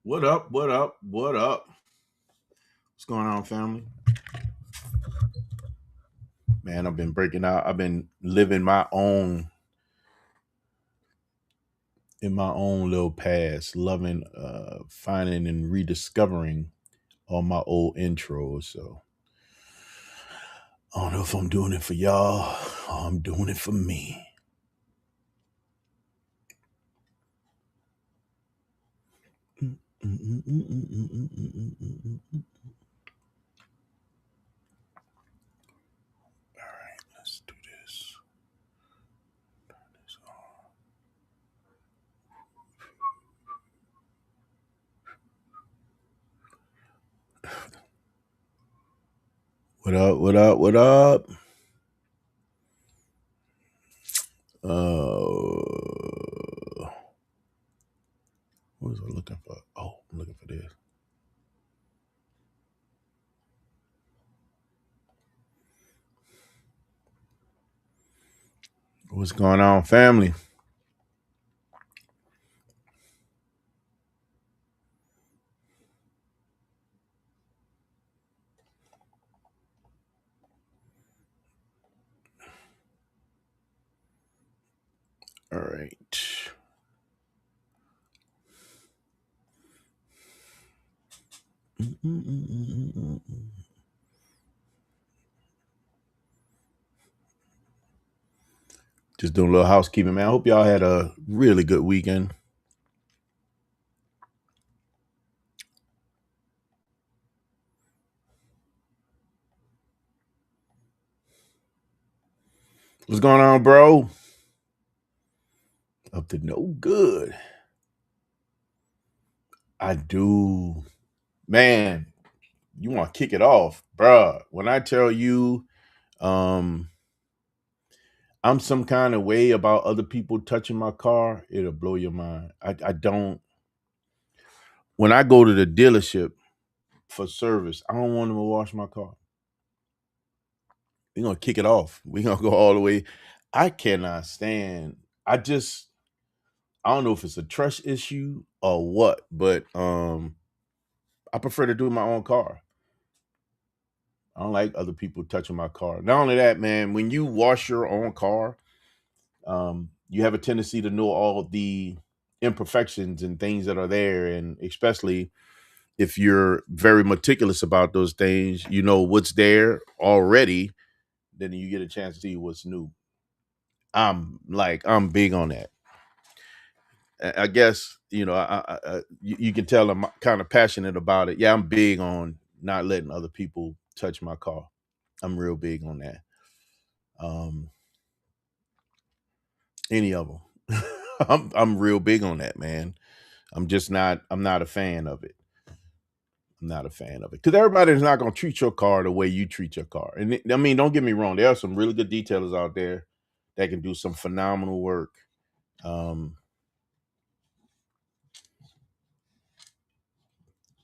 What up? What up? What up? What's going on, family? Man, I've been breaking out. I've been living in my own little past, loving, finding and rediscovering all my old intros. So I don't know if I'm doing it for y'all or I'm doing it for me. All right, let's do this. Turn this on. What up? What up? What up? Uh, what was I looking for? Oh, I'm looking for this. What's going on, family? All right. Just doing a little housekeeping, man. I hope y'all had a really good weekend. What's going on, bro? Up to no good. I do. Man, you want to kick it off, bruh. When I tell you um I'm some kind of way about other people touching my car, it'll blow your mind. I don't when I go to the dealership for service, I don't want them to wash my car. We're gonna kick it off. We're gonna go all the way. I cannot stand I don't know if it's a trust issue or what, but I prefer to do my own car. I don't like other people touching my car. Not only that, man, when you wash your own car, you have a tendency to know all of the imperfections and things that are there, and especially if you're very meticulous about those things, you know what's there already. Then you get a chance to see what's new. I'm big on that. I guess you can tell I'm kind of passionate about it. Yeah, I'm big on not letting other people touch my car. I'm real big on that. Um, any of them, I'm real big on that, man. I'm not a fan of it. I'm not a fan of it because everybody's not going to treat your car the way you treat your car. And I mean, don't get me wrong. There are some really good detailers out there that can do some phenomenal work. Um,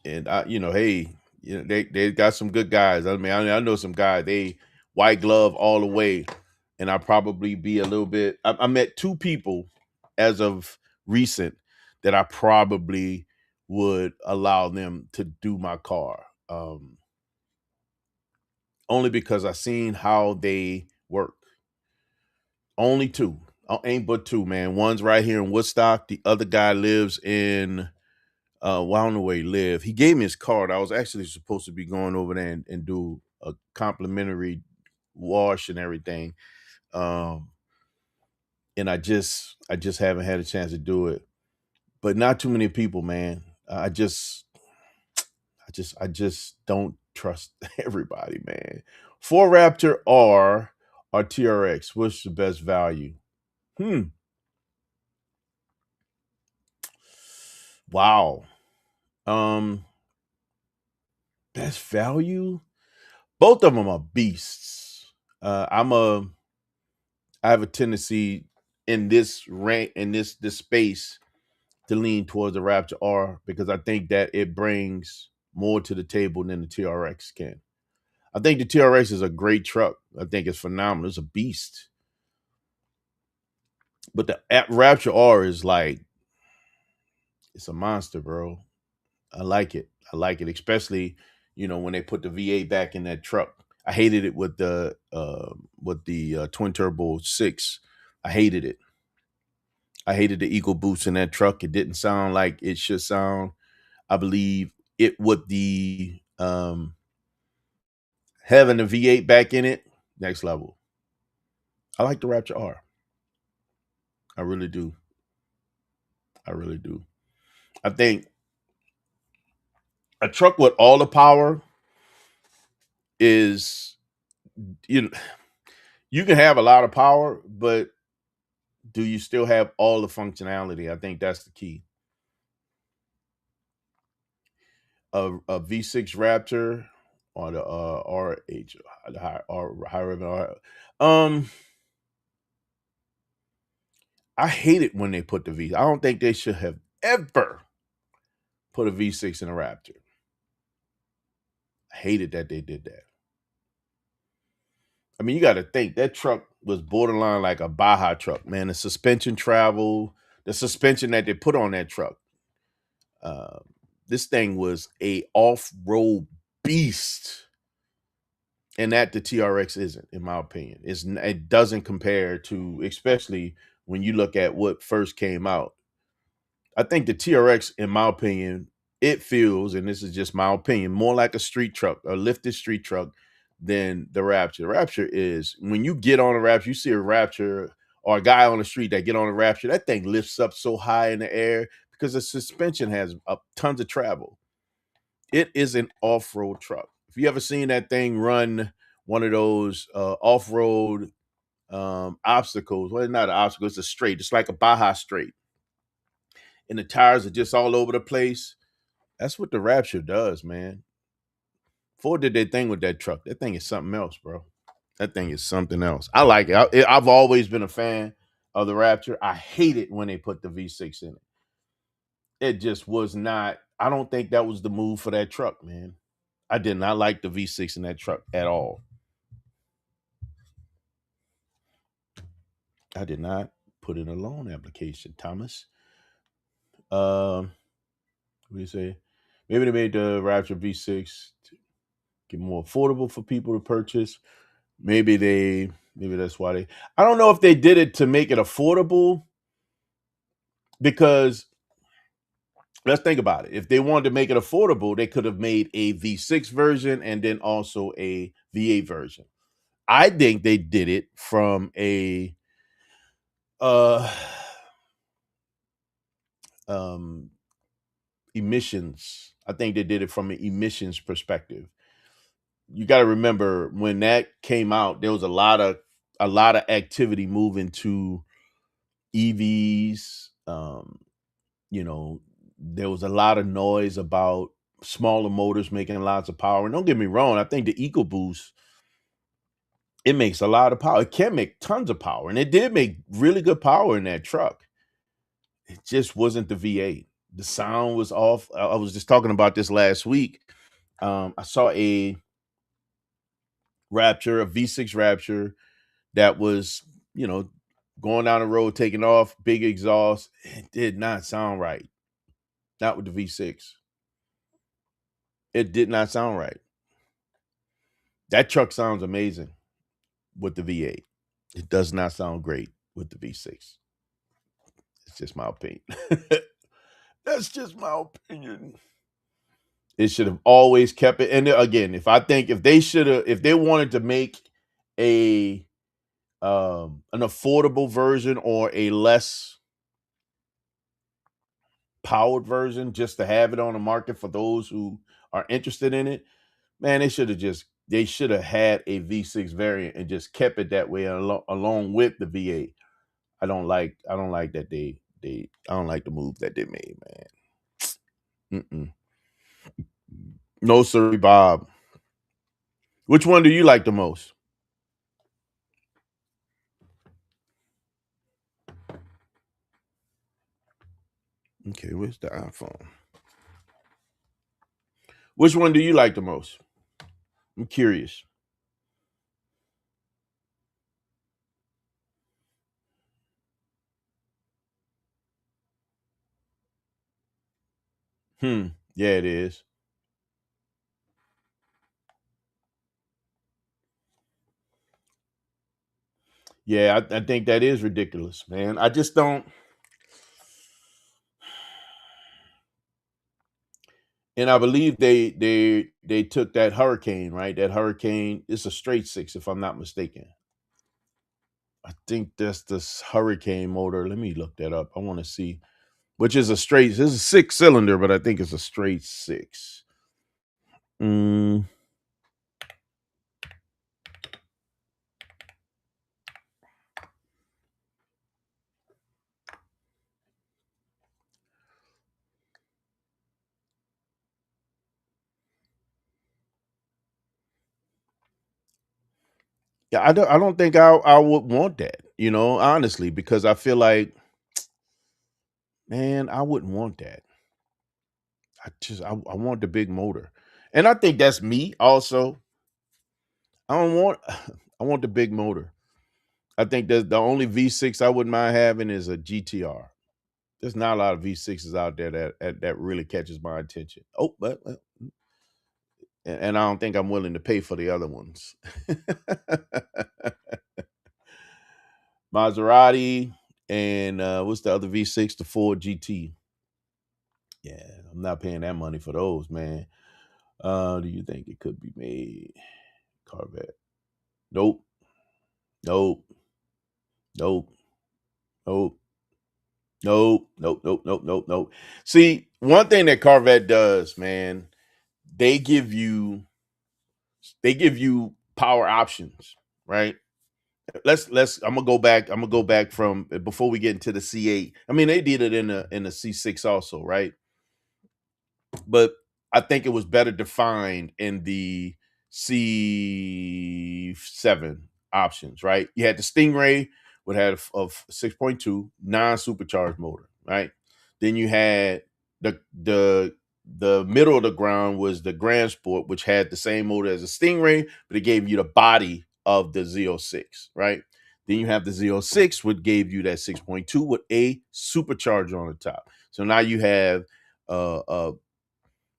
and hey, they got some good guys. I mean, I know some guys. They white glove all the way, and I probably be a little bit. I met two people as of recent that I probably would allow them to do my car, only because I seen how they work. Only two, ain't but two, man. One's right here in Woodstock. The other guy lives in well, I don't know where he lived. He gave me his card. I was actually supposed to be going over there and do a complimentary wash and everything. Um, and I just haven't had a chance to do it. But not too many people, man. I just don't trust everybody, man. Four Raptor R or TRX, what's the best value? Hmm. Wow. Um, best value? Both of them are beasts. I have a tendency in this rank in this space to lean towards the Raptor R because I think that it brings more to the table than the TRX can. I think the TRX is a great truck. I think it's phenomenal. It's a beast. But the Raptor R is like it's a monster, bro. I like it. I like it, especially when they put the V8 back in that truck. I hated it with the twin turbo six. I hated it. I hated the Eagle Boost in that truck. It didn't sound like it should sound. I believe it with the having the V8 back in it, next level. I like the Rapture R. I really do. I really do. I think a truck with all the power is you know, you can have a lot of power, but do you still have all the functionality? I think that's the key. A V6 Raptor or the RH, the high, or however. I hate it when they put the V. I don't think they should have ever put a V6 in a Raptor. I hated that they did that. I mean, you got to think that truck was borderline like a Baja truck, man. The suspension travel, the suspension that they put on that truck. Uh, this thing was a off-road beast, and that the TRX isn't, in my opinion. It doesn't compare to, especially when you look at what first came out. I think the TRX, in my opinion, it feels, and this is just my opinion, more like a street truck, a lifted street truck than the Rapture. The Rapture is, when you get on a Rapture, you see a Rapture or a guy on the street that get on a Rapture, that thing lifts up so high in the air because the suspension has tons of travel. It is an off-road truck. If you ever seen that thing run one of those off-road obstacles, well, it's not an obstacle, it's a straight. It's like a Baja straight. And the tires are just all over the place. That's what the Rapture does, man. Ford did their thing with that truck. That thing is something else, bro. That thing is something else. I like it. I've always been a fan of the Rapture. I hate it when they put the V6 in it. It just was not. I don't think that was the move for that truck, man. I did not like the V6 in that truck at all. I did not put in a loan application, Thomas. What do you say? Maybe they made the Rapture V6 to get more affordable for people to purchase. Maybe that's why they. I don't know if they did it to make it affordable, because let's think about it. If they wanted to make it affordable, they could have made a V6 version and then also a V8 version. I think they did it from a uh um emissions. I think they did it from an emissions perspective. You got to remember, when that came out, there was a lot of activity moving to EVs. You know, there was a lot of noise about smaller motors making lots of power. And don't get me wrong, I think the EcoBoost, it makes a lot of power. It can make tons of power, and it did make really good power in that truck. It just wasn't the V8. The sound was off. I was just talking about this last week. I saw a Rapture, a V6 Rapture that was, you know, going down the road, taking off, big exhaust. It did not sound right. Not with the V6. It did not sound right. That truck sounds amazing with the V8. It does not sound great with the V6. It's just my opinion. That's just my opinion. It should have always kept it. And again, if they wanted to make a an affordable version or a less powered version, just to have it on the market for those who are interested in it, man, they should have had a V6 variant and just kept it that way along with the V8. I don't like that I don't like the move that they made, man. Mm-mm. No, sir, Bob. Which one do you like the most? Okay, where's the iPhone? Which one do you like the most? I'm curious. Hmm. Yeah, it is. Yeah, I think that is ridiculous, man. I just don't. And I believe they took that hurricane, right? That hurricane, it's a straight six, if I'm not mistaken. I think that's this hurricane motor. Let me look that up. I want to see which is a straight. This is a six cylinder, but I think it's a straight six. Mm, yeah, I don't think I would want that, honestly, because I feel like, man, I wouldn't want that. I want the big motor. And I think that's me also. I don't want I want the big motor. I think that the only V6 I wouldn't mind having is a GTR. There's not a lot of V6s out there that really catches my attention. Oh, but and I don't think I'm willing to pay for the other ones. Maserati and what's the other V6? The Ford GT. Yeah, I'm not paying that money for those, man. Do you think it could be made? Corvette. Nope. Nope. Nope. Nope. Nope. Nope. Nope. Nope. Nope. Nope. See, one thing that Corvette does, man, they give you they give you power options, right? Let's I'm gonna go back from before we get into the C8. I mean, they did it in the C6 also, right? But I think it was better defined in the C7 options, right? You had the Stingray, which had a 6.2 non-supercharged motor, right? Then you had the middle of the ground was the Grand Sport, which had the same motor as the Stingray, but it gave you the body of the Z06, right? Then you have the Z06, which gave you that 6.2 with a supercharger on the top. So now you have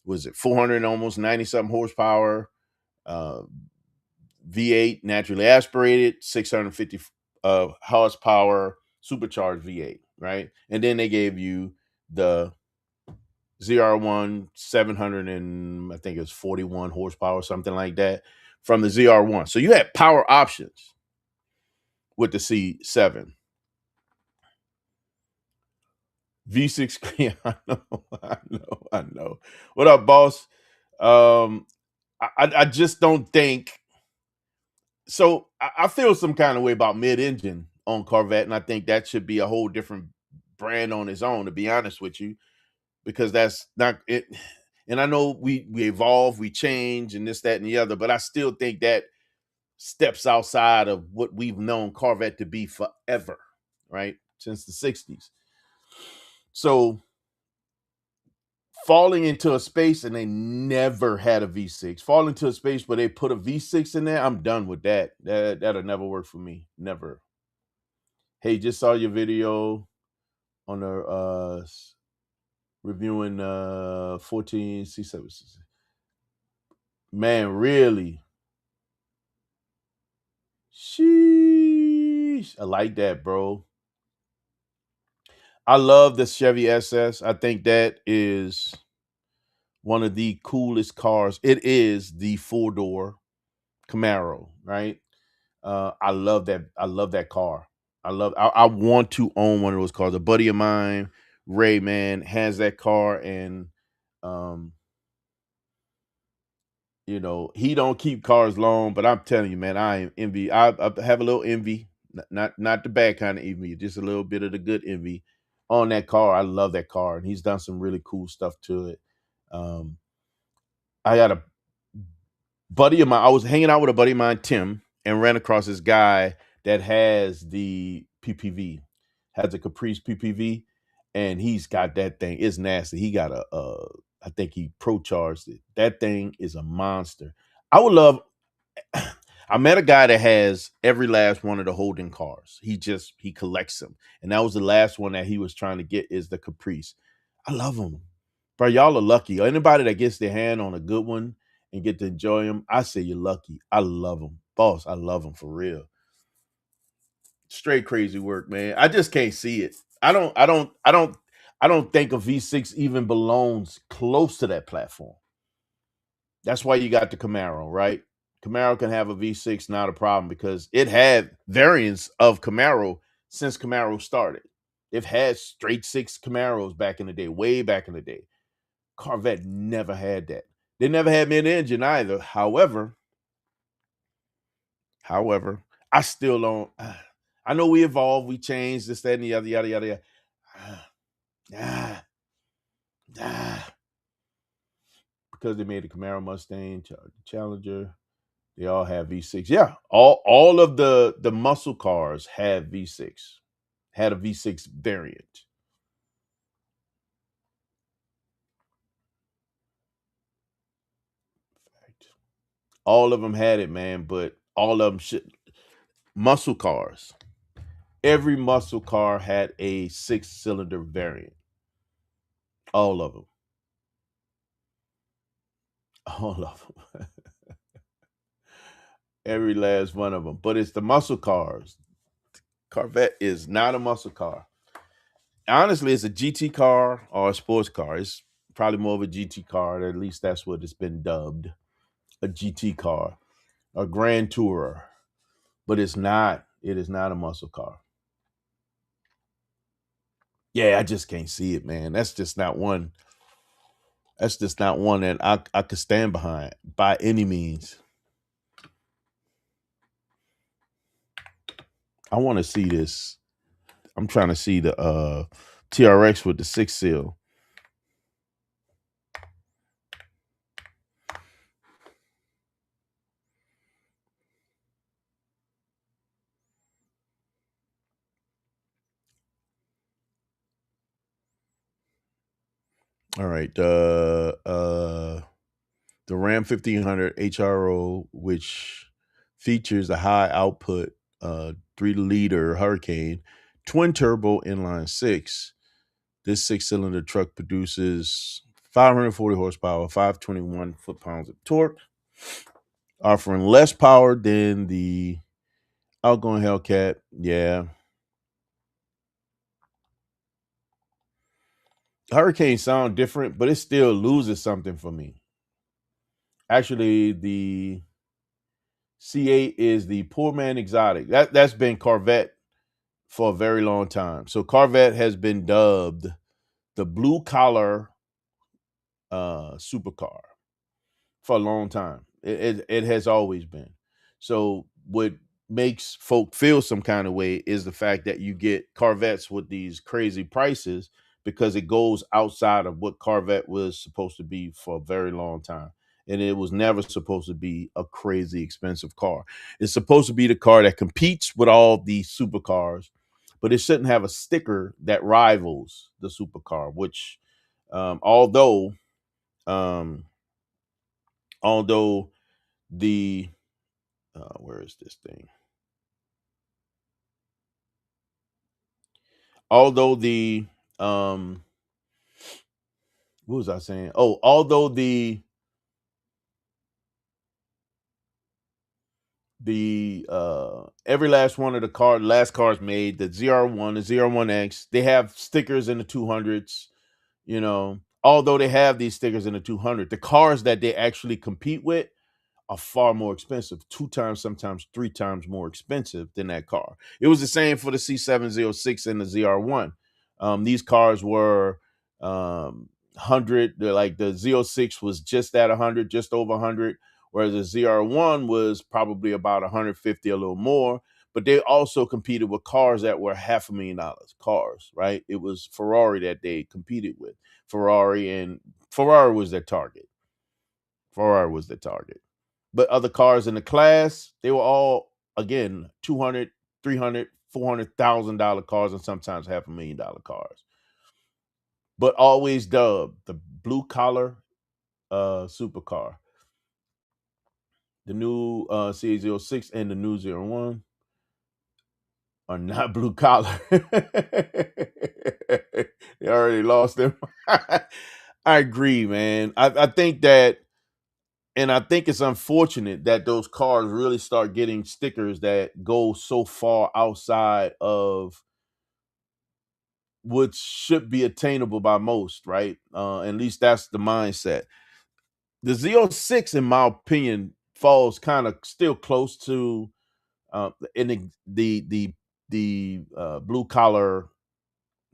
was it 400 almost 90 something horsepower, uh, V8 naturally aspirated, 650 horsepower supercharged V8, right? And then they gave you the ZR1 700 and I think it was 41 horsepower, something like that, from the ZR1. So you had power options with the C7. V6, yeah, I know, I know. What up, boss? I just don't think so. I feel some kind of way about mid-engine on Corvette, and I think that should be a whole different brand on its own. To be honest with you, because that's not it. And I know we evolve, we change, and this, that, and the other, but I still think that steps outside of what we've known Corvette to be forever, right? Since the '60s. So falling into a space and they never had a V6. Fall into a space where they put a V6 in there, I'm done with that. That'll never work for me. Never. Hey, just saw your video on the reviewing 14 C7. Man, really? Sheesh. I like that, bro. I love the Chevy SS. I think that is one of the coolest cars. It is the four-door Camaro, right? I love that. I love that car. I want to own one of those cars. A buddy of mine, Ray, man, has that car, and um, he don't keep cars long. But I'm telling you, man, I am envy. I have a little envy, not the bad kind of envy, just a little bit of the good envy on that car. I love that car, and he's done some really cool stuff to it. Um, I got a buddy of mine. I was hanging out with a buddy of mine, Tim, and ran across this guy that has the PPV, has a Caprice PPV, and he's got that thing. It's nasty. He got I think he pro charged it. That thing is a monster. I would love. I met a guy that has every last one of the Holden cars. He collects them, and that was the last one that he was trying to get is the Caprice. I love them. Bro, y'all are lucky. Anybody that gets their hand on a good one and get to enjoy them, I say you're lucky. I love them, boss. I love them for real. Straight crazy work, man. I just can't see it. I don't think a V6 even belongs close to that platform. That's why you got the Camaro, right? Camaro can have a V6, not a problem, because it had variants of Camaro since Camaro started. They've had straight six Camaros back in the day, way back in the day. Corvette never had that. They never had mid-engine either. However, I still don't. I know we evolved, we changed this, that, and the other, yada, yada, yada. Ah, ah. Because they made the Camaro, Mustang, Challenger, they all have V6. Yeah, all of the muscle cars had V6, had a V6 variant. All of them had it, man, but all of them should. Muscle cars. Every muscle car had a 6-cylinder variant. All of them. All of them. Every last one of them. But it's the muscle cars. Corvette is not a muscle car. Honestly, it's a GT car or a sports car. It's probably more of a GT car. At least that's what it's been dubbed. A GT car, a Grand Tourer. But it's not. It is not a muscle car. Yeah, I just can't see it, man. That's just not one. That's just not one that I could stand behind by any means. I want to see this. I'm trying to see the TRX with the 6 seal. All right. The Ram 1500 HRO, which features a high output 3-liter Hurricane twin turbo inline six. This 6-cylinder truck produces 540 horsepower, 521 foot-pounds of torque, offering less power than the outgoing Hellcat. Yeah. Hurricane sound different, but it still loses something for me. Actually, the C8 is the poor man exotic. That's been Corvette for a very long time. So Corvette has been dubbed the blue collar supercar for a long time. It has always been. So what makes folk feel some kind of way is the fact that you get Corvettes with these crazy prices because it goes outside of what Corvette was supposed to be for a very long time. And it was never supposed to be a crazy expensive car. It's supposed to be the car that competes with all the supercars, but it shouldn't have a sticker that rivals the supercar, which although um, although the where is this thing? Although the what was I saying? Oh, although the every last one of the last cars made, the ZR1, the ZR1X, they have stickers in the 200s, you know. Although they have these stickers in the 200, the cars that they actually compete with are far more expensive, 2 times, sometimes 3 times more expensive than that car. It was the same for the C706 and the ZR1. These cars were 100, like the Z06 was just at 100, just over 100, whereas the ZR1 was probably about 150, a little more. But they also competed with cars that were $500,000 cars, right? It was Ferrari that they competed with. Ferrari was their target. Ferrari was the target. But other cars in the class, they were all, again, 200, 300, $400,000 cars, and sometimes $500,000 cars. But always dubbed the blue collar supercar. The new C806 and the new 01 are not blue collar. They already lost them. I agree, man. I think that, and I think it's unfortunate that those cars really start getting stickers that go so far outside of what should be attainable by most, right? At least that's the mindset. The Z06, in my opinion, falls kind of still close to in the blue collar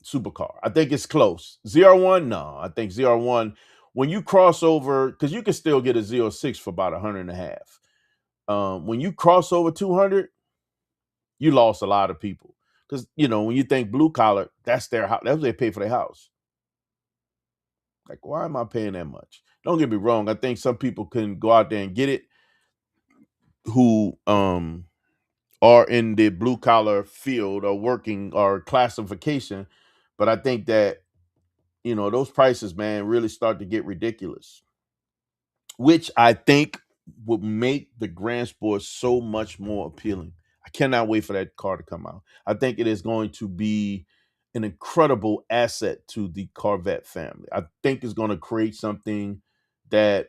supercar. I think it's close. ZR1, no. I think ZR1, when you cross over, because you can still get a Z06 for about 100 and a half. When you cross over 200, you lost a lot of people. Because, when you think blue collar, that's their house. That's what they pay for their house. Like, why am I paying that much? Don't get me wrong. I think some people can go out there and get it who are in the blue collar field or working or classification. But I think that, those prices, man, really start to get ridiculous, which I think would make the Grand Sport so much more appealing. I cannot wait for that car to come out. I think it is going to be an incredible asset to the Corvette family. I think it's going to create something that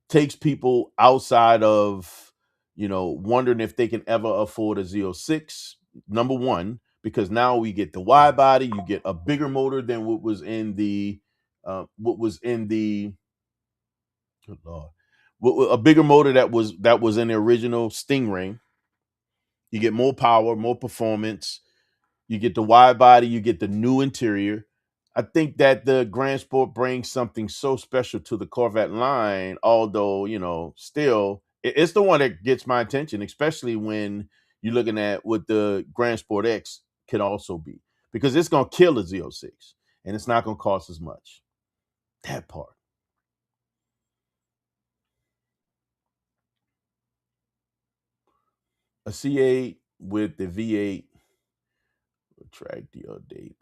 takes people outside of, wondering if they can ever afford a Z06. Number one, because now we get the wide body, you get a bigger motor than what was in the good lord, a bigger motor that was in the original Stingray. You get more power, more performance. You get the wide body, you get the new interior. I think that the Grand Sport brings something so special to the Corvette line, although, still, it's the one that gets my attention, especially when you're looking at what the Grand Sport X could also be, because it's going to kill a Z06 and it's not going to cost as much. That part. A C8 with the V8 track deal date.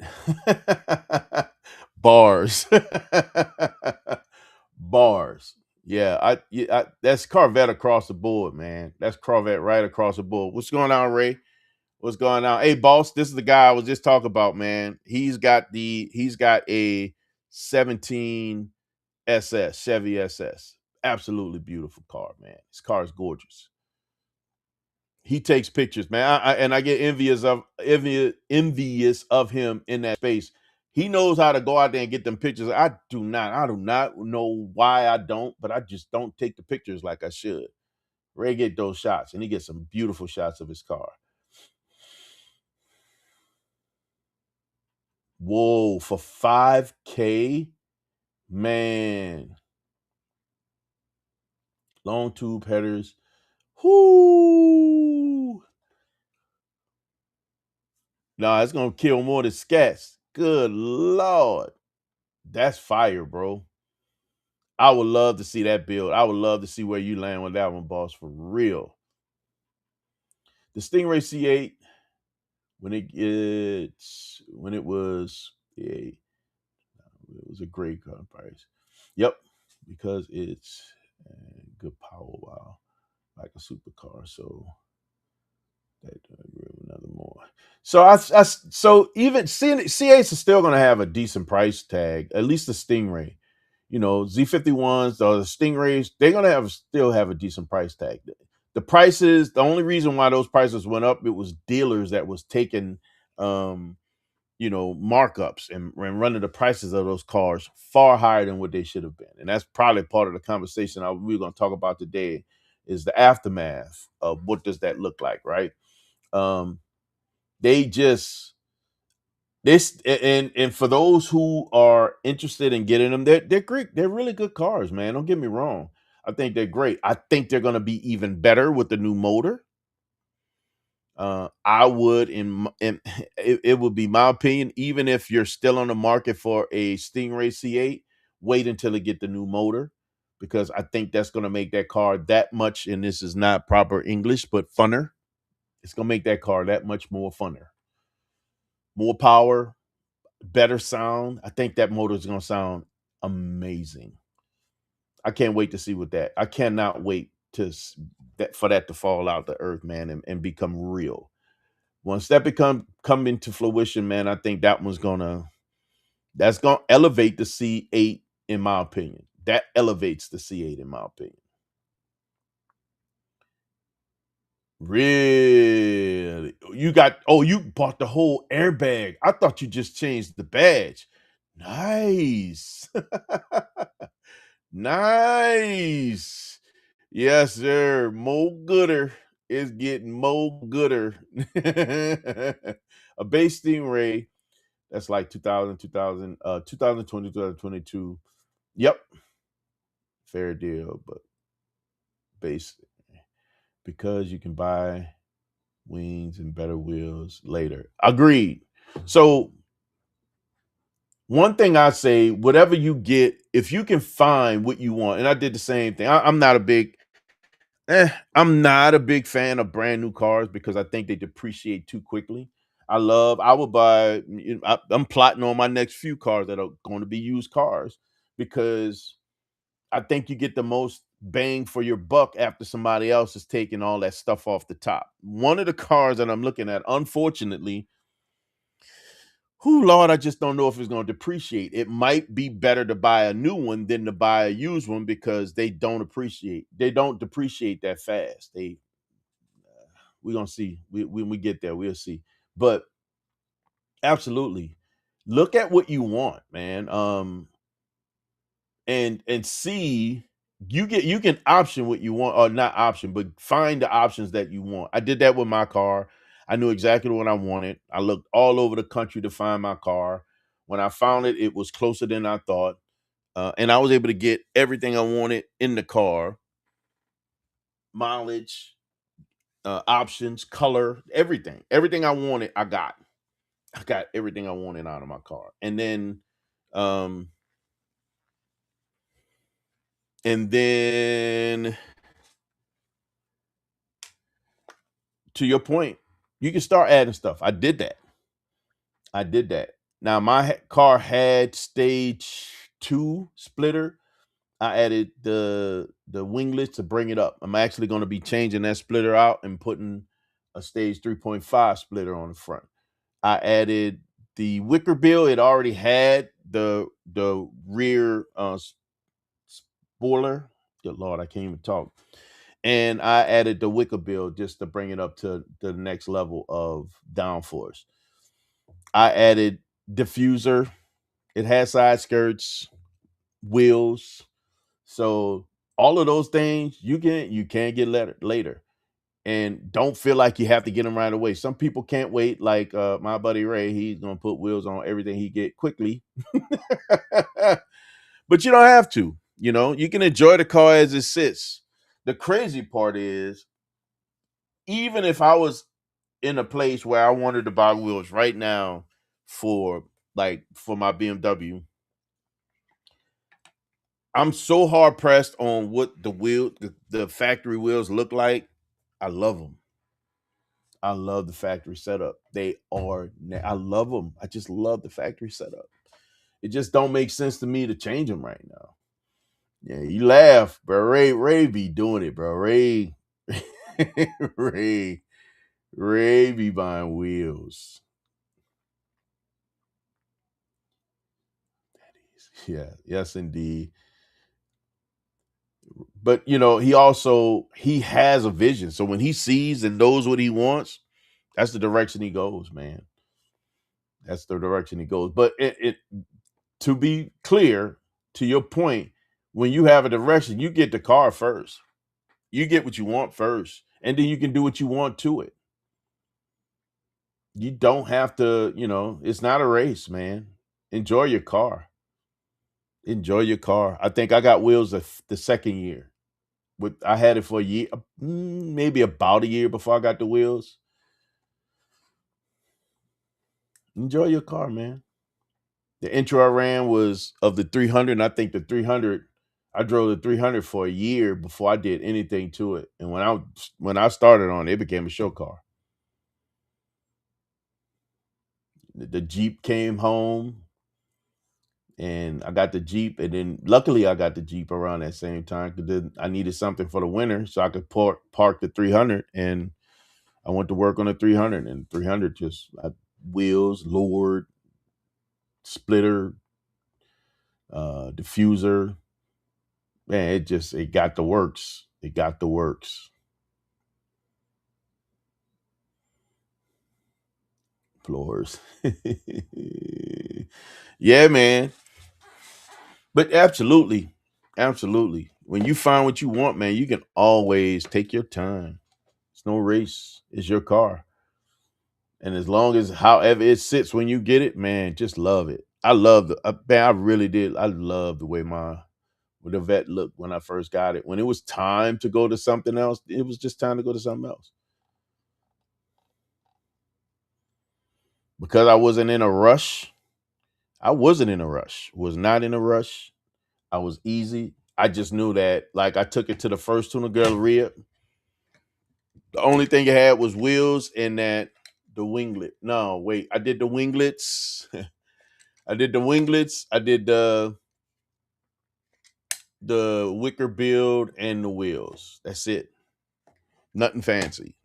Bars. Bars. That's Corvette across the board, man. That's Corvette right across the board. What's going on, Ray? What's going on? Hey, boss, this is the guy I was just talking about, man. He's got a 17 SS, Chevy SS. Absolutely beautiful car, man. This car is gorgeous. He takes pictures, man. And I get envious of him in that space. He knows how to go out there and get them pictures. I do not. I do not know why I don't, but I just don't take the pictures like I should. Ray get those shots, and he gets some beautiful shots of his car. Whoa, for 5K, man. Long tube headers. Whoo. Nah, it's gonna kill more than scats. Good lord. That's fire, bro. I would love to see that build. I would love to see where you land with that one, boss, for real. The Stingray C8, it was a great car price. Yep, because it's good power, wow, like a supercar. So that another more. So even C8s are still going to have a decent price tag, at least the Stingray. Z51s or the Stingrays, they're gonna still have a decent price tag. The prices, the only reason why those prices went up, it was dealers that was taking markups and running the prices of those cars far higher than what they should have been. And that's probably part of the conversation we're gonna talk about today is the aftermath of what does that look like, right? Um, they just this and for those who are interested in getting them, they're great. They're really good cars, man. Don't get me wrong. I think they're great. I think they're going to be even better with the new motor. I would, it would be my opinion, even if you're still on the market for a Stingray C8, wait until they get the new motor, because I think that's going to make that car that much. And this is not proper English, but funner. It's going to make that car that much more funner, more power, better sound. I think that motor is going to sound amazing. I can't wait to see what that. I cannot wait for that to fall out the earth, man, and become real. Once that come into fruition, man, I think that's gonna elevate the C8 in my opinion. That elevates the C8 in my opinion. Really? You bought the whole airbag. I thought you just changed the badge. Nice. Nice. Yes, sir. Mo Gooder is getting Mo Gooder. A base Stingray that's like 2020, 2022. Yep. Fair deal, but base because you can buy wings and better wheels later. Agreed. So one thing I say, whatever you get, if you can find what you want, and I did the same thing. I'm not a big fan of brand new cars because I think they depreciate too quickly. I would buy. I'm plotting on my next few cars that are going to be used cars because I think you get the most bang for your buck after somebody else is taking all that stuff off the top. One of the cars that I'm looking at, unfortunately, who Lord, I just don't know if it's going to depreciate. It might be better to buy a new one than to buy a used one because they don't depreciate that fast. We're gonna see. When we get there, we'll see. But absolutely, look at what you want, man. And see you can option what you want or not option, but find the options that you want. I did that with my car. I knew exactly what I wanted. I looked all over the country to find my car. When I found it, it was closer than I thought. And I was able to get everything I wanted in the car: mileage, options, color, everything I wanted. I got everything I wanted out of my car. Um, and then to your point, you can start adding stuff. I did that. I did that. Now my car had stage 2 splitter. I added the winglets to bring it up. I'm actually going to be changing that splitter out and putting a stage 3.5 splitter on the front. I added the wicker bill. It already had the rear spoiler. Good Lord, I can't even talk. And I added the wicker bill just to bring it up to the next level of downforce. I added diffuser. It has side skirts, wheels. So all of those things you can get later. And don't feel like you have to get them right away. Some people can't wait. Like my buddy Ray, he's gonna put wheels on everything he get quickly. But you don't have to. You can enjoy the car as it sits. The crazy part is, even if I was in a place where I wanted to buy wheels right now for my BMW, I'm so hard pressed on what the factory wheels look like. I love them. I love the factory setup. I love them. I just love the factory setup. It just don't make sense to me to change them right now. Yeah, you laugh, bro. Ray be doing it, bro. Ray, Ray be buying wheels. Yeah, yes, indeed. But he has a vision. So when he sees and knows what he wants, that's the direction he goes, man. That's the direction he goes. But it to be clear, to your point, when you have a direction, you get the car first. You get what you want first, and then you can do what you want to it. You don't have to, it's not a race, man. Enjoy your car. Enjoy your car. I think I got wheels the second year. I had it for a year, maybe about a year before I got the wheels. Enjoy your car, man. The intro I ran was of the 300, and I think I drove the 300 for a year before I did anything to it. And when I started on it, it became a show car. The Jeep came home, and I got the Jeep, and then luckily I got the Jeep around that same time because then I needed something for the winter so I could park the 300, and I went to work on the 300, and 300 just wheels, lowered, splitter, diffuser. Man, it got the works. It got the works. Floors. Yeah, man. But absolutely. Absolutely. When you find what you want, man, you can always take your time. It's no race. It's your car. And as long as however it sits when you get it, man, just love it. I love man, I really did. I love the way the vet looked when I first got it. When it was time to go to something else, it was just time to go to something else. Because I wasn't in a rush. I wasn't in a rush. Was not in a rush. I was easy. I just knew that, like, I took it to the first Tuna Galleria. The only thing it had was wheels and that the winglet. No, wait, I did the winglets. I did the winglets. I did the wicker build and the wheels. That's it. Nothing fancy.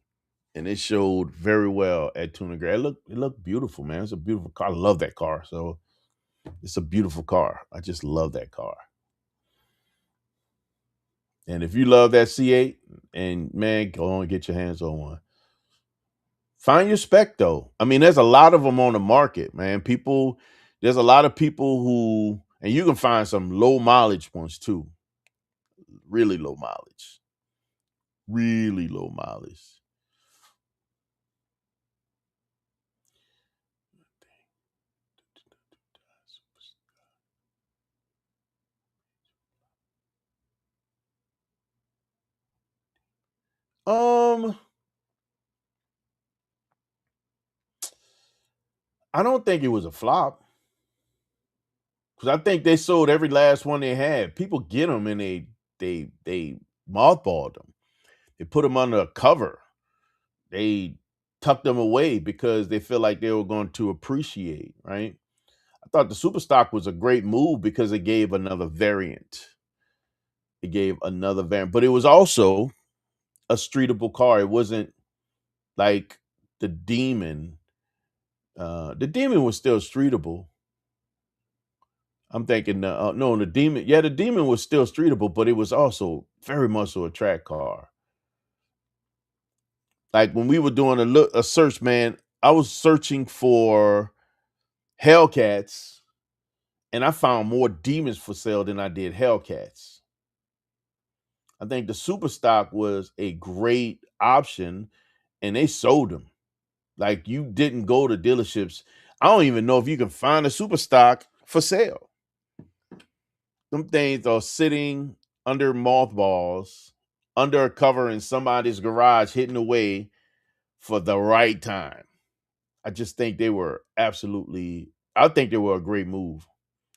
And it showed very well at Tuna Gray. It looked beautiful, man. It's a beautiful car. I love that car. So it's a beautiful car. I just love that car. And if you love that C8, and man, go on and get your hands on one. Find your spec though. I mean, there's a lot of them on the market, man. There's a lot of people who, and you can find some low mileage ones too. Really low mileage. Really low mileage. Um, I don't think it was a flop because I think they sold every last one they had. People get them and they mothballed them. They put them under a cover. They tucked them away because they feel like they were going to appreciate. Right. I thought the super stock was a great move because it gave another variant. It gave another variant, but it was also a streetable car. It wasn't like the Demon. The Demon was still streetable. I'm thinking, no, the Demon. Yeah, the Demon was still streetable, but it was also very much so a track car. Like when we were doing a search, man, I was searching for Hellcats, and I found more Demons for sale than I did Hellcats. I think the super stock was a great option, and they sold them. Like you didn't go to dealerships. I don't even know if you can find a super stock for sale. Them things are sitting under mothballs, under a cover in somebody's garage, hidden away for the right time. I just think they were absolutely. I think they were a great move.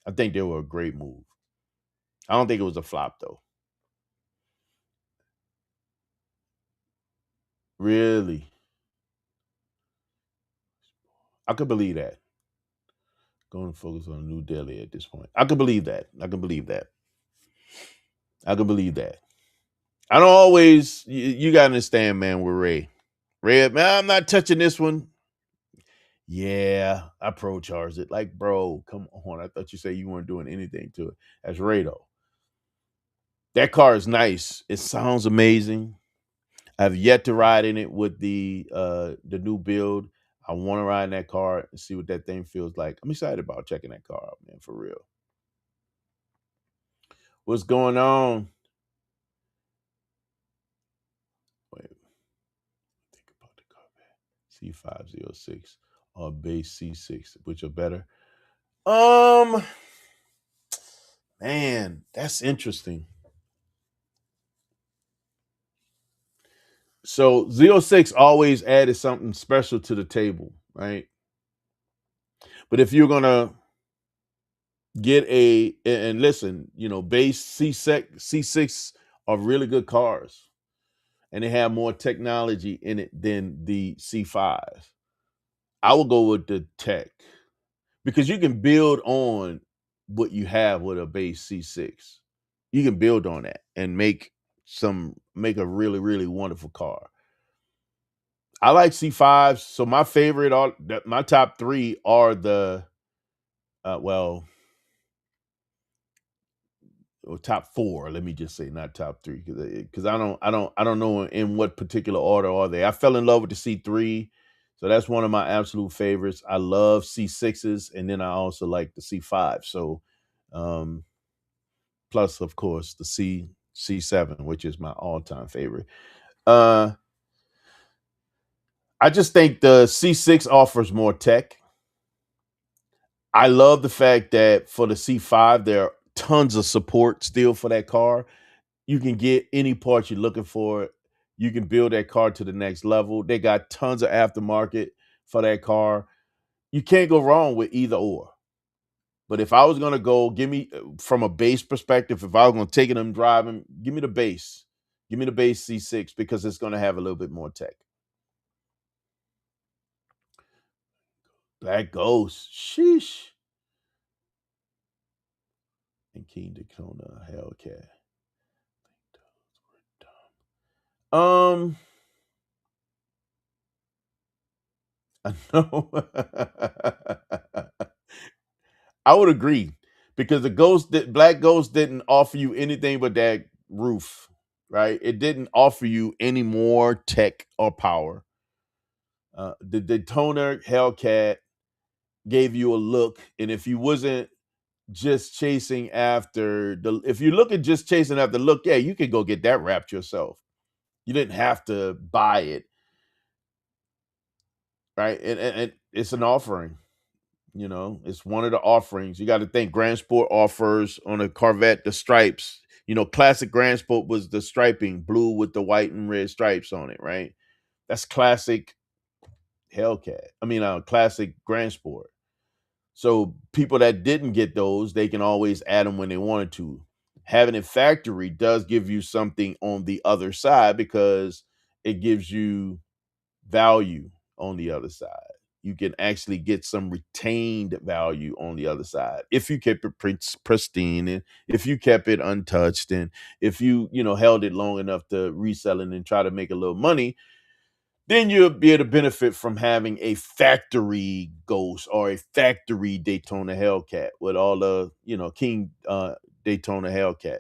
I think they were a great move. I don't think it was a flop though. Really, I could believe that. Going to focus on New Delhi at this point. I could believe that. I can believe that. I can believe that. I don't always. You gotta understand, man. With Ray, man, I'm not touching this one. Yeah, I pro charged it. Like, bro, come on. I thought you said you weren't doing anything to it. That's Ray though. That car is nice. It sounds amazing. I've yet to ride in it with the new build. I want to ride in that car and see what that thing feels like. I'm excited about checking that car out, man, for real. What's going on? Wait, think about the car, man. C506 or base C6, which are better? Um, man, that's interesting. So Z06 always added something special to the table, right? But if you're gonna get and listen, base C6 are really good cars, and they have more technology in it than the C5. I will go with the tech because you can build on what you have with a base C6. You can build on that and make a really really wonderful car. I like C5s. So my favorite my top three are the well, or top four. Let me just say, not top three, because I don't know in what particular order are they. I fell in love with the C3, so that's one of my absolute favorites. I love C6s, and then I also like the C5. So, um, plus of course the C7, which is my all time favorite. Uh, I just think the C6 offers more tech. I love the fact that for the C5, there are tons of support still for that car. You can get any part you're looking for. You can build that car to the next level. They got tons of aftermarket for that car. You can't go wrong with either or. But if I was gonna go, give me from a base perspective, if I was gonna take it and driving, give me the base. Give me the base C6 because it's gonna have a little bit more tech. Black Ghost. Sheesh. And King Daytona Hellcat. Um, I know. I would agree because Black Ghost didn't offer you anything but that roof, right? It didn't offer you any more tech or power. The Daytona Hellcat gave you a look, and if you wasn't just chasing after if you're looking just chasing after the look, yeah, you could go get that wrapped yourself. You didn't have to buy it, right? And it's an offering. It's one of the offerings. You got to think Grand Sport offers on a Corvette the stripes. Classic Grand Sport was the striping, blue with the white and red stripes on it, right? That's classic Hellcat. I mean, classic Grand Sport. So people that didn't get those, they can always add them when they wanted to. Having it factory does give you something on the other side because it gives you value on the other side. You can actually get some retained value on the other side if you kept it pristine, and if you kept it untouched, and if you held it long enough to resell it and try to make a little money. Then you'll be able to benefit from having a factory Ghost or a factory Daytona Hellcat with all the King Daytona Hellcat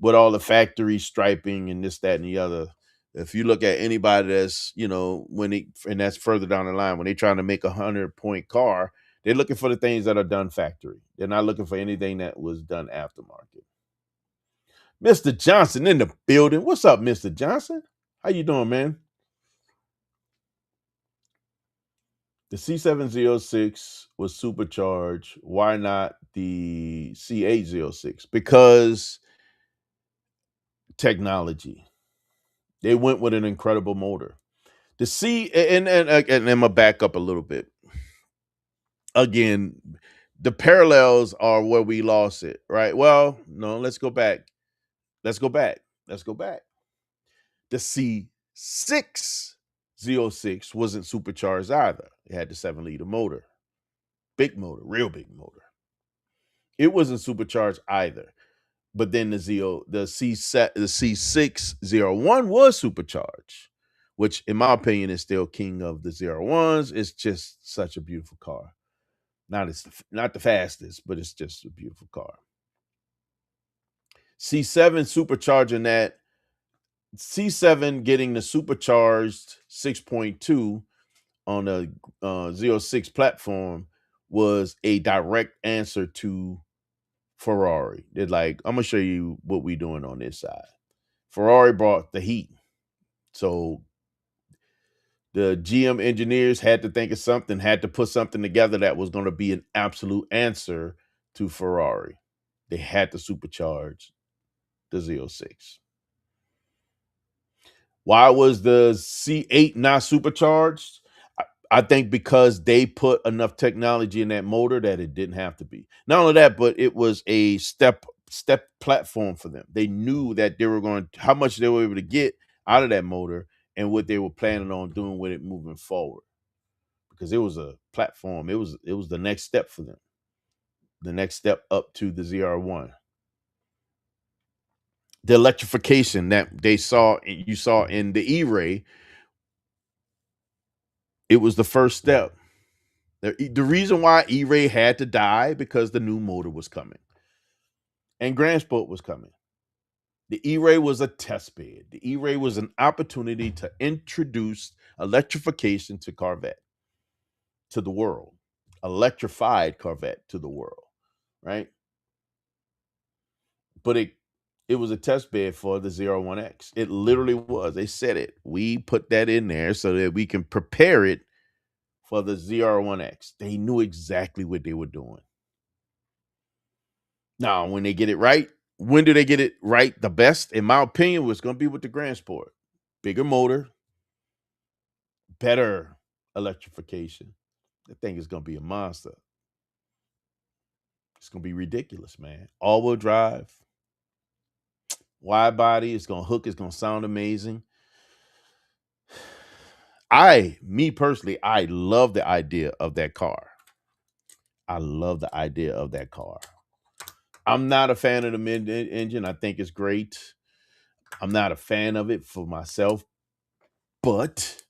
with all the factory striping and this, that, and the other. If you look at anybody that's, and that's further down the line, when they're trying to make 100-point car, they're looking for the things that are done factory. They're not looking for anything that was done aftermarket. Mr. Johnson in the building. What's up, Mr. Johnson? How you doing, man? The C706 was supercharged. Why not the C806? Because technology. They went with an incredible motor. The C and I'm gonna back up a little bit. Again, the parallels are where we lost it, right? Well, no, let's go back. Let's go back. Let's go back. The C606 wasn't supercharged either. It had the 7-liter motor. Big motor, real big motor. It wasn't supercharged either. But then the C601 was supercharged, which in my opinion is still king of the 01s. It's just such a beautiful car. Not the fastest, but it's just a beautiful car. C7 supercharging that C7 getting the supercharged 6.2 on the 06 platform was a direct answer to Ferrari. They're like, I'm gonna show you what we're doing on this side. Ferrari brought the heat. So the GM engineers had to think of something, had to put something together that was going to be an absolute answer to Ferrari. They had to supercharge the Z06. Why was the C8 not supercharged? I think because they put enough technology in that motor that it didn't have to be. Not only that, but it was a step platform for them. They knew that they were going how much they were able to get out of that motor and what they were planning on doing with it moving forward. Because it was a platform. It was the next step for them. The next step up to the ZR1. The electrification that you saw in the E-Ray, it was the first step. The reason why E-Ray had to die because the new motor was coming. and Grand Sport was coming. The E-Ray was a test bed. The E-Ray was an opportunity to introduce electrification to Corvette, to the world, electrified Corvette to the world, right? But it was a test bed for the 01X. It literally was. They said it. We put that in there so that we can prepare it for the 01X. They knew exactly what they were doing. Now, when they get it right, when do they get it right the best? In my opinion, was going to be with the Grand Sport. Bigger motor, better electrification. That thing is going to be a monster. It's going to be ridiculous, man. All-wheel drive, wide body. It's going to hook. It's going to sound amazing. Me personally, I love the idea of that car. I love the idea of that car. I'm not a fan of the mid-engine. I think it's great. I'm not a fan of it for myself, but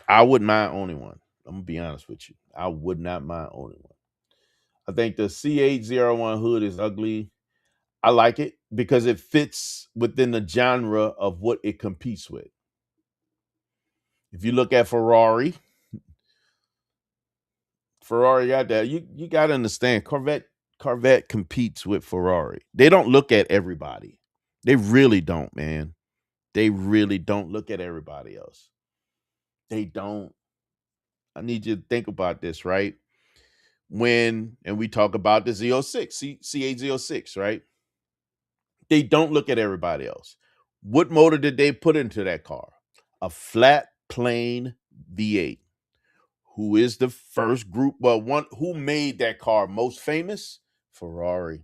I wouldn't mind owning one. I'm going to be honest with you. I would not mind owning one. I think the C801 hood is ugly. I like it because it fits within the genre of what it competes with. If you look at Ferrari got that. You got to understand, Corvette competes with Ferrari. They don't look at everybody. They really don't, man. They really don't look at everybody else. They don't. I need you to think about this, right? And we talk about the Z06, C806, right? They don't look at everybody else. What motor did they put into that car? A flat plane V8. Who is the first group? Well, who made that car most famous? Ferrari.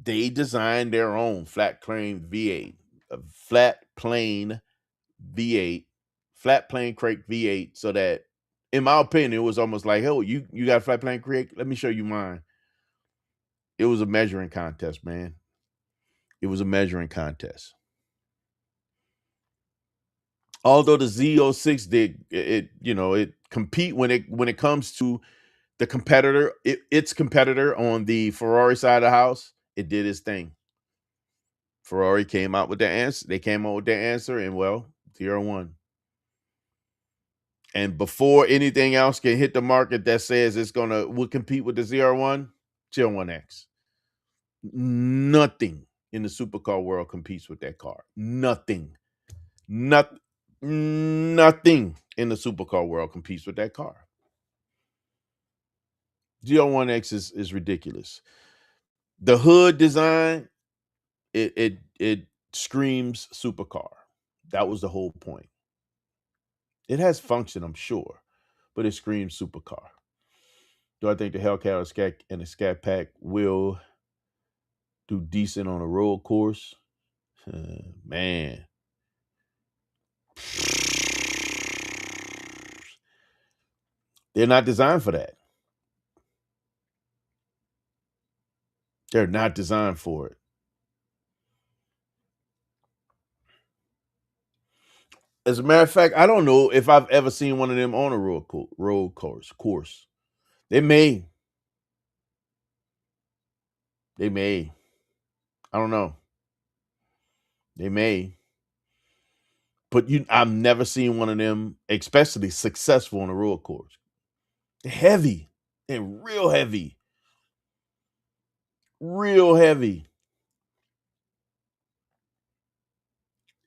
They designed their own flat plane V8, a flat plane V8, flat plane crate V8, so that, in my opinion, it was almost like, oh, you got a flat plane crate? Let me show you mine. It was a measuring contest, man. It was a measuring contest. Although the Z06 did it compete when it comes to the competitor, its competitor on the Ferrari side of the house, it did its thing. Ferrari came out with their answer. They came out with their answer, and well, 01. And before anything else can hit the market that says will compete with the 01, 01X. Nothing in the supercar world competes with that car. Nothing. Nothing in the supercar world competes with that car. 01X is ridiculous. The hood design, it screams supercar. That was the whole point. It has function, I'm sure, but it screams supercar. Do I think the Hellcat and the Scat Pack will do decent on a road course? Man. They're not designed for that. They're not designed for it. As a matter of fact, I don't know if I've ever seen one of them on a road course. They may. I don't know. They may. But I've never seen one of them, especially successful on a road course. They're heavy and real heavy. Real heavy.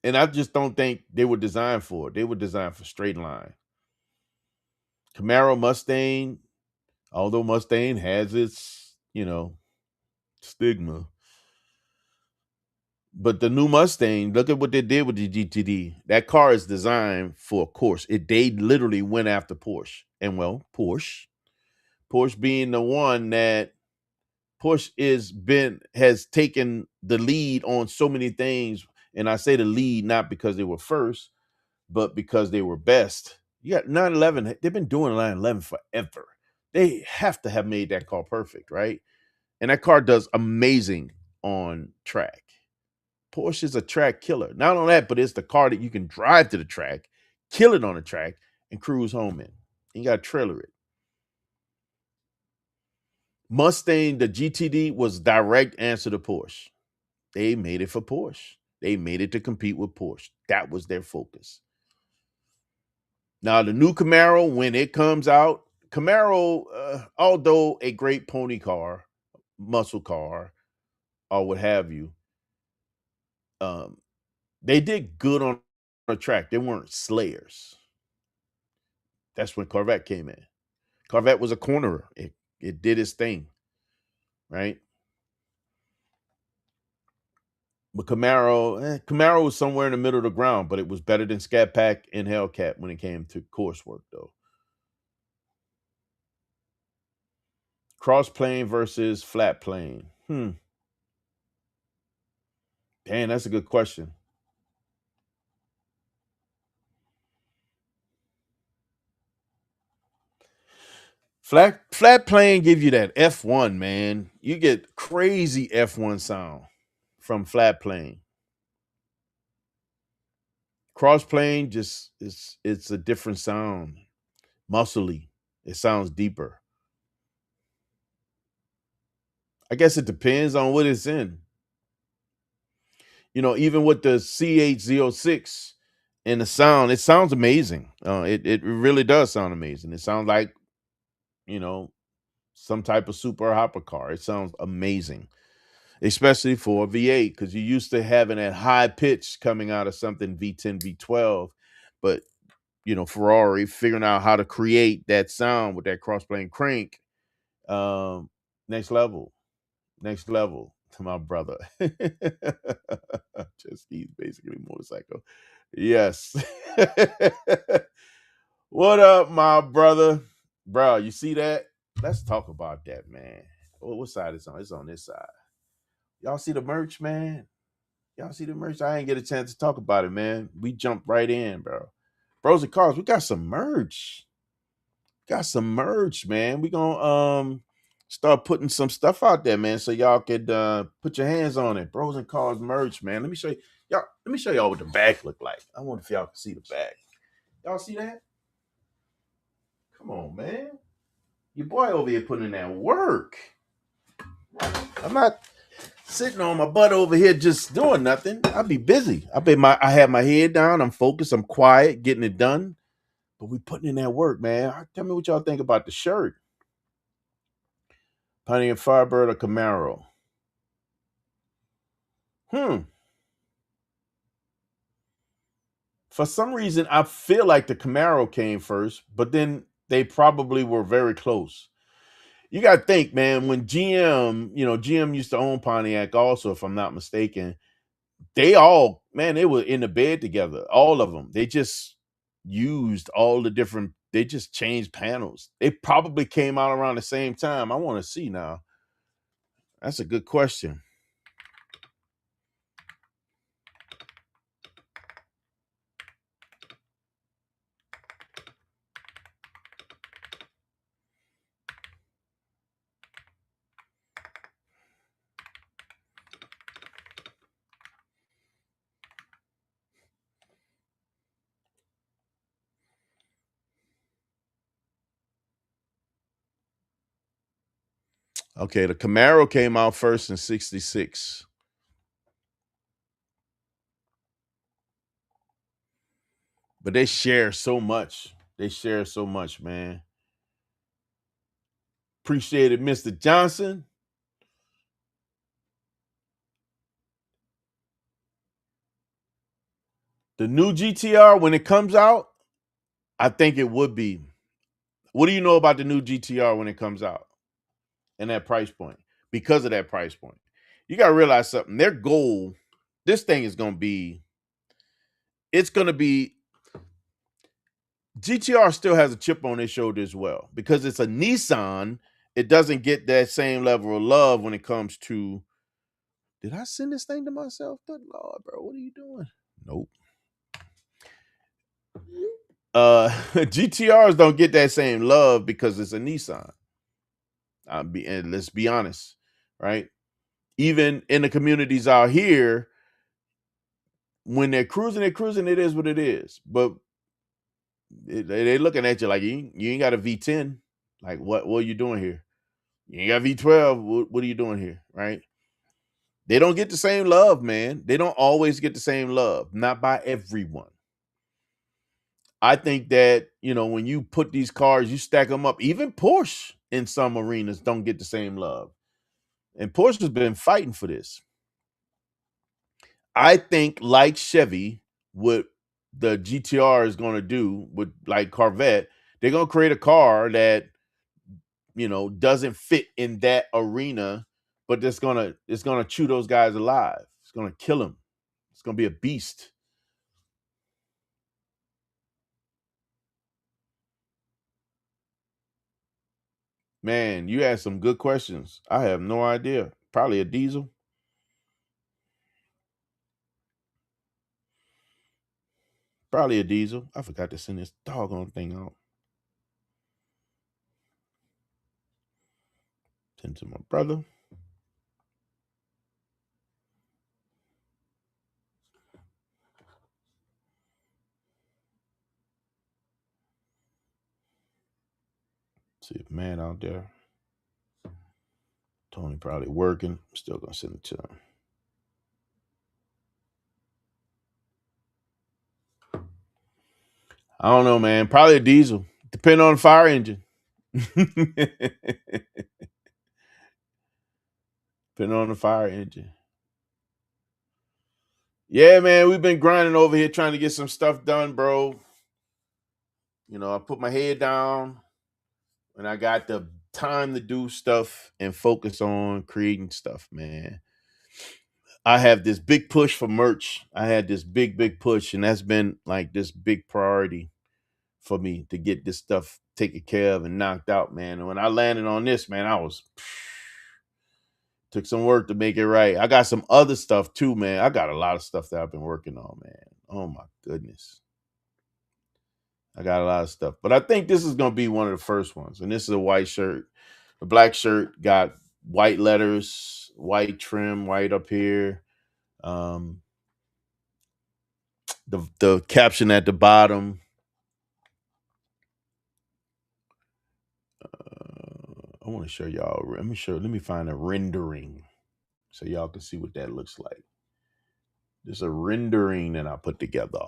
And I just don't think they were designed for it. They were designed for straight line. Camaro Mustang, although Mustang has its, stigma. But the new Mustang, look at what they did with the GTD. That car is designed for a course. They literally went after Porsche. And well, Porsche being the one that has taken the lead on so many things. And I say the lead not because they were first, but because they were best. You got 911. They've been doing 911 forever. They have to have made that car perfect, right? And that car does amazing on track. Porsche is a track killer. Not only that, but it's the car that you can drive to the track, kill it on the track, and cruise home in. You got to trailer it. Mustang, the GTD was direct answer to Porsche. They made it for Porsche. They made it to compete with Porsche. That was their focus. Now, the new Camaro, when it comes out, Camaro, although a great pony car, muscle car, or what have you, um, they did good on the track. They weren't slayers. That's when Corvette came in. Corvette was a cornerer. It did its thing, right? But Camaro was somewhere in the middle of the ground, but it was better than Scat Pack and Hellcat when it came to coursework, though. Cross plane versus flat plane. Damn, that's a good question. Flat plane give you that F1, man. You get crazy F1 sound from flat plane. Cross plane just it's a different sound. Muscly. It sounds deeper. I guess it depends on what it's in. Even with the CH06 and the sound, it sounds amazing. It really does sound amazing. It sounds like, you know, some type of super hypercar. It sounds amazing, especially for a V8, because you're used to having that high pitch coming out of something V10, V12. But, Ferrari figuring out how to create that sound with that crossplane crank, um, next level. Next level to my brother. Just he's basically motorcycle. Yes. What up, my brother? Bro, you see that? Let's talk about that, man. What side is on? It's on this side. Y'all see the merch, man? Y'all see the merch? I ain't get a chance to talk about it, man. We jumped right in, bro. Bros and cars, we got some merch. Got some merch, man. We gonna start putting some stuff out there, man, so y'all could put your hands on it. Bros and Cars merch, man. Let me show you y'all. Let me show y'all what the bag look like. I wonder if y'all can see the bag. Y'all see that? Come on, man. Your boy over here putting in that work. I'm not sitting on my butt over here just doing nothing. I'll be busy. I have my head down. I'm focused. I'm quiet, getting it done. But we putting in that work, man. Tell me what y'all think about the shirt. Pontiac Firebird or Camaro? For some reason, I feel like the Camaro came first, but then they probably were very close. You got to think, man, when GM used to own Pontiac also, if I'm not mistaken, they were in the bed together, all of them. They just used all the different, they just changed panels. They probably came out around the same time. I want to see now. That's a good question. Okay, the Camaro came out first in 66. But they share so much. They share so much, man. Appreciate it, Mr. Johnson. The new GTR, when it comes out, I think it would be. What do you know about the new GTR when it comes out and that price point? Because of that price point, you got to realize something. Their goal, this thing is going to be, it's going to be, GTR still has a chip on its shoulder as well. Because it's a Nissan, it doesn't get that same level of love when it comes to, did I send this thing to myself? Good Lord, bro, what are you doing? Nope. GTRs don't get that same love because it's a Nissan. And let's be honest, right? Even in the communities out here, when they're cruising, it is what it is. But they looking at you like you ain't got a V10. Like what are you doing here? You ain't got V12. What are you doing here? Right? They don't get the same love, man. They don't always get the same love, not by everyone. I think that, when you put these cars, you stack them up, even Porsche in some arenas don't get the same love. And Porsche has been fighting for this. I think, like Chevy, what the GTR is going to do with like Corvette, they're going to create a car that, doesn't fit in that arena, but it's gonna chew those guys alive. It's gonna kill them. It's gonna be a beast. Man, you asked some good questions. I have no idea. Probably a diesel. Probably a diesel. I forgot to send this doggone thing out. Send to my brother. See if man out there. Tony probably working. Still gonna send it to him. I don't know, man. Probably a diesel. Depending on the fire engine. Depending on the fire engine. Yeah, man, we've been grinding over here trying to get some stuff done, bro. I put my head down and I got the time to do stuff and focus on creating stuff, man. I have this big push for merch. I had this big push, and that's been like this big priority for me to get this stuff taken care of and knocked out, man. And when I landed on this, man, I was took some work to make it right. I got some other stuff too, man. I got a lot of stuff that I've been working on, man. Oh my goodness. I got a lot of stuff. But I think this is gonna be one of the first ones. And this is a white shirt. The black shirt got white letters, white trim, white up here. Um the caption at the bottom. I want to show y'all. Let me find a rendering so y'all can see what that looks like. There's a rendering that I put together.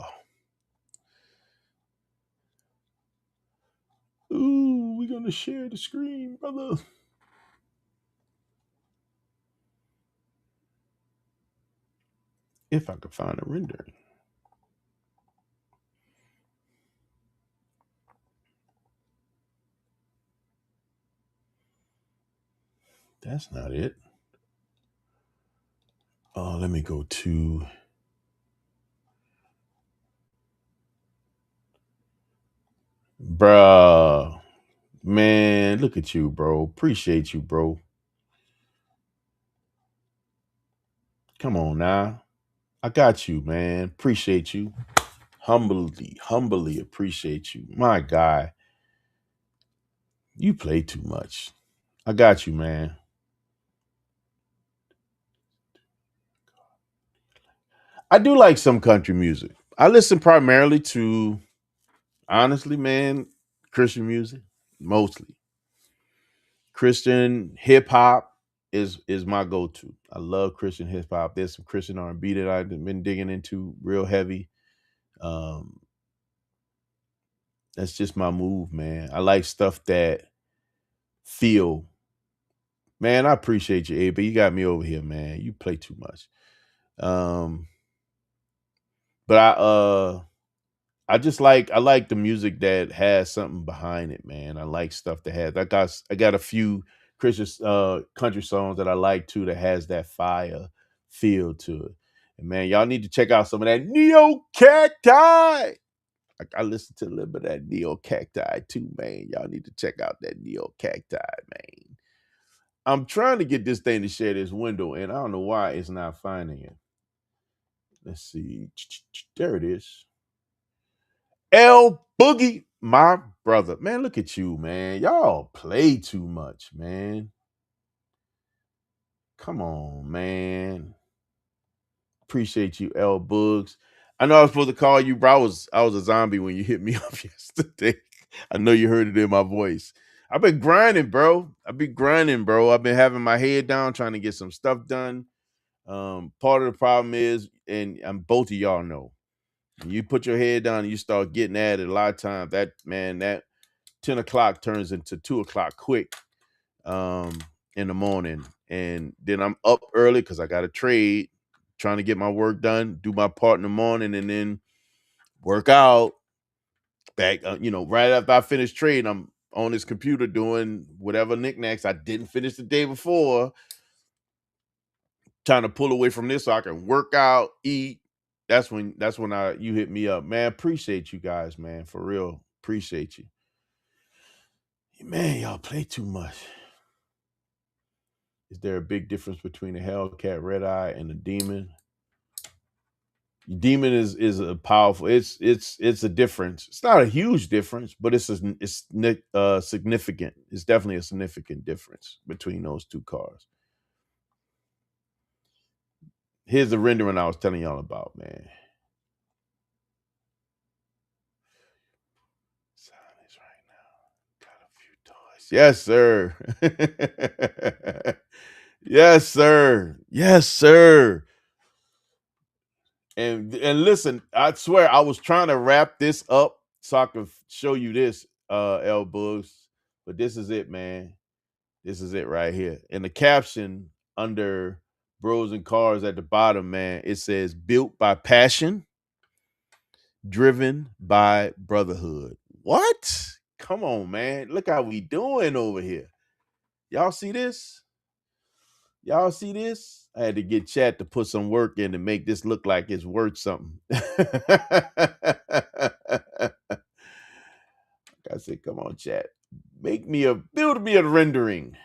Ooh, we're gonna share the screen, brother. If I could find a rendering. That's not it. Oh, let me go to. Bruh. Man, look at you, bro. Appreciate you, bro. Come on now. I got you, man. Appreciate you. Humbly appreciate you. My guy. You play too much. I got you, man. I do like some country music. I listen primarily to, honestly, man, Christian music, mostly. Christian hip hop is my go-to. I love Christian hip hop. There's some Christian R&B that I've been digging into real heavy. Um, that's just my move, man. I like stuff that feel. Man, I appreciate you, Abe, but you got me over here, man. You play too much. Um, but I like the music that has something behind it, man. I like stuff that has I got a few Christian country songs that I like too that has that fire feel to it. And man, y'all need to check out some of that Neo Cacti. I listened to a little bit of that Neo Cacti too, man. Y'all need to check out that Neo Cacti, man. I'm trying to get this thing to share this window, and I don't know why it's not finding it. Let's see. There it is. L Boogie, my brother. Man, look at you, man. Y'all play too much, man. Come on, man. Appreciate you, L Boogs. I know I was supposed to call you, bro. I was a zombie when you hit me up yesterday. I know you heard it in my voice. I've been grinding, bro. I've been grinding, bro. I've been having my head down, trying to get some stuff done. Part of the problem is, and both of y'all know, when you put your head down and you start getting at it, a lot of times that 10 o'clock turns into 2 o'clock quick in the morning. And then I'm up early because I got to trade, trying to get my work done, do my part in the morning, and then work out back. Right after I finish trading, I'm on this computer doing whatever knickknacks I didn't finish the day before, trying to pull away from this so I can work out, eat. That's when you hit me up, man. Appreciate you guys, man. For real, appreciate you, man. Y'all play too much. Is there a big difference between a Hellcat Red Eye and a Demon? Demon is a powerful. It's a difference. It's not a huge difference, but it's significant. It's definitely a significant difference between those two cars. Here's the rendering I was telling y'all about, man. Silence right now. Got a few toys. Yes, sir. Yes, sir. Yes, sir. And listen, I swear I was trying to wrap this up so I could show you this, L Bugs. But this is it, man. This is it right here. In the caption under Bros and Cars at the bottom, man, it says built by passion, driven by brotherhood. What? Come on, man. Look how we doing over here. Y'all see this? Y'all see this? I had to get chat to put some work in to make this look like it's worth something. I said, come on, chat. Build me a rendering.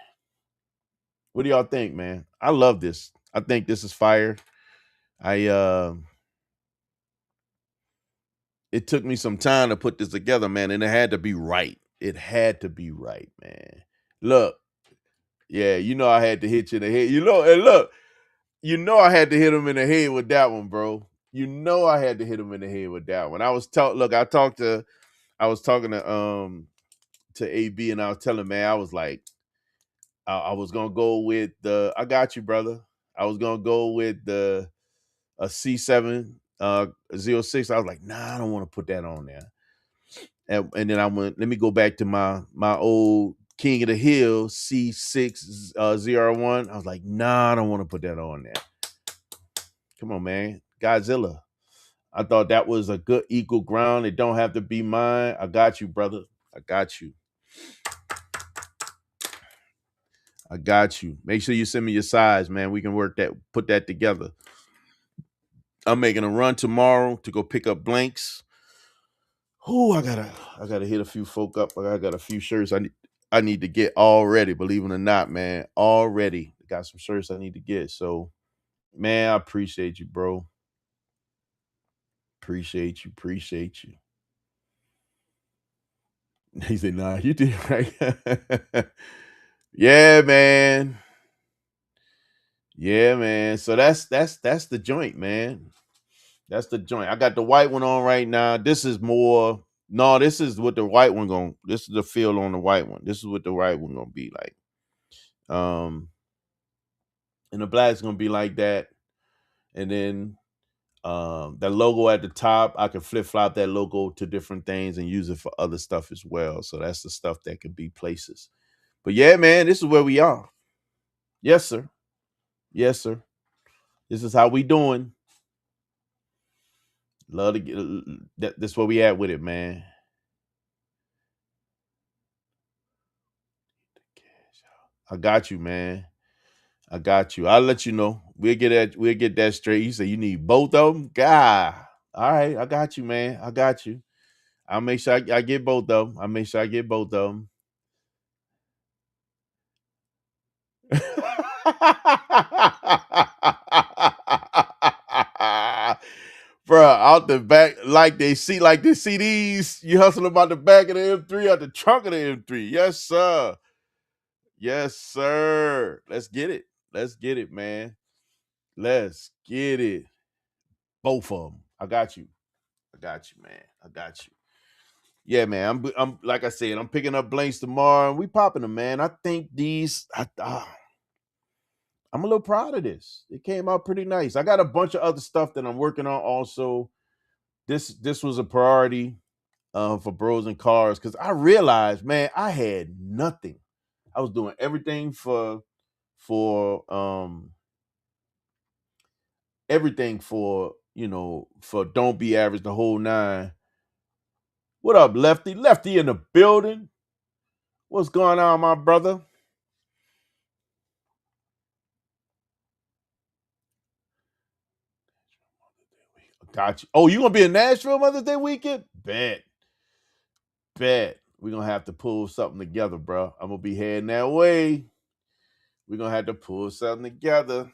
What do y'all think, man? I love this. I think this is fire. It took me some time to put this together, man, and it had to be right. It had to be right, man. Look, yeah, I had to hit you in the head. And look, I had to hit him in the head with that one, bro. I had to hit him in the head with that one. I was talking to AB, and I was telling him, man, I was like, I was gonna go with I got you, brother. I was gonna go with a C7 06. I was like, nah, I don't want to put that on there. And then I went, let me go back to my old King of the Hill C6 ZR1. I was like, nah, I don't want to put that on there. Come on, man. Godzilla. I thought that was a good equal ground. It don't have to be mine. I got you, brother. I got you. I got you. Make sure you send me your size, man. We can put that together. I'm making a run tomorrow to go pick up blanks. I gotta hit a few folk up. I got a few shirts I need to get already. Believe it or not, man, already got some shirts I need to get. So, man, I appreciate you, bro. Appreciate you. He said, "Nah, you did right." Yeah, man. Yeah, man. So that's the joint, man. That's the joint. I got the white one on right now. This is more. No, this is what the white one going. This is the feel on the white one. This is what the white one gonna be like. And the black's gonna be like that. And then the logo at the top, I can flip flop that logo to different things and use it for other stuff as well. So that's the stuff that could be places. But yeah, man, this is where we are. Yes, sir. Yes, sir. This is how we doing. Love to get that's where we at with it, man. I got you, man. I got you. I'll let you know. We'll get that straight. You say you need both of them? God. All right, I got you, man. I got you. I'll make sure I get both of them. I'll make sure I get both of them. Bro, out the back, like the CDs. You hustle about the back of the M3, out the trunk of the M3. Yes, sir. Yes, sir. Let's get it. Let's get it, man. Let's get it. Both of them. I got you. I got you, man. I got you. Yeah, man. I'm like I said, I'm picking up blanks tomorrow, and we popping them, man. I think I'm a little proud of this. It came out pretty nice. I got a bunch of other stuff that I'm working on also. This was a priority for Bros and Cars because I realized, man, I had nothing. I was doing everything for everything for for Don't Be Average, the whole nine. What up, Lefty? Lefty in the building. What's going on, my brother? Got you. Oh, you gonna be in Nashville Mother's Day weekend? Bet. We're gonna have to pull something together, bro. I'm gonna be heading that way. We're gonna have to pull something together.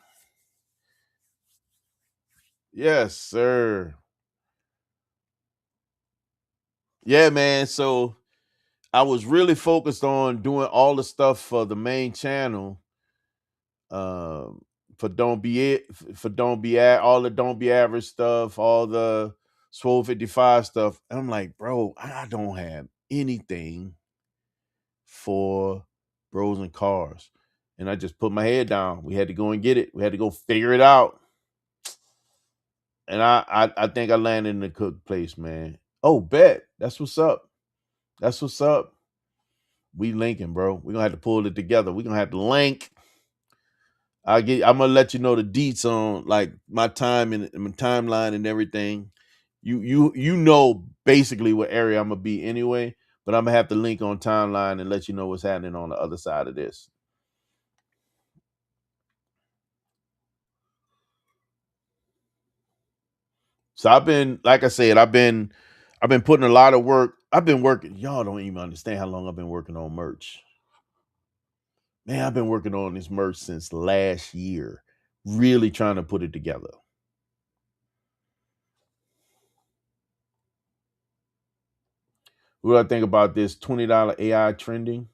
Yes, sir. Yeah, man. So I was really focused on doing all the stuff for the main channel. Um, for Don't Be It, for Don't Be At, all the Don't Be Average stuff, all the Swole 55 stuff. And I'm like, bro, I don't have anything for Bros and Cars. And I just put my head down. We had to go and get it. We had to go figure it out. And I think I landed in the Cook place, man. Oh, bet. That's what's up. That's what's up. We linking, bro. We're gonna have to pull it together. We're gonna have to link. I'm gonna let you know the deets on like my time and my timeline and everything. You know basically what area I'm gonna be anyway, but I'm gonna have to link on timeline and let you know what's happening on the other side of this. So I've been, like I said, I've been putting a lot of work. I've been working. Y'all don't even understand how long I've been working on merch. Man, I've been working on this merch since last year, really trying to put it together. What do I think about this $20 AI trending?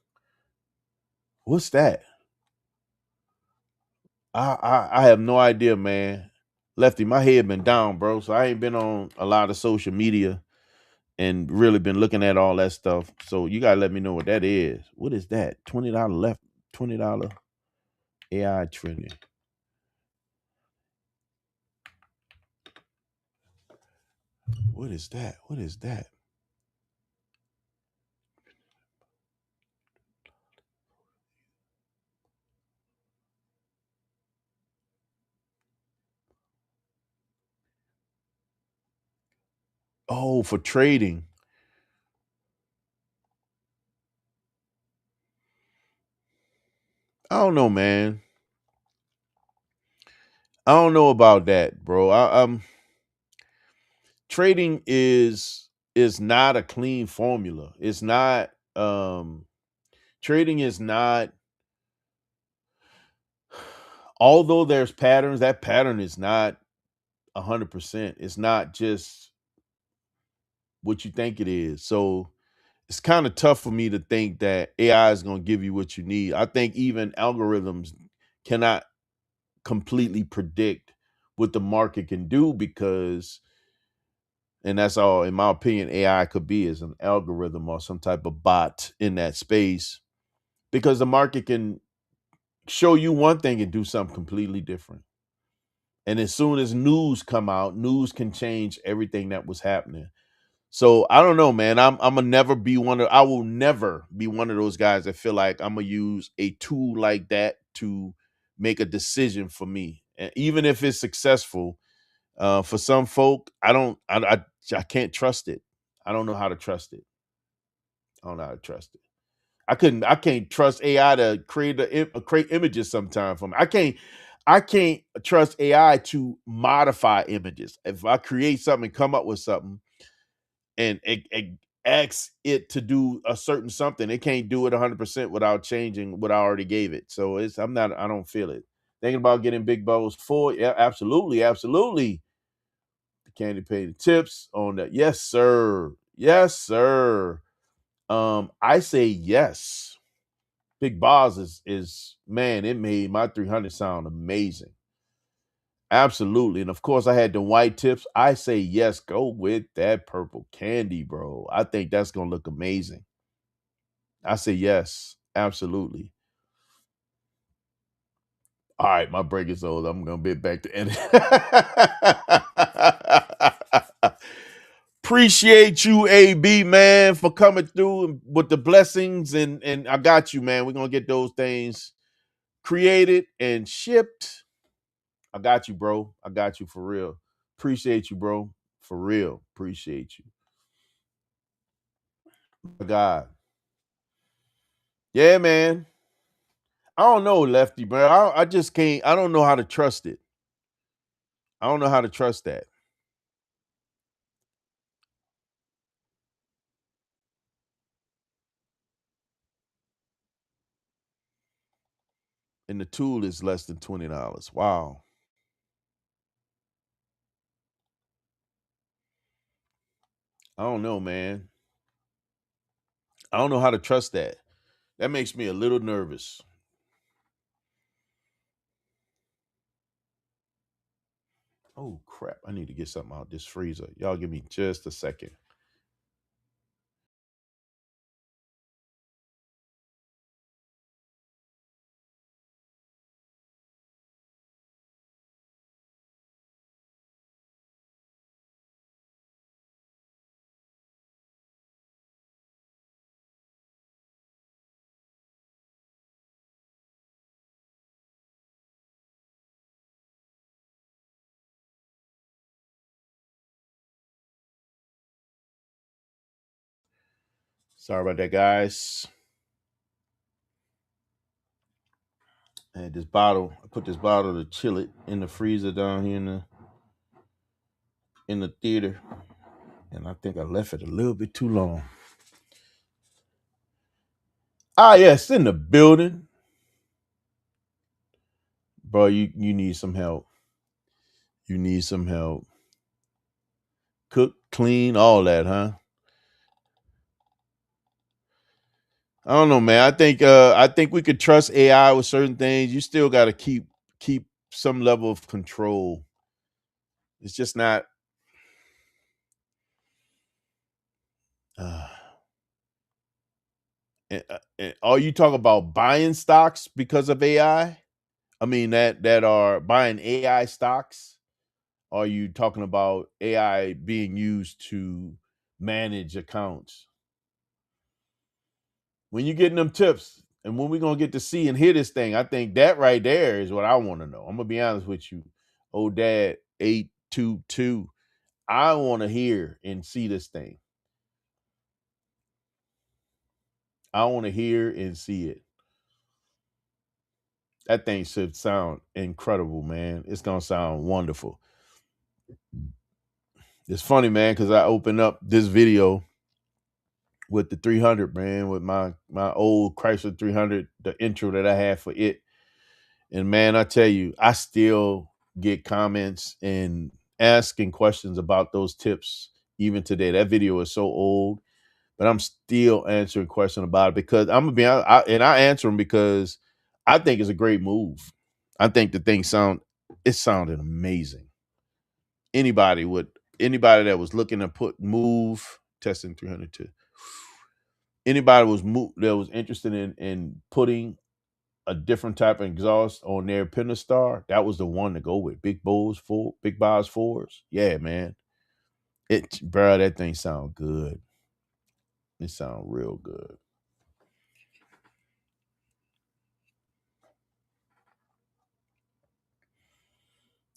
What's that? I have no idea, man. Lefty, my head been down, bro. So I ain't been on a lot of social media and really been looking at all that stuff. So you gotta let me know what that is. What is that? $20 AI trending. What is that? What is that? Oh, for trading. I don't know, man. I don't know about that, bro. Trading is not a clean formula. It's not trading is not, although there's patterns, that pattern is not 100%. It's not just what you think it is. So it's kind of tough for me to think that AI is going to give you what you need. I think even algorithms cannot completely predict what the market can do because, and that's all, in my opinion, AI could be is an algorithm or some type of bot in that space because the market can show you one thing and do something completely different. And as soon as news come out, news can change everything that was happening. So I don't know, man. I'm gonna never be one of I will never be one of those guys that feel like I'm gonna use a tool like that to make a decision for me. And even if it's successful, for some folk, I can't trust it. I don't know how to trust it. I don't know how to trust it. I can't trust AI to create images sometime for me. I can't trust AI to modify images. If I create something, come up with something, and it asks it to do a certain something, it can't do it 100% without changing what I already gave it. So I don't feel it. Thinking about getting Big Bowls for, yeah, absolutely, absolutely. The candy painted tips on that. Yes, sir. Yes, sir. I say yes. Big Boz is man, it made my 300 sound amazing. Absolutely. And of course, I had the white tips. I say yes, go with that purple candy, bro. I think that's gonna look amazing. I say yes, absolutely. All right, my break is over. I'm gonna get back to edit. Appreciate you, AB man, for coming through with the blessings, and I got you, man. We're gonna get those things created and shipped. I got you, bro. I got you for real. Appreciate you, bro. For real. Appreciate you. My God. Yeah, man. I don't know, Lefty, bro. I just can't. I don't know how to trust it. I don't know how to trust that. And the tool is less than $20. Wow. I don't know, man. I don't know how to trust that. That makes me a little nervous. Oh crap! I need to get something out this freezer. Y'all give me just a second. Sorry about that, guys. I had this bottle. I put this bottle to chill it in the freezer down here in the theater, and I think I left it a little bit too long. Ah, yes, in the building, bro. You need some help. You need some help. Cook, clean, all that, huh? I don't know, man. I think we could trust AI with certain things. You still got to keep some level of control. It's just not. Uh, are you talking about buying stocks because of AI? I mean that are buying AI stocks. Are you talking about AI being used to manage accounts? When you getting them tips, and when we gonna get to see and hear this thing, I think that right there is what I want to know. I'm gonna be honest with you, old dad 822. I want to hear and see this thing. I want to hear and see it. That thing should sound incredible, man. It's gonna sound wonderful. It's funny, man, because I opened up this video with the 300, man, with my old Chrysler 300, the intro that I had for it. And man, I tell you, I still get comments and asking questions about those tips even today. That video is so old, but I'm still answering questions about it because I'm gonna be honest, I answer them because I think it's a great move. I think the thing it sounded amazing. Anybody that was looking to move testing 302. Anybody that was interested in putting a different type of exhaust on their Pentastar, that was the one to go with. Big Boss fours. Yeah, man. Bro, that thing sound good. It sound real good.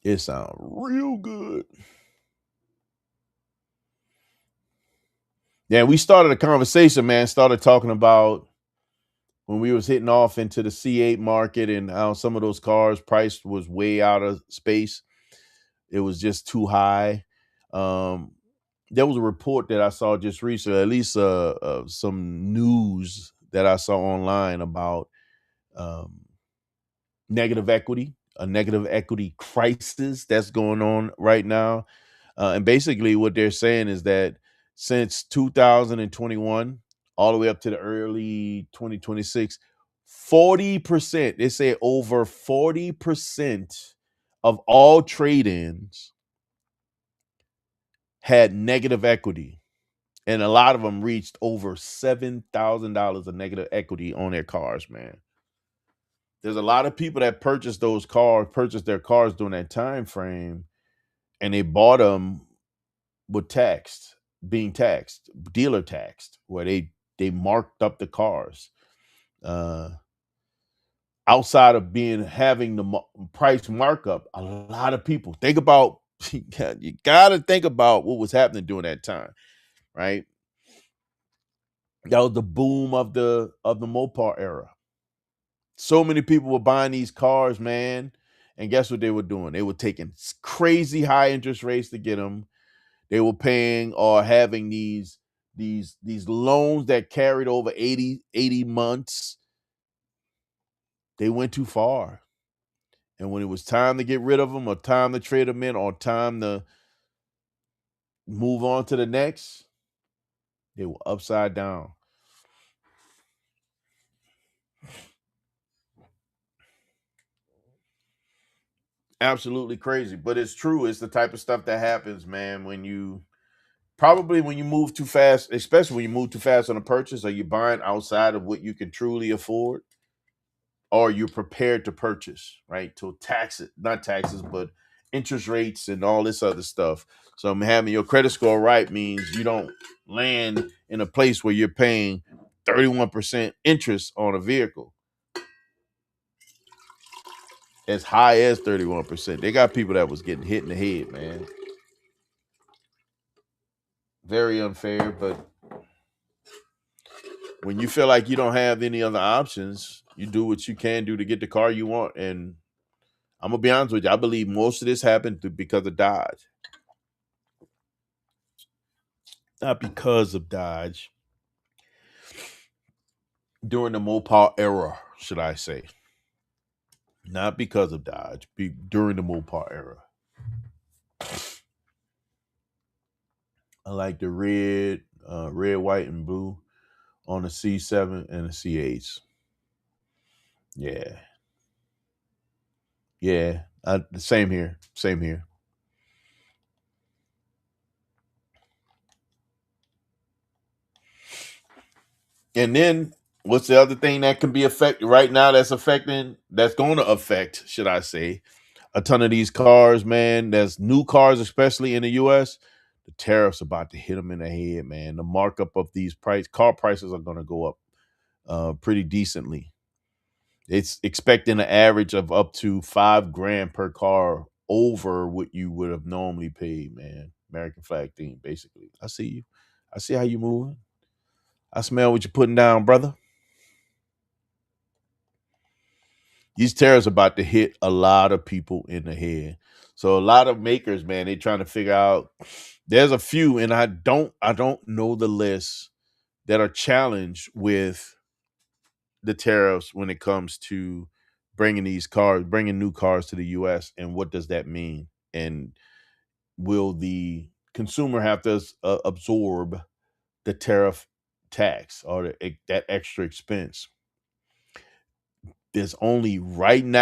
It sound real good. Yeah, we started a conversation, man. Started talking about when we was hitting off into the C8 market and how some of those cars price was way out of space. It was just too high. Um, there was a report that I saw just recently, at least some news that I saw online about um, a negative equity crisis that's going on right now. And basically, what they're saying is that since 2021, all the way up to the early 2026, 40%, they say over 40% of all trade-ins had negative equity, and a lot of them reached over $7,000 of negative equity on their cars, man. There's a lot of people that purchased their cars during that time frame, and they bought them with being taxed, dealer taxed, where they marked up the cars. Uh, Outside of having the price markup, a lot of people think about you got to think about what was happening during that time, right? That was the boom of the Mopar era. So many people were buying these cars, man, and guess what they were doing? They were taking crazy high interest rates to get them. They were paying or having these loans that carried over 80 months. They went too far. And when it was time to get rid of them or time to trade them in or time to move on to the next, they were upside down. Absolutely crazy. But it's true. It's the type of stuff that happens, man, when you move too fast, especially when you move too fast on a purchase, or you're buying outside of what you can truly afford, or you're prepared to purchase, right? To tax it, not taxes, but interest rates and all this other stuff. So having your credit score right means you don't land in a place where you're paying 31% interest on a vehicle, as high as 31%. They got people that was getting hit in the head, man. Very unfair, but when you feel like you don't have any other options, you do what you can do to get the car you want. And I'm gonna be honest with you, I believe most of this happened because of Dodge. Not because of Dodge. During the Mopar era, should I say. Not because of Dodge, during the Mopar era. I like the red, white, and blue on the C7 and the C8s. Yeah. Yeah. Same here. Same here. And then what's the other thing that can be affected right now that's going to affect, should I say, a ton of these cars, man. There's new cars, especially in the US. The tariffs about to hit them in the head, man. The markup of these car prices are going to go up pretty decently. It's expecting an average of up to $5,000 per car over what you would have normally paid, man. American flag theme, basically. I see you. I see how you moving. I smell what you're putting down, brother. These tariffs about to hit a lot of people in the head. So a lot of makers, man, they trying to figure out. There's a few, and I don't know the list that are challenged with the tariffs when it comes to bringing new cars to the U.S. And what does that mean? And will the consumer have to absorb the tariff tax or that extra expense? There's only one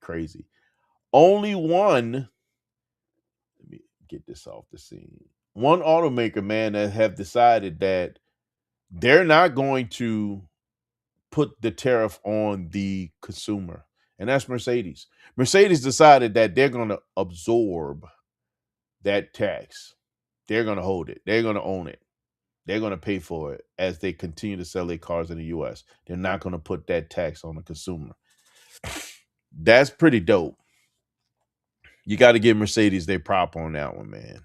crazy. Only one, let me get this off the scene. One automaker, man, that have decided that they're not going to put the tariff on the consumer, and that's Mercedes. Mercedes decided that they're going to absorb that tax. They're going to hold it. They're going to own it. They're going to pay for it as they continue to sell their cars in the US. They're not going to put that tax on the consumer. That's pretty dope. You got to give Mercedes their prop on that one, man.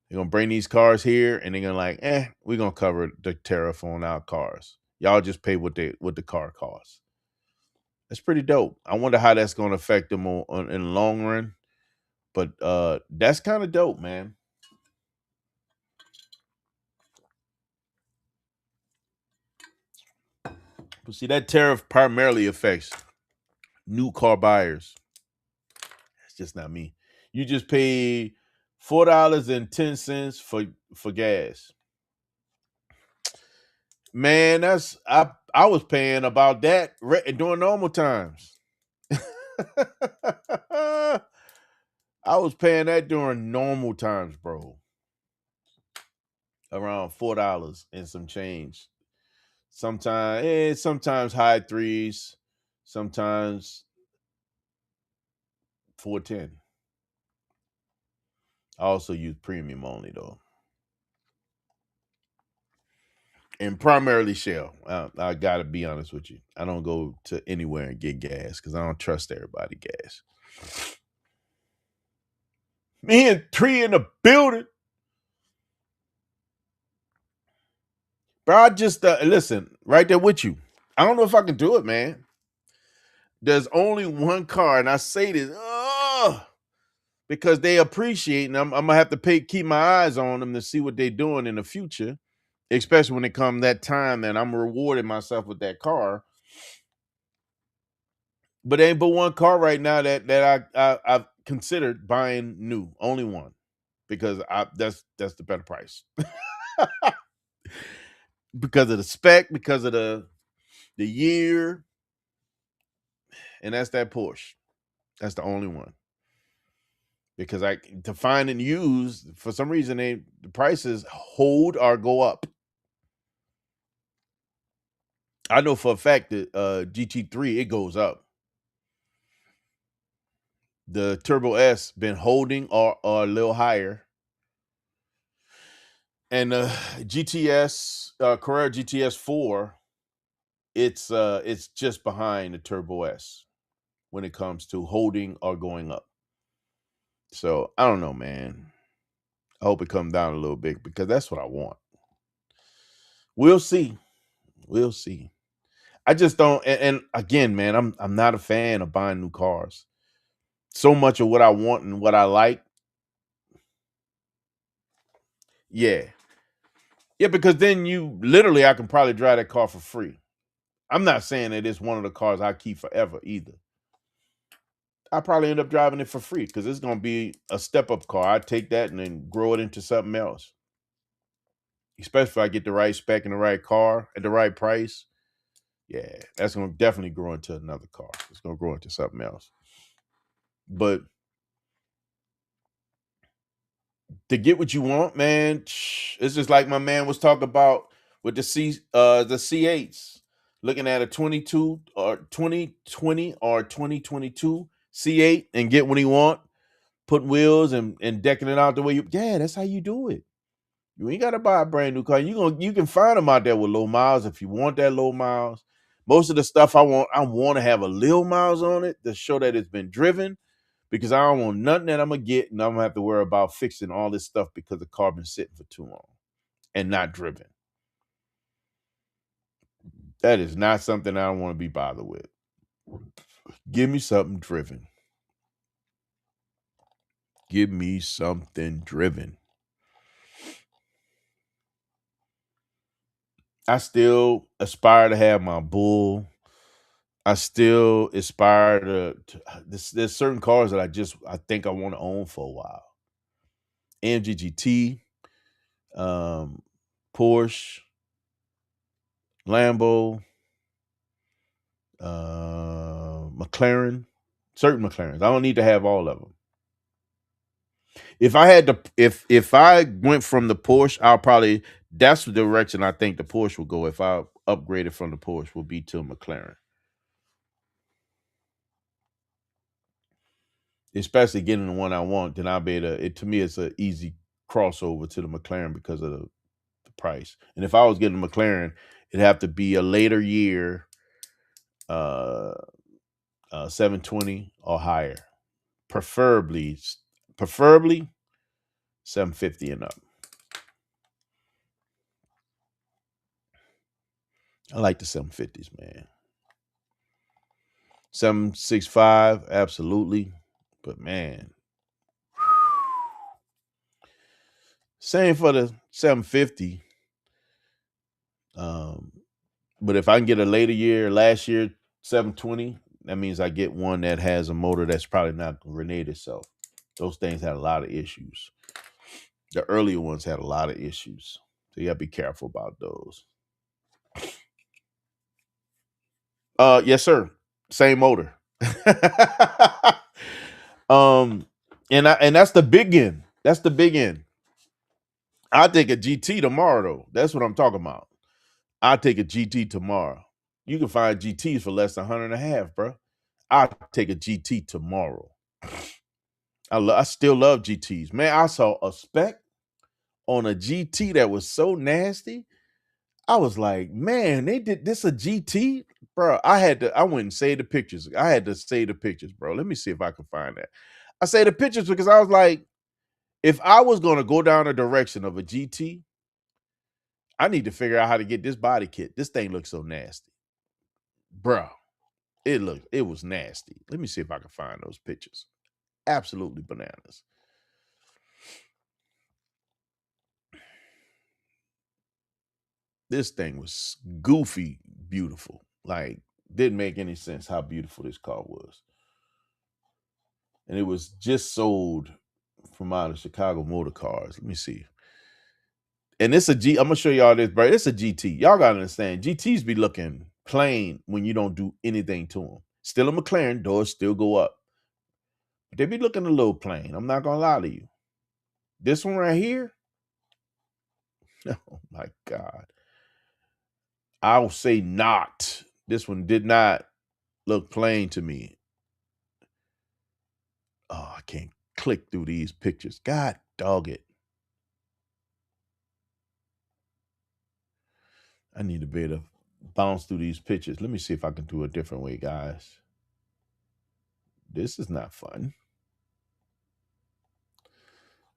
They're gonna bring these cars here, and they're gonna we're gonna cover the tariff on our cars. Y'all just pay what the car costs. That's pretty dope. I wonder how that's gonna affect them in the long run. But that's kind of dope, man. But see, that tariff primarily affects new car buyers. That's just not me. You just pay $4.10 for gas. Man, I was paying about that during normal times. I was paying that during normal times, bro. Around $4 and some change. Sometimes high threes, sometimes 410. I also use premium only though, and primarily Shell. I gotta be honest with you. I don't go to anywhere and get gas because I don't trust everybody gas. Me and Tree in the building, bro. I just listen right there with you. I don't know if I can do it, man. There's only one car, and I say this, because they appreciate, and I'm gonna have to keep my eyes on them to see what they're doing in the future, especially when it comes that time that I'm rewarding myself with that car. But there ain't but one car right now that I've considered buying new. Only one, because that's the better price. Because of the spec, because of the year, and that's that Porsche. That's the only one. Because to find and use, for some reason the prices hold or go up. I know for a fact that GT3 it goes up. The Turbo S been holding or a little higher, and GTS Carrera GTS 4, it's just behind the Turbo S when it comes to holding or going up. So I don't know, man. I hope it comes down a little bit because that's what I want. We'll see. We'll see. I just don't. And again, man, I'm not a fan of buying new cars. So much of what I want and what I like, yeah, yeah. Because then I can probably drive that car for free. I'm not saying that it's one of the cars I keep forever either. I probably end up driving it for free because it's gonna be a step up car. I take that and then grow it into something else. Especially if I get the right spec and the right car at the right price. Yeah, that's gonna definitely grow into another car. It's gonna grow into something else. But to get what you want, man, it's just like my man was talking about with the C8s. Looking at a 22 or 2020 or 2022 C8 and get what he want, put wheels and decking it out the way that's how you do it. You ain't gotta buy a brand new car. You can find them out there with low miles if you want that low miles. Most of the stuff I want to have a little miles on it to show that it's been driven, because I don't want nothing that I'm gonna get and I'm gonna have to worry about fixing all this stuff because the car been sitting for too long and not driven. That is not something I don't want to be bothered with. Give me something driven. Give me something driven. I still aspire to have my Bull. I still aspire there's certain cars that I think I want to own for a while. AMG GT, Porsche, Lambo, McLaren, certain McLarens. I don't need to have all of them. If I went from the Porsche, that's the direction I think the Porsche will go. If I upgraded from the Porsche, will be to McLaren. Especially getting the one I want, then I'll be able to me it's an easy crossover to the McLaren because of the price. And if I was getting a McLaren, it'd have to be a later year 720 or higher. Preferably 750 and up. I like the 750s, man. 765, absolutely. But man, same for the 750. But if I can get a later year, last year 720, that means I get one that has a motor that's probably not gonna renege itself. Those things had a lot of issues. The earlier ones had a lot of issues. So you gotta be careful about those. Yes, sir. Same motor. um, and that's the big end. That's the big end. I'll take a GT tomorrow, though. That's what I'm talking about. I'll take a GT tomorrow. You can find GTs for less than 100 and a half, bro. I'll take a GT tomorrow. I still love GTs. Man, I saw a spec on a GT that was so nasty. I was like, man, they did this a GT? Bro, I went and saved the pictures. I had to save the pictures, bro. Let me see if I can find that. I saved the pictures because I was like, if I was gonna go down the direction of a GT, I need to figure out how to get this body kit. This thing looks so nasty. Bro, it was nasty. Let me see if I can find those pictures. Absolutely bananas. This thing was goofy beautiful. Like, didn't make any sense how beautiful this car was. And it was just sold from out of Chicago Motor Cars. Let me see. And it's a G. I'm gonna show y'all this, bro. It's a GT. Y'all gotta understand. GTs be looking plain when you don't do anything to them. Still a McLaren, doors still go up. But they be looking a little plain. I'm not gonna lie to you. This one right here, oh my God. I'll say not. This one did not look plain to me. Oh, I can't click through these pictures. God dog it. I need to be able to bounce through these pictures. Let me see if I can do a different way, guys. This is not fun.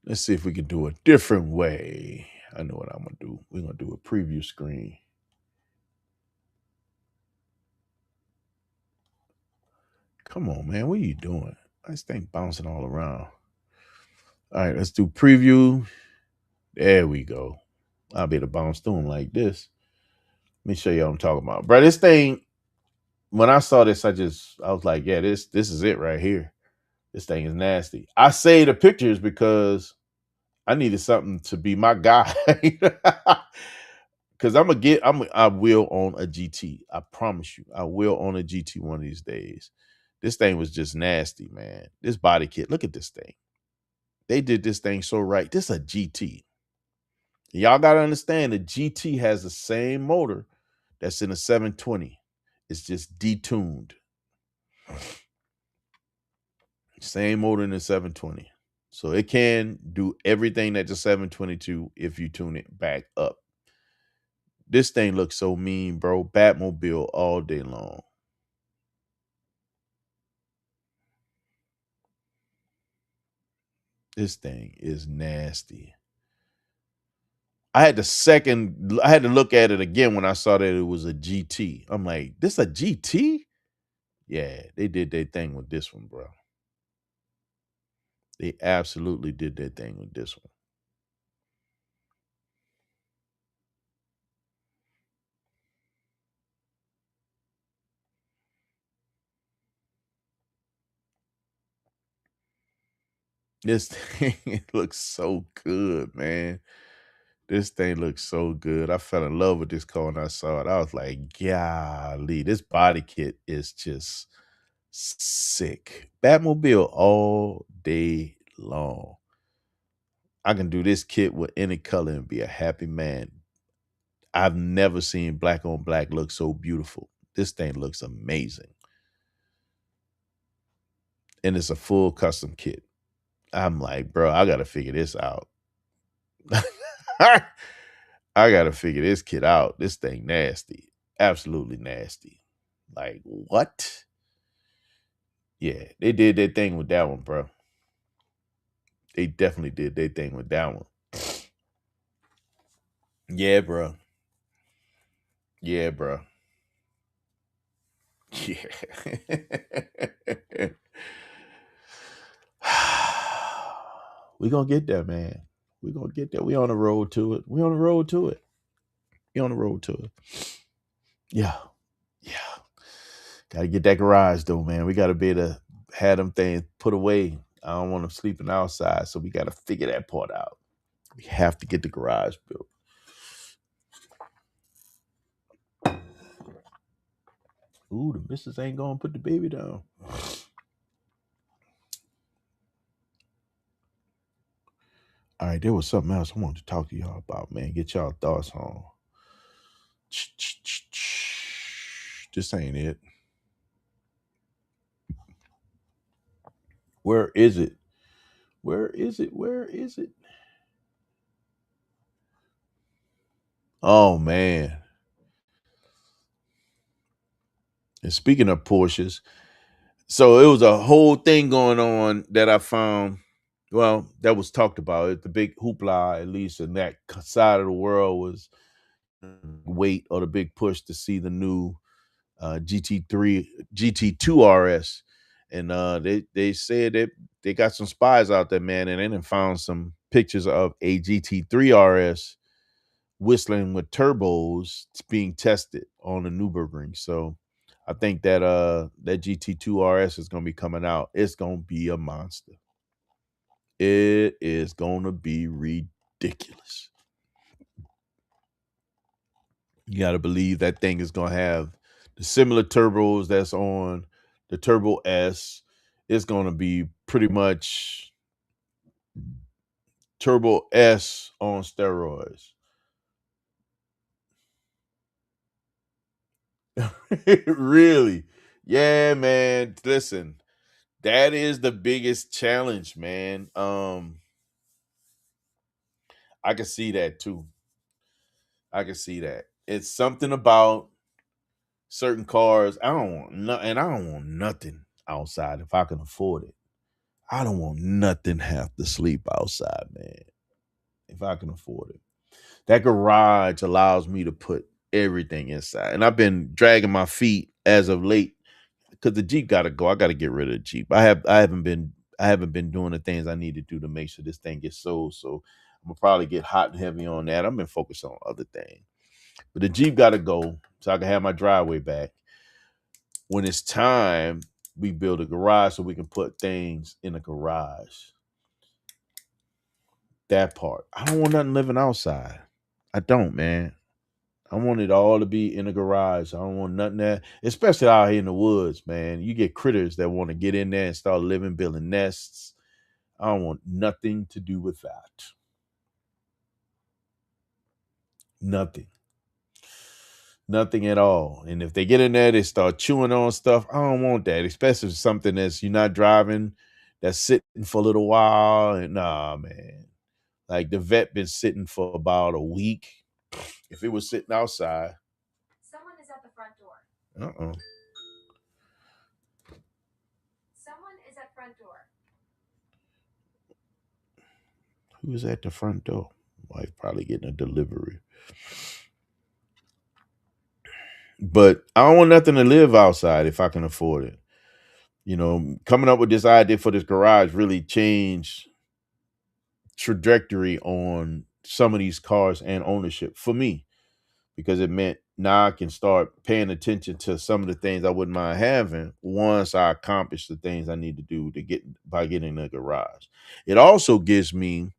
Let's see if we can do a different way. I know what I'm going to do. We're going to do a preview screen. Come on, man. What are you doing? This thing bouncing all around. All right, let's do preview. There we go. I'll be able to bounce through them like this. Let me show you what I'm talking about. Bro, this thing, when I saw this, I was like, yeah, this is it right here. This thing is nasty. I say the pictures because I needed something to be my guy. Cause I will own a GT. I promise you, I will own a GT one of these days. This thing was just nasty, man. This body kit, look at this thing. They did this thing so right. This is a GT. Y'all gotta understand the GT has the same motor that's in a 720. It's just detuned. Same motor in the 720. So it can do everything that the 722 if you tune it back up. This thing looks so mean, bro. Batmobile all day long. This thing is nasty. I had to look at it again when I saw that it was a GT. I'm like, this a GT? Yeah, they did their thing with this one, bro. They absolutely did their thing with this one. This thing looks so good, man. This thing looks so good. I fell in love with this car when I saw it. I was like, golly, this body kit is just sick. Batmobile all day long. I can do this kit with any color and be a happy man. I've never seen black on black look so beautiful. This thing looks amazing. And it's a full custom kit. I'm like, bro, I gotta figure this out. I gotta figure this kid out. This thing nasty. Absolutely nasty. Like, what? Yeah, they did their thing with that one, bro. They definitely did their thing with that one. Yeah, bro. Yeah, bro. Yeah. We gonna get there, man. We gonna get there. We on the road to it. We on the road to it. We on the road to it. Yeah. Yeah. Gotta get that garage though, man. We gotta be able to have them things put away. I don't want them sleeping outside, so we gotta figure that part out. We have to get the garage built. Ooh, the missus ain't gonna put the baby down. All right, there was something else I wanted to talk to y'all about, man. Get y'all thoughts on. This ain't it. Where is it? Where is it? Where is it? Oh man. And speaking of Porsches, so it was a whole thing going on that I found. Well, that was talked about. The big hoopla, at least in that side of the world, was wait or the big push to see the new GT3, GT2 RS, and they said that they got some spies out there, man, and they done found some pictures of a GT3 RS whistling with turbos being tested on the Nürburgring. So I think that that GT2 RS is gonna be coming out. It's gonna be a monster. It is gonna be ridiculous. You got to believe that thing is gonna have the similar turbos that's on the Turbo S. It's gonna be pretty much Turbo S on steroids. Really? Yeah, man. Listen, that is the biggest challenge, man. I can see that too. I can see that. It's something about certain cars. I don't want and I don't want nothing outside if I can afford it. I don't want nothing have to sleep outside, man. If I can afford it. That garage allows me to put everything inside. And I've been dragging my feet as of late because the Jeep gotta go. I gotta get rid of the Jeep. I haven't been doing the things I need to do to make sure this thing gets sold. So I'm gonna probably get hot and heavy on that. I've been focused on other things. But the Jeep gotta go so I can have my driveway back. When it's time, we build a garage so we can put things in the garage. That part. I don't want nothing living outside. I don't, man. I want it all to be in the garage. I don't want nothing there, especially out here in the woods, man. You get critters that want to get in there and start living, building nests. I don't want nothing to do with that. Nothing. Nothing at all. And if they get in there, they start chewing on stuff. I don't want that, especially something that's you're not driving, that's sitting for a little while. And nah, man. Like the vet been sitting for about a week. If it was sitting outside. Someone is at the front door. Uh-oh. Someone is at front door. Who's at the front door? Wife probably getting a delivery. But I don't want nothing to live outside if I can afford it. You know, coming up with this idea for this garage really changed trajectory on some of these cars and ownership for me because it meant now I can start paying attention to some of the things I wouldn't mind having once I accomplish the things I need to do to get by getting a garage. It also gives me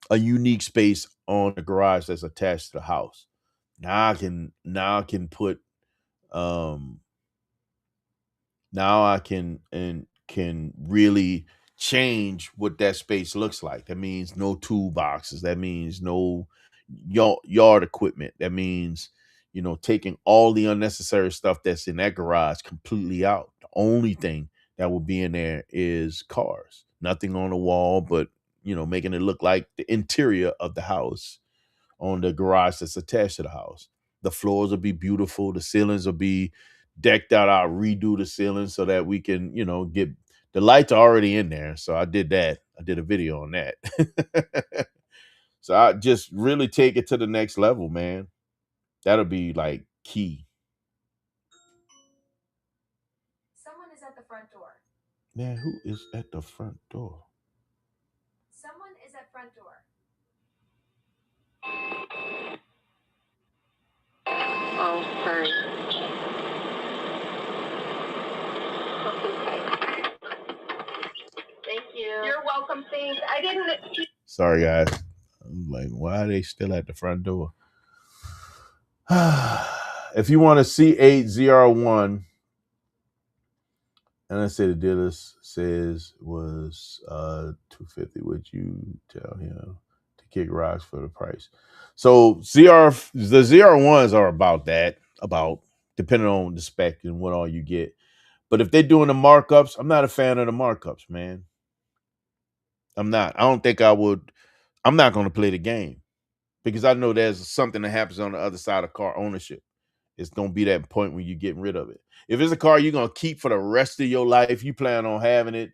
a unique space on the garage that's attached to the house. Now I can put um now I can really change what that space looks like. That means no toolboxes. That means no yard equipment. That means taking all the unnecessary stuff that's in that garage completely out. The only thing that will be in there is cars. Nothing on the wall, but making it look like the interior of the house on the garage that's attached to the house. The floors will be beautiful. The ceilings will be decked out. I'll redo the ceilings so that we can, get the lights are already in there. So I did that. I did a video on that. So I just really take it to the next level, man. That'll be like key. Someone is at the front door. Man, who is at the front door? Someone is at front door. Oh, sorry. Thank you. You're welcome. Thanks. I didn't. Sorry, guys. I'm like, why are they still at the front door? If you want a C8 ZR1, And I said the dealer says was $250. Would you tell him to kick rocks for the price? So the ZR1s are about that, about depending on the spec and what all you get. But if they're doing the markups, I'm not a fan of the markups, man. I'm not. I don't think I would. I'm not going to play the game because I know there's something that happens on the other side of car ownership. It's going to be that point when you're getting rid of it. If it's a car you're going to keep for the rest of your life, you plan on having it,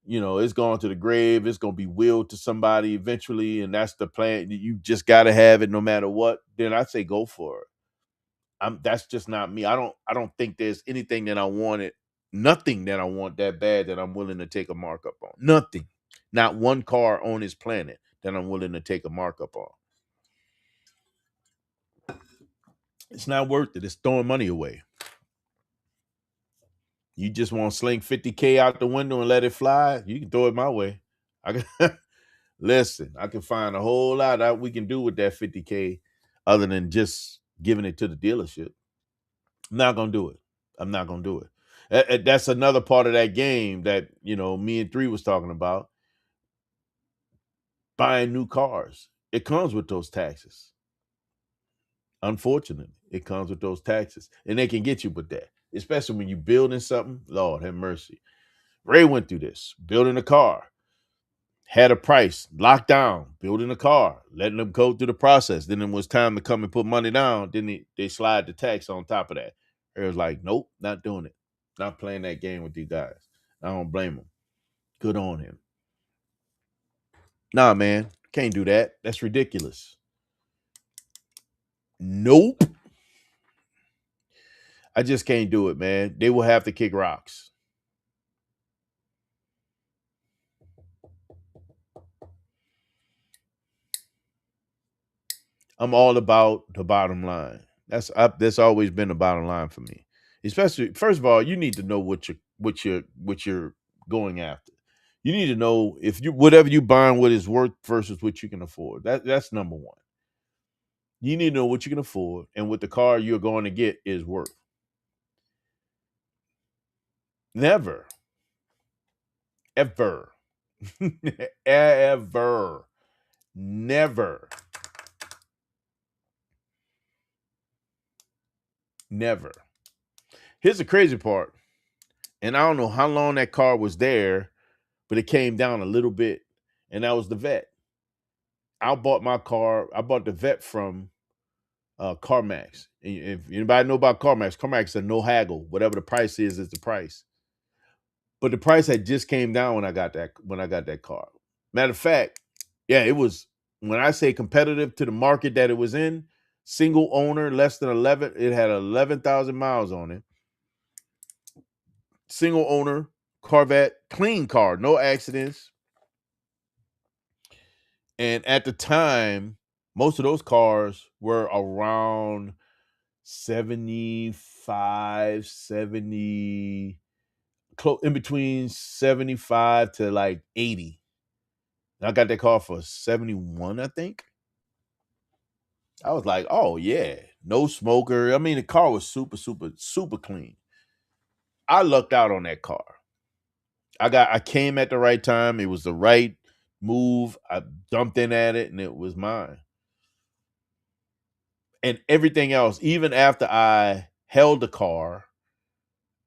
it's going to the grave. It's going to be willed to somebody eventually, and that's the plan. You just got to have it no matter what. Then I say go for it. That's just not me. I don't think there's anything that I wanted, nothing that I want that bad that I'm willing to take a markup on. Nothing. Not one car on this planet that I'm willing to take a markup on. It's not worth it. It's throwing money away. You just want to sling 50K out the window and let it fly? You can throw it my way. Listen, I can find a whole lot that we can do with that 50K other than just giving it to the dealership. I'm not going to do it. I'm not going to do it. That's another part of that game that, me and 3 was talking about. Buying new cars. It comes with those taxes. Unfortunately, it comes with those taxes. And they can get you with that, especially when you're building something. Lord have mercy. Ray went through this, building a car. Had a price locked down, building a car, letting them go through the process. Then it was time to come and put money down. Then they slide the tax on top of that. It was like, nope, not doing it. Not playing that game with these guys. I don't blame him. Good on him. Nah, man, can't do that. That's ridiculous. Nope. I just can't do it, man. They will have to kick rocks. I'm all about the bottom line. That's always been the bottom line for me. Especially, first of all, you need to know what you're going after. You need to know if whatever you buying what is worth versus what you can afford. That's number one. You need to know what you can afford and what the car you're going to get is worth. Never, ever, ever, never, never. Here's the crazy part. And I don't know how long that car was there, but it came down a little bit, and that was the vet. I bought the vet from CarMax. If anybody know about CarMax a no haggle. Whatever the price is the price. But the price had just came down when I got that car. Matter of fact, yeah, it was, when I say competitive to the market that it was in, single owner, less than 11, it had 11,000 miles on it. Single owner, Corvette, clean car, no accidents. And at the time, most of those cars were around 75, 70, in between 75 to like 80. And I got that car for 71, I think. I was like, oh yeah, no smoker. I mean, the car was super, super, super clean. I lucked out on that car. I came at the right time. It was the right move. I dumped in at it and it was mine. And everything else, even after I held the car,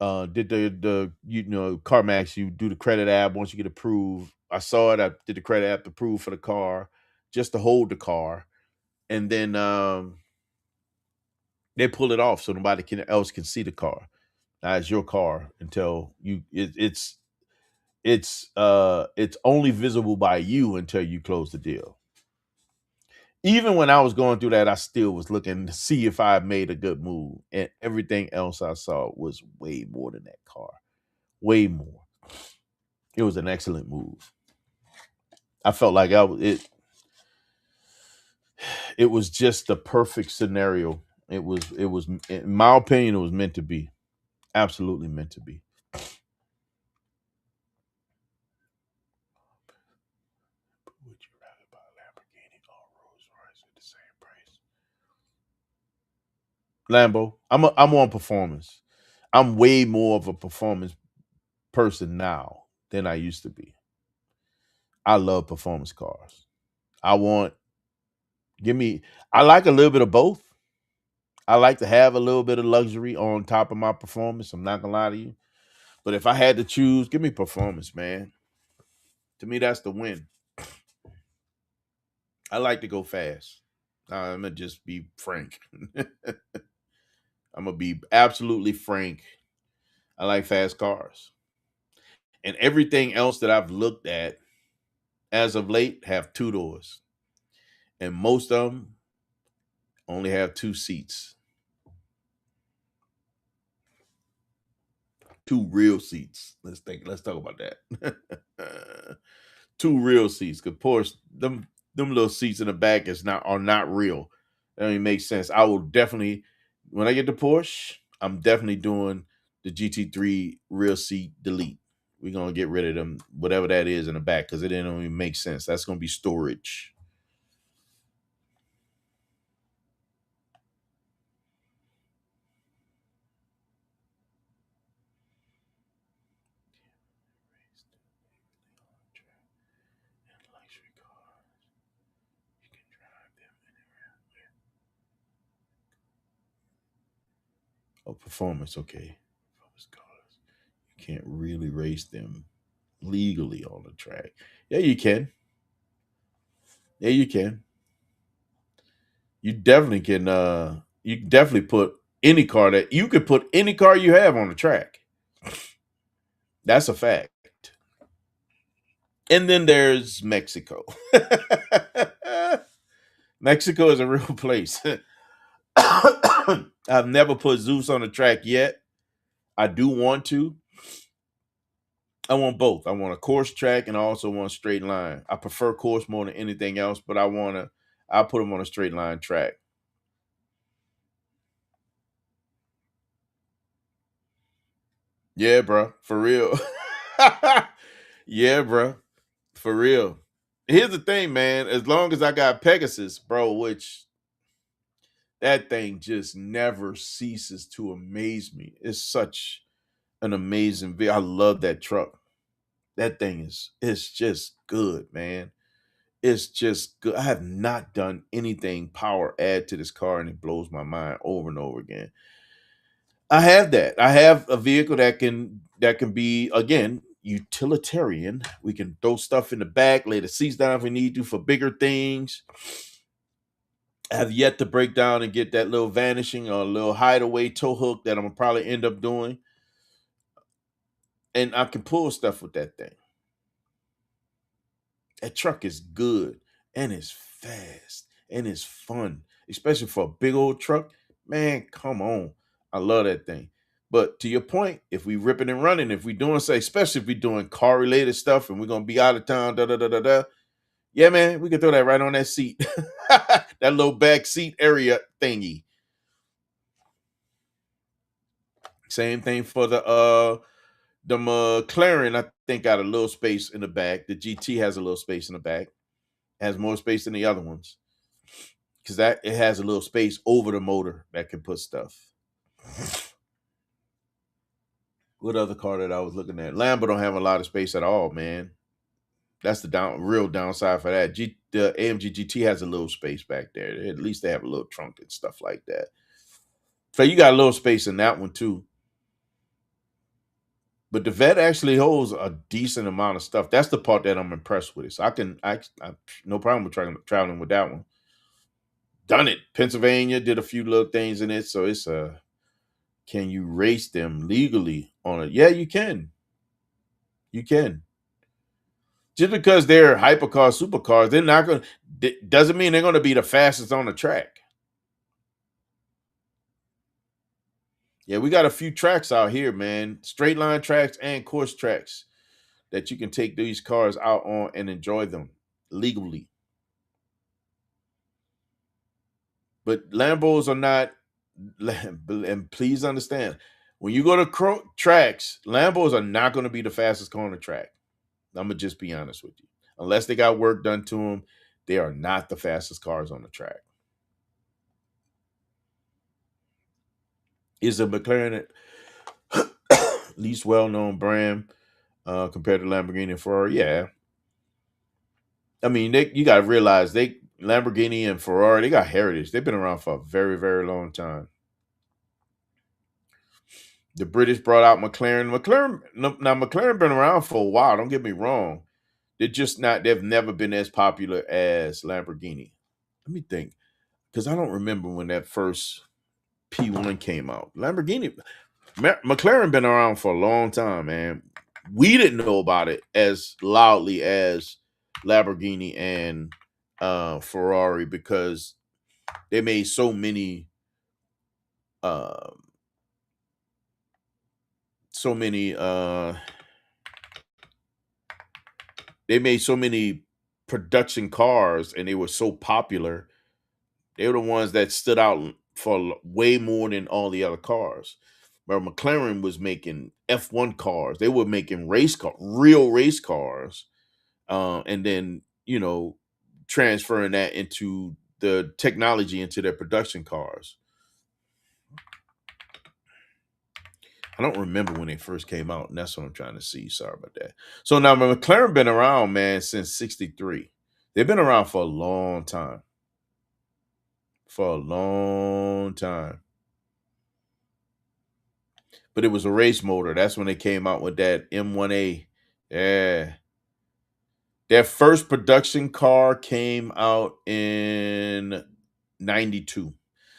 did the CarMax, you do the credit app once you get approved. I saw it. I did the credit app approved for the car just to hold the car, and then they pull it off so nobody else can see the car. Now it's your car until it's only visible by you until you close the deal. Even when I was going through that, I still was looking to see if I made a good move, and everything else I saw was way more than that car, way more. It was an excellent move. I felt like it was just the perfect scenario. It was, in my opinion, it was meant to be. Absolutely meant to be. Would you rather buy a Lamborghini or Rolls Royce at the same price? Lambo. I'm on performance. I'm way more of a performance person now than I used to be. I love performance cars. I want give me I like a little bit of both. I like to have a little bit of luxury on top of my performance. I'm not gonna lie to you. But if I had to choose, give me performance, man. To me, that's the win. I like to go fast. I'm gonna just be frank. I'm gonna be absolutely frank. I like fast cars. And everything else that I've looked at as of late have two doors. And most of them only have two seats. Two real seats. Let's talk about that. Two real seats. Cause Porsche, them little seats in the back are not real. That don't even make sense. I will definitely, when I get to Porsche, I'm definitely doing the GT3 real seat delete. We're gonna get rid of them, whatever that is in the back, because it didn't even make sense. That's gonna be storage. Oh, performance, okay. Performance cars. You can't really race them legally on the track. Yeah, you can. Yeah, you can. You definitely can. You can definitely put any car that you could put any car you have on the track. That's a fact. And then there's Mexico. Mexico is a real place. I've never put Zeus on the track yet. I do want to. I want both. I want a course track and I also want a straight line. I prefer course more than anything else, but I'll put them on a straight line track. Yeah, bro. For real. Yeah, bro. For real. Here's the thing, man. As long as I got Pegasus, bro, which that thing just never ceases to amaze me. It's such an amazing vehicle. I love that truck. That thing it's just good, man. It's just good. I have not done anything power add to this car, and it blows my mind over and over again. I have that. I have a vehicle that can be again utilitarian. We can throw stuff in the back, lay the seats down if we need to for bigger things. I have yet to break down and get that little vanishing or a little hideaway tow hook that I'm gonna probably end up doing. And I can pull stuff with that thing. That truck is good and it's fast and it's fun, especially for a big old truck. Man, come on. I love that thing. But to your point, if we ripping and running, if we doing say, especially if we doing car related stuff and we're gonna be out of town, da da da da da. Yeah, man, we can throw that right on that seat. That little back seat area thingy. Same thing for the McLaren. I think got a little space in the back. The GT has a little space in the back. It has more space than the other ones because that it has a little space over the motor that can put stuff. What other car that I was looking at? Lambo don't have a lot of space at all, man. That's the real downside for that. The AMG GT has a little space back there. At least they have a little trunk and stuff like that. So you got a little space in that one too. But the vet actually holds a decent amount of stuff. That's the part that I'm impressed with. So I no problem with traveling with that one. Done it. Pennsylvania did a few little things in it. So it's can you race them legally on it? Yeah, you can. You can. Just because they're hypercars, supercars, they're not going to, doesn't mean they're going to be the fastest on the track. Yeah, we got a few tracks out here, man. Straight line tracks and course tracks that you can take these cars out on and enjoy them legally. But Lambos are not, and please understand, when you go to tracks, Lambos are not going to be the fastest car on the track. I'm going to just be honest with you. Unless they got work done to them, they are not the fastest cars on the track. Is a McLaren least well-known brand? compared to Lamborghini and Ferrari. Yeah, I mean, you got to realize Lamborghini and Ferrari, they got heritage. They've been around for a very, very long time. The British brought out McLaren. Now McLaren been around for a while. Don't get me wrong. They're just not. They've never been as popular as Lamborghini. Let me think, because I don't remember when that first P1 came out. McLaren been around for a long time, man. We didn't know about it as loudly as Lamborghini and Ferrari because they made so many uh, so many they made so many production cars and they were so popular. They were the ones that stood out for way more than all the other cars. Where McLaren was making F1 cars, they were making real race cars, and then transferring that into the technology into their production cars. I don't remember when they first came out, and that's what I'm trying to see. Sorry about that. So now McLaren been around, man, since '63. They've been around for a long time. For a long time. But it was a race motor. That's when they came out with that M1A. Yeah. Their first production car came out in '92.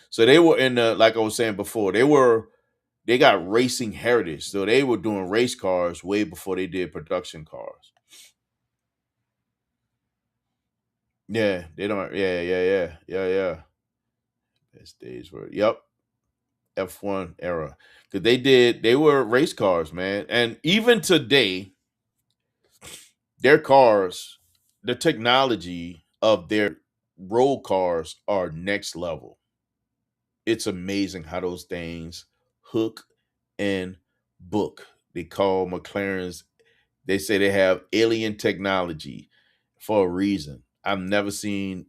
So they were in the, like I was saying before, they got racing heritage. So they were doing race cars way before they did production cars. Yeah, they don't. Yeah. Best days were. Yep, F1 era. Cause they were race cars, man. And even today, their cars, the technology of their road cars are next level. It's amazing how those things hook and book. They call McLaren's, they say they have alien technology for a reason. I've never seen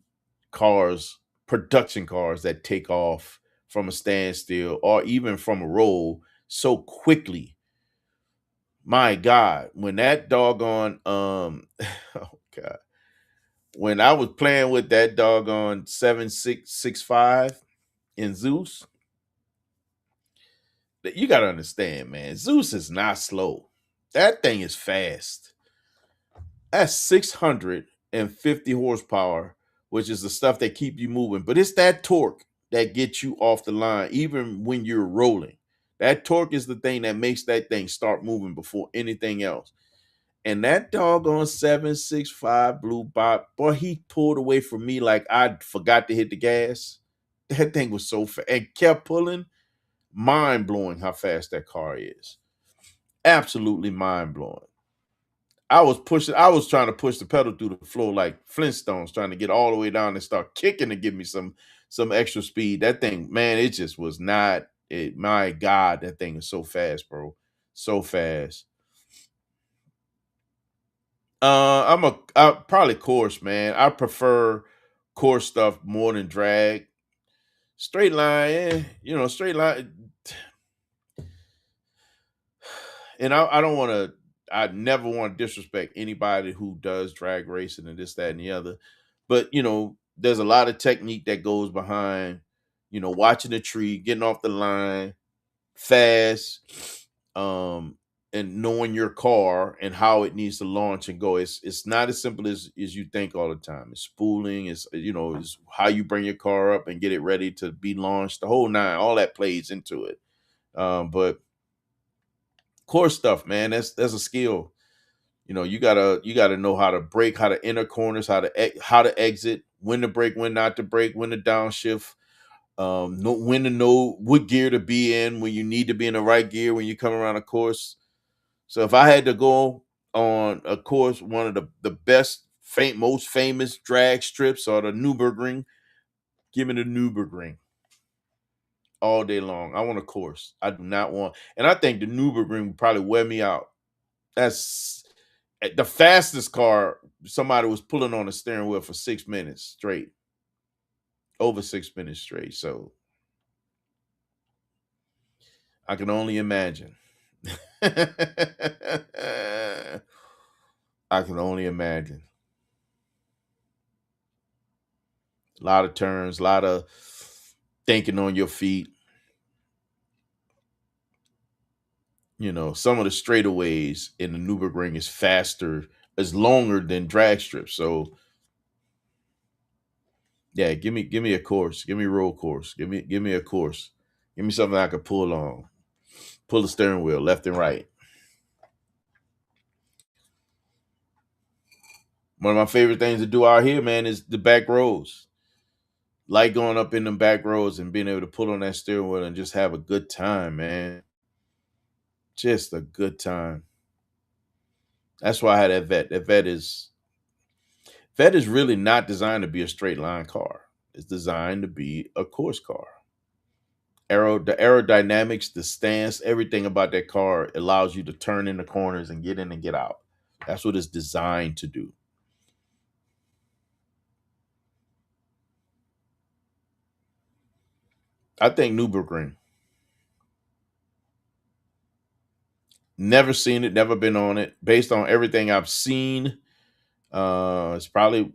cars, production cars that take off from a standstill or even from a roll so quickly. My God, when that doggone oh God. When I was playing with that doggone 7665 in Zeus, you gotta understand, man. Zeus is not slow. That thing is fast. That's 650 horsepower, which is the stuff that keep you moving. But it's that torque that gets you off the line, even when you're rolling. That torque is the thing that makes that thing start moving before anything else. And that doggone 765 Blue Bot, boy, he pulled away from me like I forgot to hit the gas. That thing was so fast and kept pulling. Mind blowing how fast that car is. Absolutely mind blowing. I was trying to push the pedal through the floor like Flintstones, trying to get all the way down and start kicking to give me some extra speed. That thing, man, it just was not it. My God, that thing is so fast, bro. So fast. I probably course, man. I prefer course stuff more than drag. Straight line, straight line. And I don't want to. I never want to disrespect anybody who does drag racing and this, that, and the other. But there's a lot of technique that goes behind, watching the tree, getting off the line, fast, um, and knowing your car and how it needs to launch and go. It's not as simple as you think all the time. It's spooling, it's how you bring your car up and get it ready to be launched, the whole nine, all that plays into it. But core stuff, man, that's a skill. You gotta know how to brake, how to enter corners, how to exit, when to brake, when not to brake, when to downshift, when to know what gear to be in, when you need to be in the right gear when you come around a course. So if I had to go on a course, one of the best, most famous drag strips are the Nürburgring. Give me the Nürburgring all day long. I want a course. I do not want, and I think the Nürburgring would probably wear me out. That's the fastest car. Somebody was pulling on the steering wheel for 6 minutes straight, over 6 minutes straight. So I can only imagine. I can only imagine. A lot of turns, a lot of thinking on your feet. You know, some of the straightaways in the Nürburgring is faster, is longer than drag strips. So yeah, give me a course, give me a road course, give me a course, give me something I could pull on, pull the steering wheel left and right. One of my favorite things to do out here, man, is the back roads. Like going up in them back roads and being able to pull on that steering wheel and just have a good time, man. Just a good time. That's why I had that vet. Vet is really not designed to be a straight line car. It's designed to be a course car. The aerodynamics, the stance, everything about that car allows you to turn in the corners and get in and get out. That's what it's designed to do. I think Nürburgring. Never seen it, never been on it. Based on everything I've seen, it's probably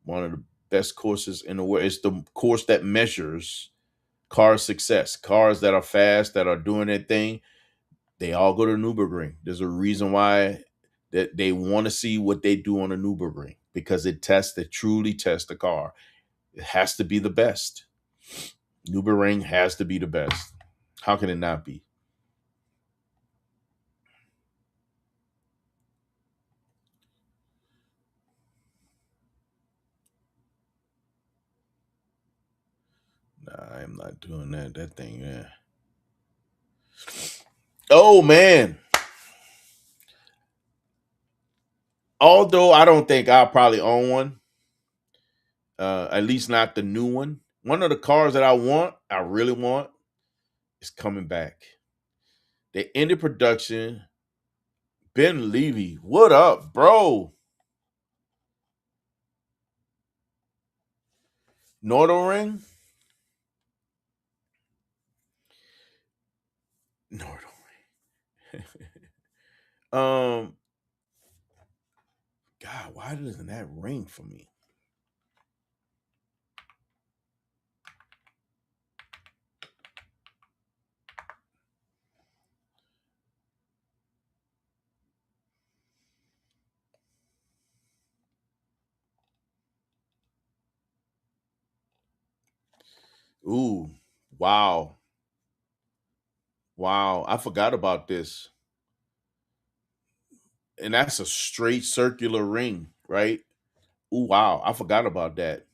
one of the best courses in the world. It's the course that measures car success. Cars that are fast, that are doing their thing, they all go to Nürburgring. There's a reason why that they want to see what they do on a Nürburgring, because it truly tests the car. It has to be the best. Nürburgring has to be the best. How can it not be? Nah, I'm not doing that. That thing, yeah. Oh man. Although I don't think I'll probably own one. At least not the new one. One of the cars that I really want, is coming back. They ended production. Ben Levy, what up, bro? Nordling? Nordling. God, why doesn't that ring for me? Ooh, wow. Wow, I forgot about this. And that's a straight circular ring, right? Ooh, wow, I forgot about that.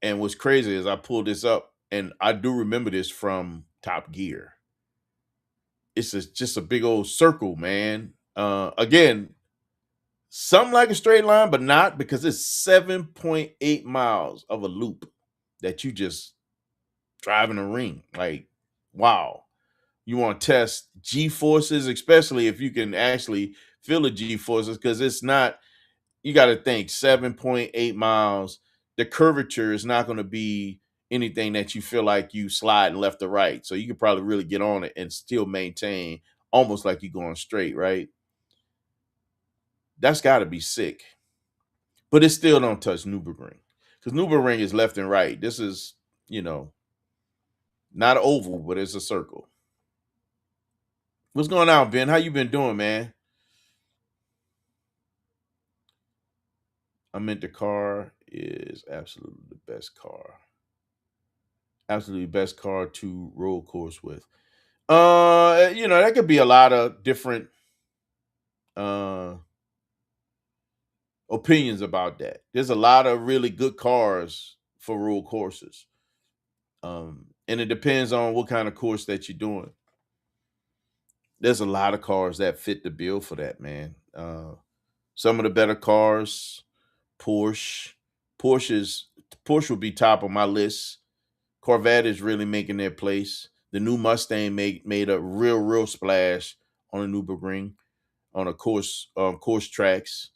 And what's crazy is I pulled this up, and I do remember this from Top Gear. It's just a big old circle, man. Again, something like a straight line, but not, because it's 7.8 miles of a loop that you just drive in a ring. Like, wow. You want to test G forces, especially if you can actually feel the G forces, because it's not, you got to think 7.8 miles. The curvature is not going to be anything that you feel like you slide left or right. So you could probably really get on it and still maintain almost like you're going straight, right? That's got to be sick. But it still don't touch Nürburgring, because Nürburgring is left and right. This is, not an oval, but it's a circle. What's going on, Ben? How you been doing, man? I meant the car is absolutely the best car. Absolutely best car to road course with. That could be a lot of different uh opinions about that. There's a lot of really good cars for road courses. And it depends on what kind of course that you're doing. There's a lot of cars that fit the bill for that, man. Some of the better cars, Porsche. Porsche's Porsche would be top of my list. Corvette is really making their place. The new Mustang made a real splash on a Nürburgring, on a course tracks.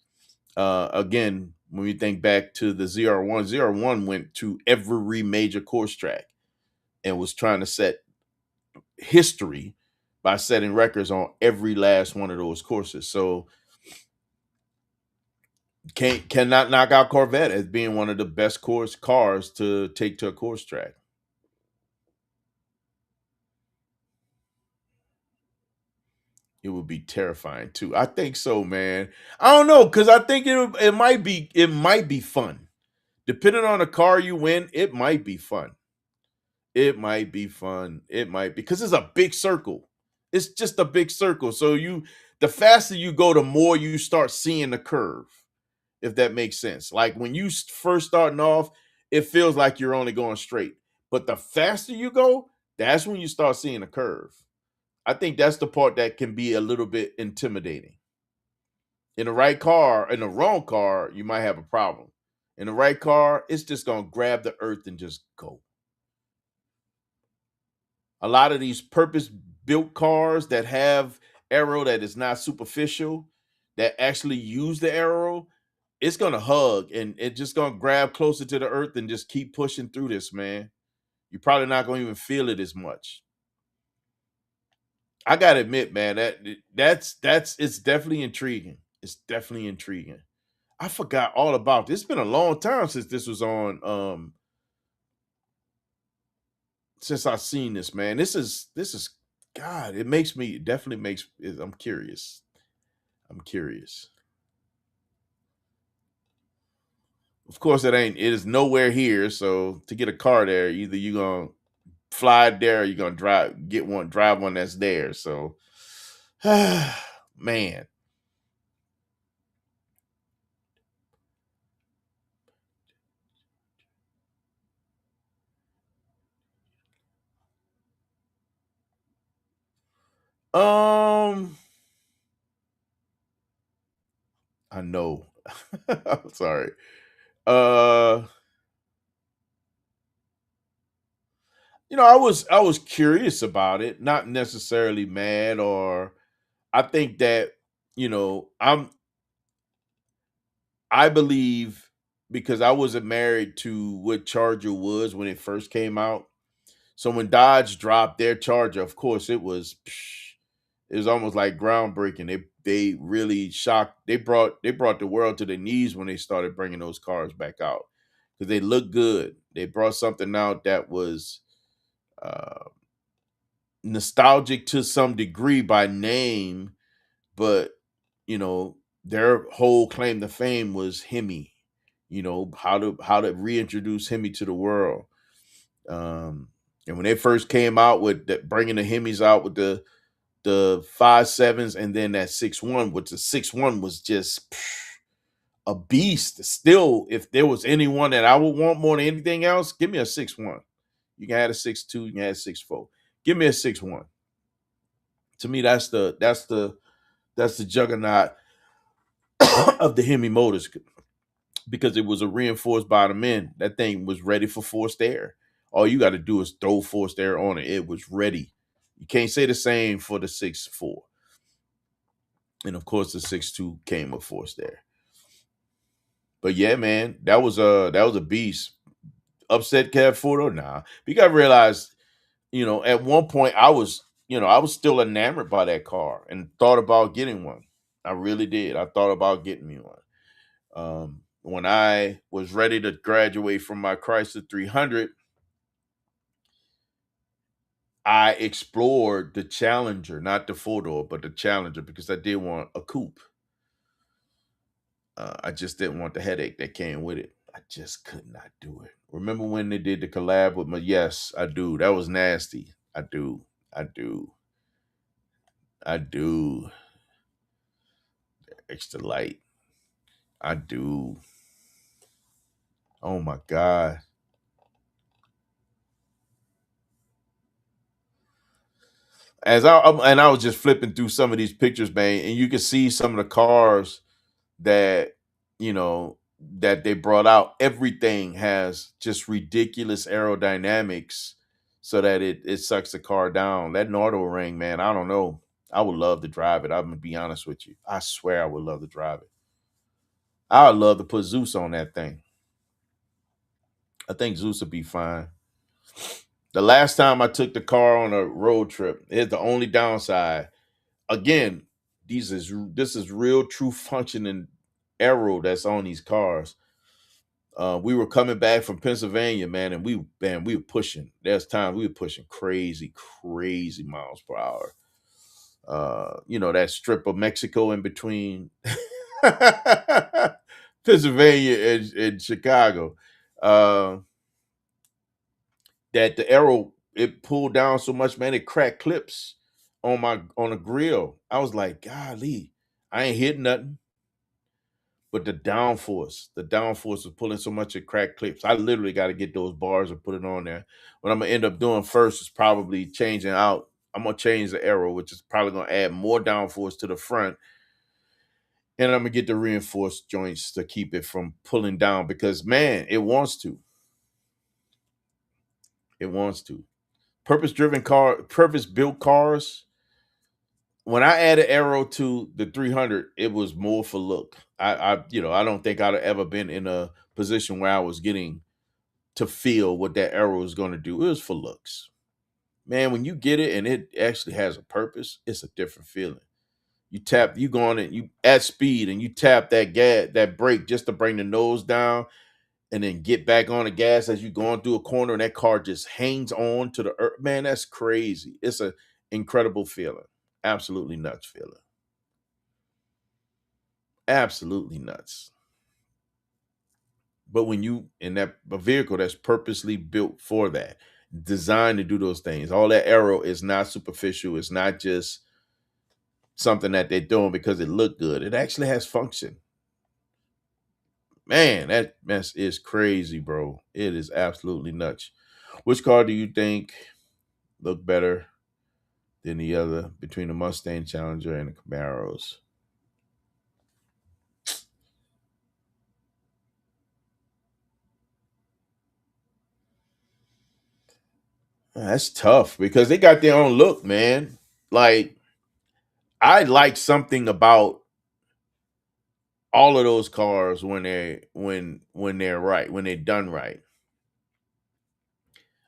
Again, when we think back to the ZR1, ZR1 went to every major course track and was trying to set history by setting records on every last one of those courses. So cannot knock out Corvette as being one of the best cars to take to a course track. It would be terrifying too. I think so, man. I don't know, because I think it might be fun. Depending on the car you win, it might be fun. It might be fun. It might, because it's a big circle. It's just a big circle. So the faster you go, the more you start seeing the curve, if that makes sense. Like when you first starting off, it feels like you're only going straight. But the faster you go, that's when you start seeing the curve. I think that's the part that can be a little bit intimidating. In the right car, in the wrong car, you might have a problem. In the right car, it's just going to grab the earth and just go. A lot of these purpose built cars that have aero that is not superficial, that actually use the aero, it's going to hug and it's just going to grab closer to the earth and just keep pushing through this, man. You're probably not going to even feel it as much. I gotta admit, man, that's it's definitely intriguing. It's definitely intriguing. I forgot all about this. It's been a long time since this was on. Since I've seen this, man. This is God. It definitely makes. I'm curious. I'm curious. Of course, it is nowhere here. So to get a car there, either you're gonna fly there or you're gonna drive one that's there. So, man. Um, I know. I'm sorry. Uh, I was curious about it, not necessarily mad, or I think that, I believe, because I wasn't married to what Charger was when it first came out. So when Dodge dropped their Charger, of course it was almost like groundbreaking. They really shocked. They brought the world to their knees when they started bringing those cars back out, because they looked good. They brought something out that was uh, nostalgic to some degree by name, but you know their whole claim to fame was Hemi. How to reintroduce Hemi to the world. Um, and when they first came out with bringing the Hemis out with the 5.7s, and then that 6.1, which the 6.1 was just a beast. Still, if there was anyone that I would want more than anything else, give me a 6.1. You can add a 6.2, you can add a 6.4. Give me a 6.1. To me, that's the juggernaut of the Hemi motors, because it was a reinforced bottom end. That thing was ready for forced air. All you got to do is throw forced air on it. It was ready. You can't say the same for the 6.4. And of course, the 6.2 came with forced air. But yeah, man, that was a beast. Upset Kev Ford? Nah. You got to realize, at one point I was still enamored by that car and thought about getting one. I really did. I thought about getting me one. When I was ready to graduate from my Chrysler 300, I explored the Challenger, not the four door, but the Challenger, because I did want a coupe. I just didn't want the headache that came with it. I just could not do it. Remember when they did the collab with my? Yes, I do. That was nasty. I do. I do. I do. Extra light. I do. Oh my God. I was just flipping through some of these pictures, man, and you can see some of the cars that that they brought out. Everything has just ridiculous aerodynamics, so that it sucks the car down. That Nardo ring, man, I don't know. I would love to drive it. I'm gonna be honest with you. I swear I would love to drive it. I would love to put Zeus on that thing. I think Zeus would be fine. The last time I took the car on a road trip, it's the only downside. Again, this is real true functioning aero that's on these cars. We were coming back from Pennsylvania, man, and we were pushing. There's times we were pushing crazy miles per hour. That strip of Mexico in between Pennsylvania and Chicago. That the arrow it pulled down so much, man, it cracked clips on a grill. I was like, golly, I ain't hit nothing. But the downforce was pulling so much it cracked clips. I literally got to get those bars and put it on there. What I'm gonna end up doing first is probably changing out. I'm gonna change the arrow, which is probably gonna add more downforce to the front. And I'm gonna get the reinforced joints to keep it from pulling down because man, it wants to. It wants to. Purpose built cars. When I added arrow to the 300, it was more for look. I don't think I'd have ever been in a position where I was getting to feel what that arrow is going to do. It was for looks. Man, when you get it and it actually has a purpose, it's a different feeling. You go on it, you at speed and you tap that brake just to bring the nose down and then get back on the gas as you're going through a corner and that car just hangs on to the earth. Man, that's crazy. It's an incredible feeling. Absolutely nuts feeling. Absolutely nuts. But when you in a vehicle that's purposely built for that, designed to do those things, all that arrow is not superficial. It's not just something that they're doing because it looked good. It actually has function. Man, that mess is crazy, bro. It is absolutely nuts. Which car do you think looked better than the other between the Mustang Challenger and the Camaros? That's tough because they got their own look, man. Like I like something about all of those cars when they're right, when they're done right.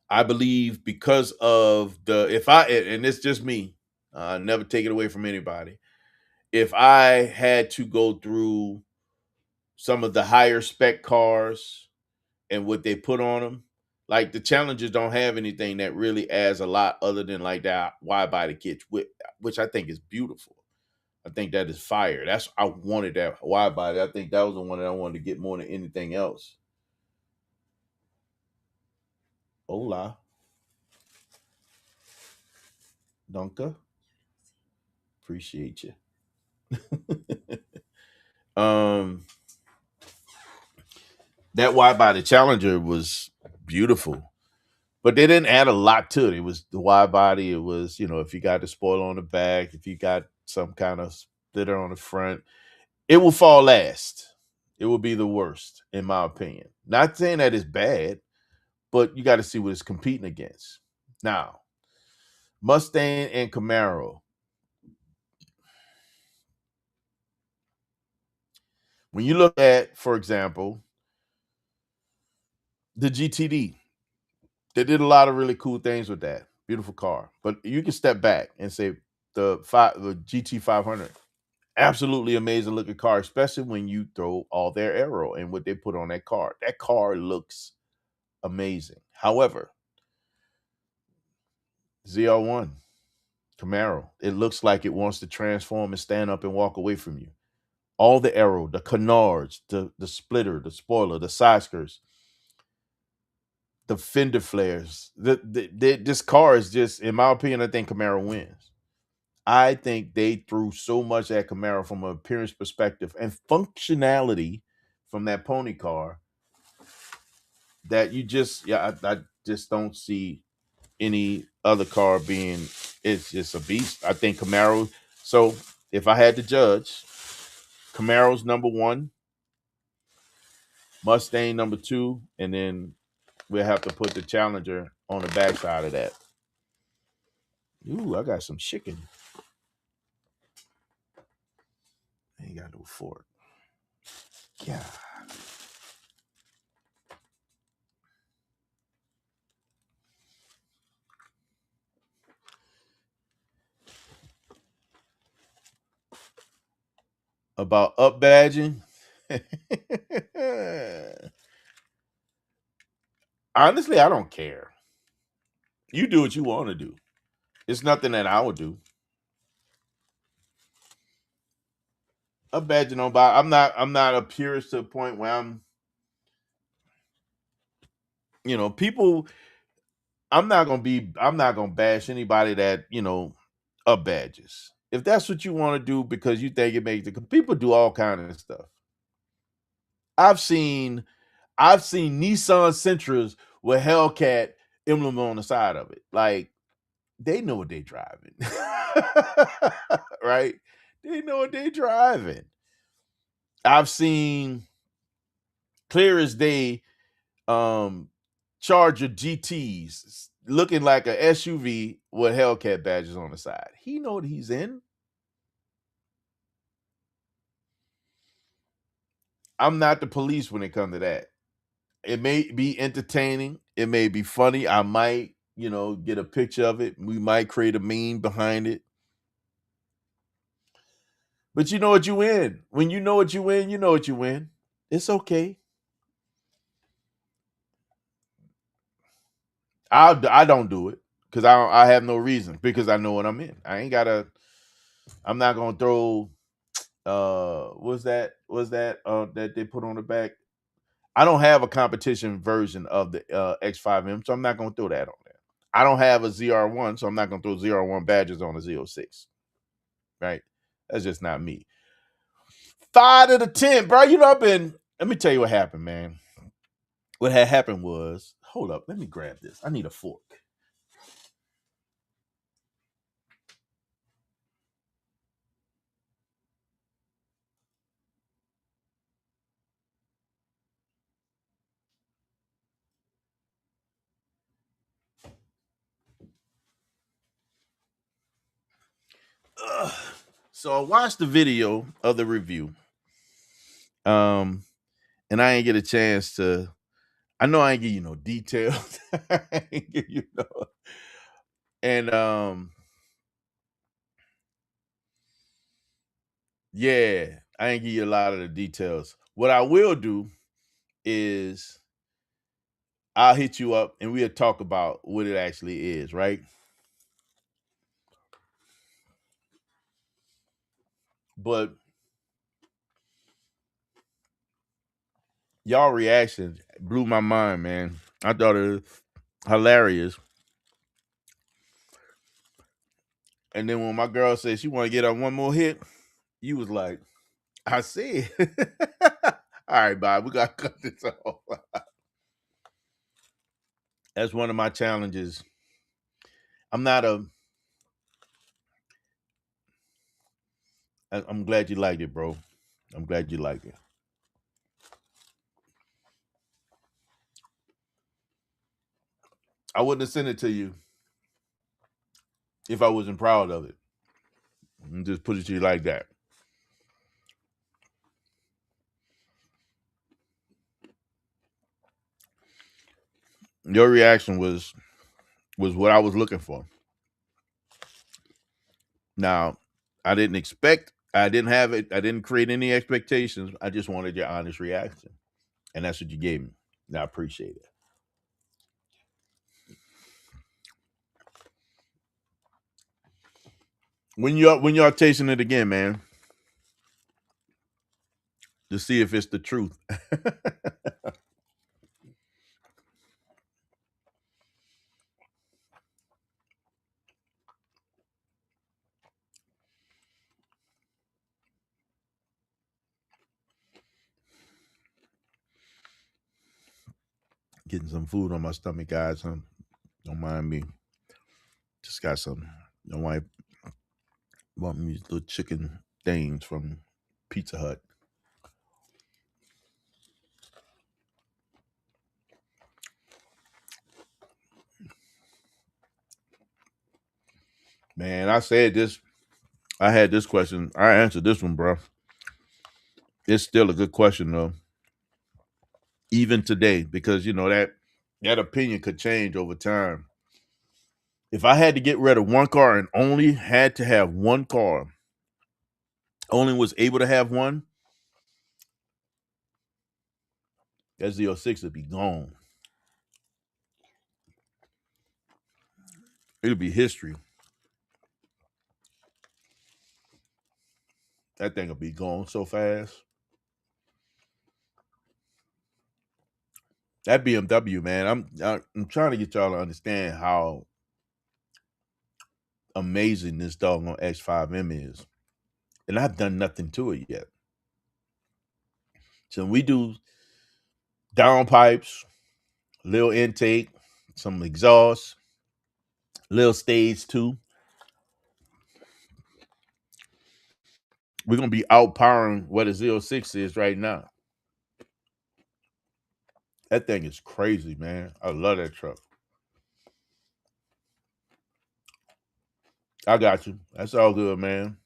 I believe because of the if I and it's just me, never take it away from anybody. If I had to go through some of the higher spec cars and what they put on them, like the Challengers don't have anything that really adds a lot other than like that wide body kit, which I think is beautiful. I think that is fire. I wanted that wide body. I think that was the one that I wanted to get more than anything else. Hola, Donka. Appreciate you. um, that wide body Challenger was beautiful, but they didn't add a lot to it. It was the wide body. It was if you got the spoiler on the back, if you got some kind of splitter on the front, it will fall last. It will be the worst, in my opinion. Not saying that it's bad, but you got to see what it's competing against. Now, Mustang and Camaro. When you look at, for example, the GTD, they did a lot of really cool things with that. Beautiful car. But you can step back and say the GT 500, absolutely amazing looking car, especially when you throw all their aero and what they put on that car. That car looks amazing. However, ZR1 Camaro, it looks like it wants to transform and stand up and walk away from you. All the aero, the canards, the splitter, the spoiler, the side skirts, the fender flares. This car is just, in my opinion, I think Camaro wins. I think they threw so much at Camaro from an appearance perspective and functionality from that pony car that I just don't see any other car being. It's just a beast. I think Camaro. So if I had to judge, Camaro's number one, Mustang number two, and then we'll have to put the Challenger on the backside of that. Ooh, I got some chicken. I ain't got no fork. Yeah. About up badging. Honestly, I don't care. You do what you want to do. It's nothing that I would do. Up badging on by. I'm not a purist to a point where I'm, people. I'm not gonna bash anybody that, up badges. If that's what you want to do because you think it makes it, people do all kind of stuff. I've seen Nissan Sentras with Hellcat emblem on the side of it. Like, they know what they're driving. Right? They know what they're driving. I've seen clear as day Charger GTs looking like a SUV with Hellcat badges on the side. He know what he's in. I'm not the police when it comes to that. It may be entertaining. It may be funny. I might, get a picture of it. We might create a meme behind it. But you know what you win. When you know what you win, you know what you win. It's okay. I don't do it because I have no reason, because I know what I'm in. I'm not gonna throw what's that that they put on the back. I don't have a competition version of the X5M, so I'm not gonna throw that on there. I don't have a ZR1, so I'm not gonna throw ZR1 badges on a Z06. Right? That's just not me. 5 to the 10, bro. Let me tell you what happened, man. What had happened was, hold up, let me grab this. I need a fork. So I watched the video of the review. And I ain't get a chance to. I know I ain't give you no details. I ain't give you no. And yeah, I ain't give you a lot of the details. What I will do is I'll hit you up and we'll talk about what it actually is, right? But y'all reaction blew my mind, man. I thought it was hilarious. And then when my girl said she want to get on one more hit, you was like, I see. All right, Bob, we gotta cut this off. That's one of my challenges. I'm glad you liked it, bro. I'm glad you liked it. I wouldn't have sent it to you if I wasn't proud of it. And just put it to you like that. Your reaction was what I was looking for. Now, I didn't have it. I didn't create any expectations. I just wanted your honest reaction. And that's what you gave me. And I appreciate it. When y'all tasting it again, man, to see if it's the truth. Getting some food on my stomach, guys. Huh? Don't mind me. Just got some. My wife bought me these little chicken things from Pizza Hut. Man, I said this. I had this question. I answered this one, bro. It's still a good question though, even today, because that opinion could change over time. If I had to get rid of one car and only had to have one car, only was able to have one, that Z06 would be gone. It'll be history. That thing will be gone so fast. That BMW, man, I'm trying to get y'all to understand how amazing this doggone X5M is. And I've done nothing to it yet. So we do downpipes, little intake, some exhaust, little stage 2. We're gonna be outpowering what a Z06 is right now. That thing is crazy, man. I love that truck. I got you. That's all good, man.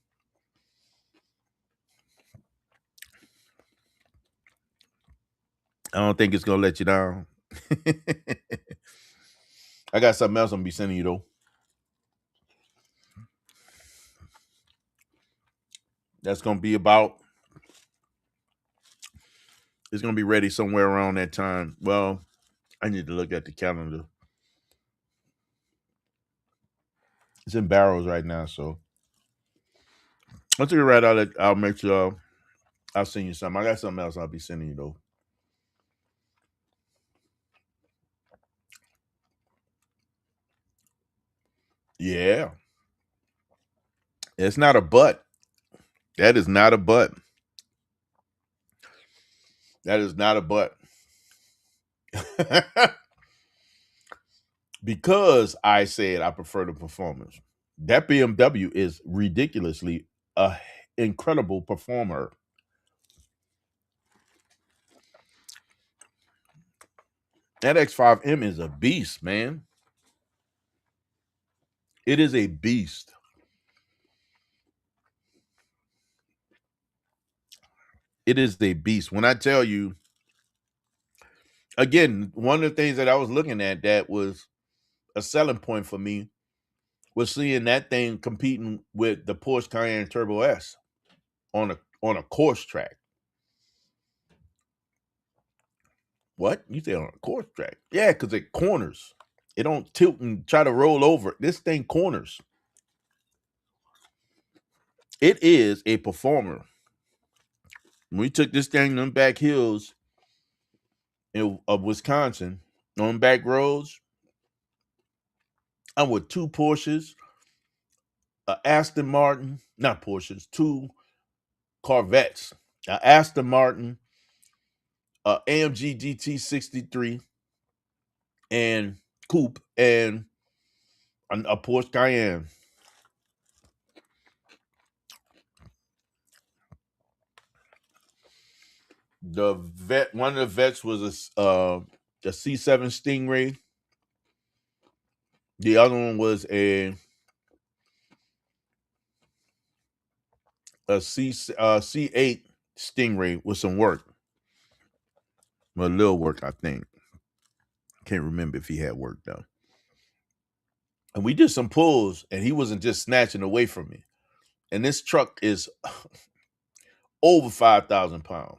I don't think it's gonna let you down. I got something else I'm gonna be sending you though. That's gonna be about. It's gonna be ready somewhere around that time. Well, I need to look at the calendar. It's in barrels right now, so once you right out, I'll make sure I'll send you something. I got something else I'll be sending you though. Yeah, it's not a but. That is not a but. That is not a but. Because I said I prefer the performance. That BMW is ridiculously a incredible performer. That X5M is a beast, man. It is a beast. It is a beast. When I tell you, again, one of the things that I was looking at that was a selling point for me was seeing that thing competing with the Porsche Cayenne Turbo S on a course track. What? You say on a course track? Yeah, because it corners. It don't tilt and try to roll over. This thing corners. It is a performer. When we took this thing on back hills of Wisconsin, on back roads, I'm with 2 Porsches, Aston Martin, not Porsches, 2 Corvettes, Aston Martin, AMG GT63, and coupe, and a Porsche Cayenne. One of the vets was a C7 Stingray. The other one was a C8 Stingray with some work. Well, a little work, I think. Can't remember if he had work though. And we did some pulls, and he wasn't just snatching away from me. And this truck is over 5,000 pounds.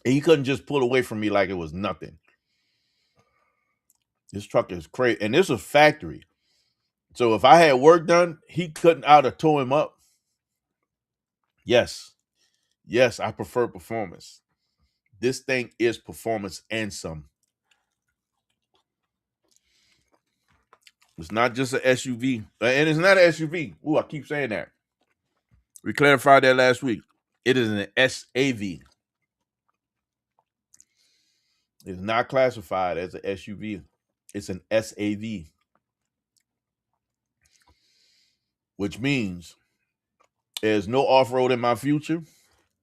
And he couldn't just pull away from me like it was nothing. This truck is crazy. And this was factory. So if I had work done, he couldn't out of tow him up. Yes. Yes, I prefer performance. This thing is performance and some. It's not just an SUV. And it's not an SUV. Ooh, I keep saying that. We clarified that last week. It is an SAV. It's not classified as an SUV. It's an SAV. Which means there's no off-road in my future.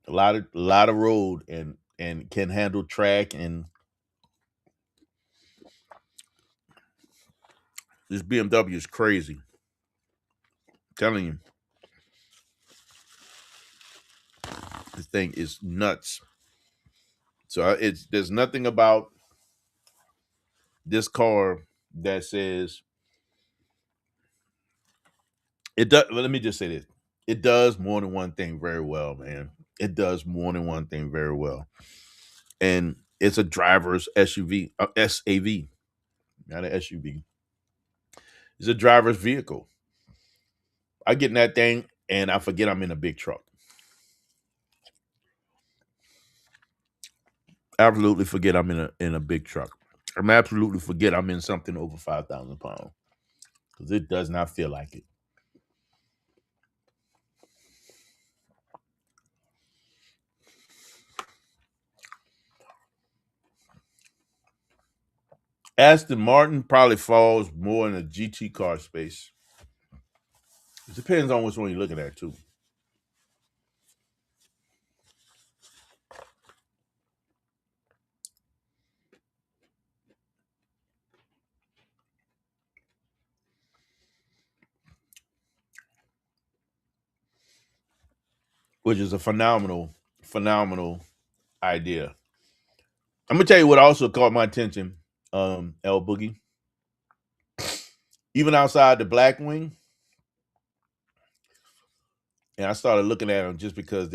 A lot of road and can handle track, and this BMW is crazy. I'm telling you. This thing is nuts. So there's nothing about this car that says it does. Well, let me just say this: It does more than one thing very well, man. It does more than one thing very well. And it's a driver's SUV, SAV, not an SUV. It's a driver's vehicle. I get in that thing and I forget I'm in a big truck. Absolutely forget I'm in a big truck. I'm absolutely forget I'm in something over 5,000 pounds because it does not feel like it. Aston Martin probably falls more in the GT car space. It depends on which one you're looking at too. Which is a phenomenal idea. I'm gonna tell you what also caught my attention, L Boogie. Even outside the black wing, and I started looking at them just because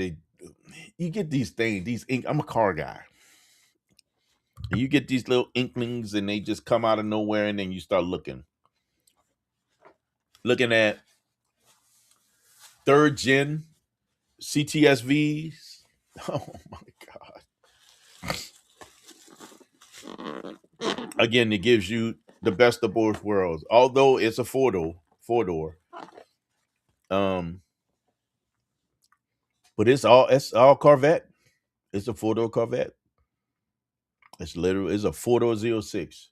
you get these things, I'm a car guy. And you get these little inklings and they just come out of nowhere and then you start looking at third gen CTSVs. Oh my God. Again, it gives you the best of both worlds. Although it's a four door. But it's all Corvette. It's a 4-door Corvette. It's a 4-door Z06.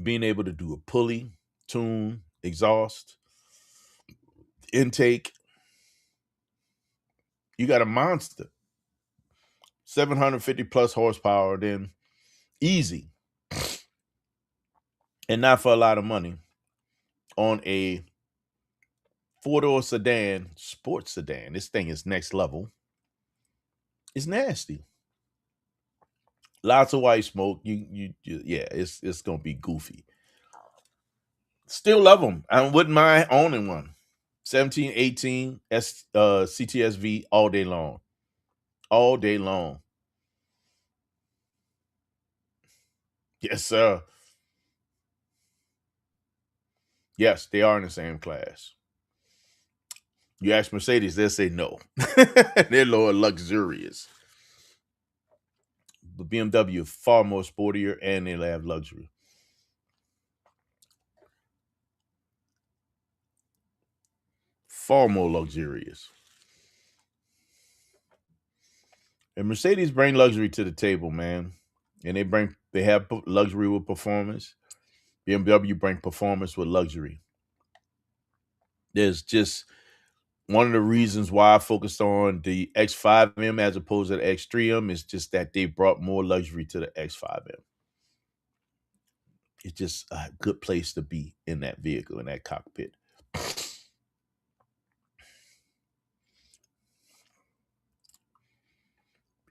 Being able to do a pulley, tune, exhaust, intake. You got a monster. 750 plus horsepower, then easy. And not for a lot of money on a 4-door sedan, sports sedan. This thing is next level. It's nasty. Lots of white smoke. Yeah, it's gonna be goofy. Still love them. I wouldn't mind owning one. 17, 18 CTSV all day long. All day long. Yes, sir. Yes, they are in the same class. You ask Mercedes, they'll say no. They're lower luxurious. But BMW is far more sportier and they have luxury. Far more luxurious. And Mercedes bring luxury to the table, man. And they have luxury with performance. BMW bring performance with luxury. There's just one of the reasons why I focused on the X5M as opposed to the X3M is just that they brought more luxury to the X5M. It's just a good place to be in that vehicle, in that cockpit.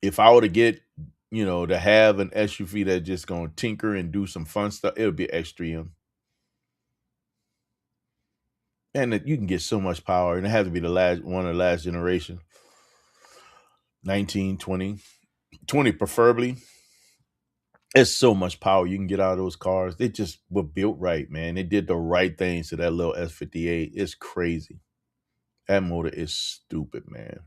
If I were to get, to have an SUV that's just going to tinker and do some fun stuff, it would be X3M. And you can get so much power, and it has to be one of the last generation. 19, 20 preferably. It's so much power you can get out of those cars. They just were built right, man. They did the right things to that little S58. It's crazy. That motor is stupid, man.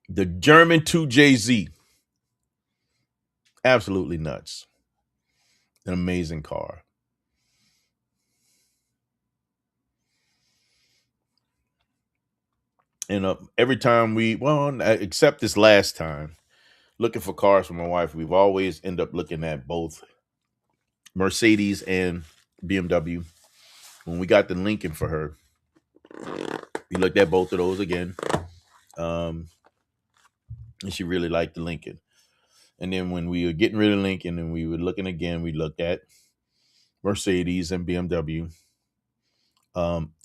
The German 2JZ. Absolutely nuts. An amazing car. And every time except this last time, looking for cars for my wife, we've always end up looking at both Mercedes and BMW. When we got the Lincoln for her, we looked at both of those again. And she really liked the Lincoln. And then when we were getting rid of Lincoln and we were looking again, we looked at Mercedes and BMW.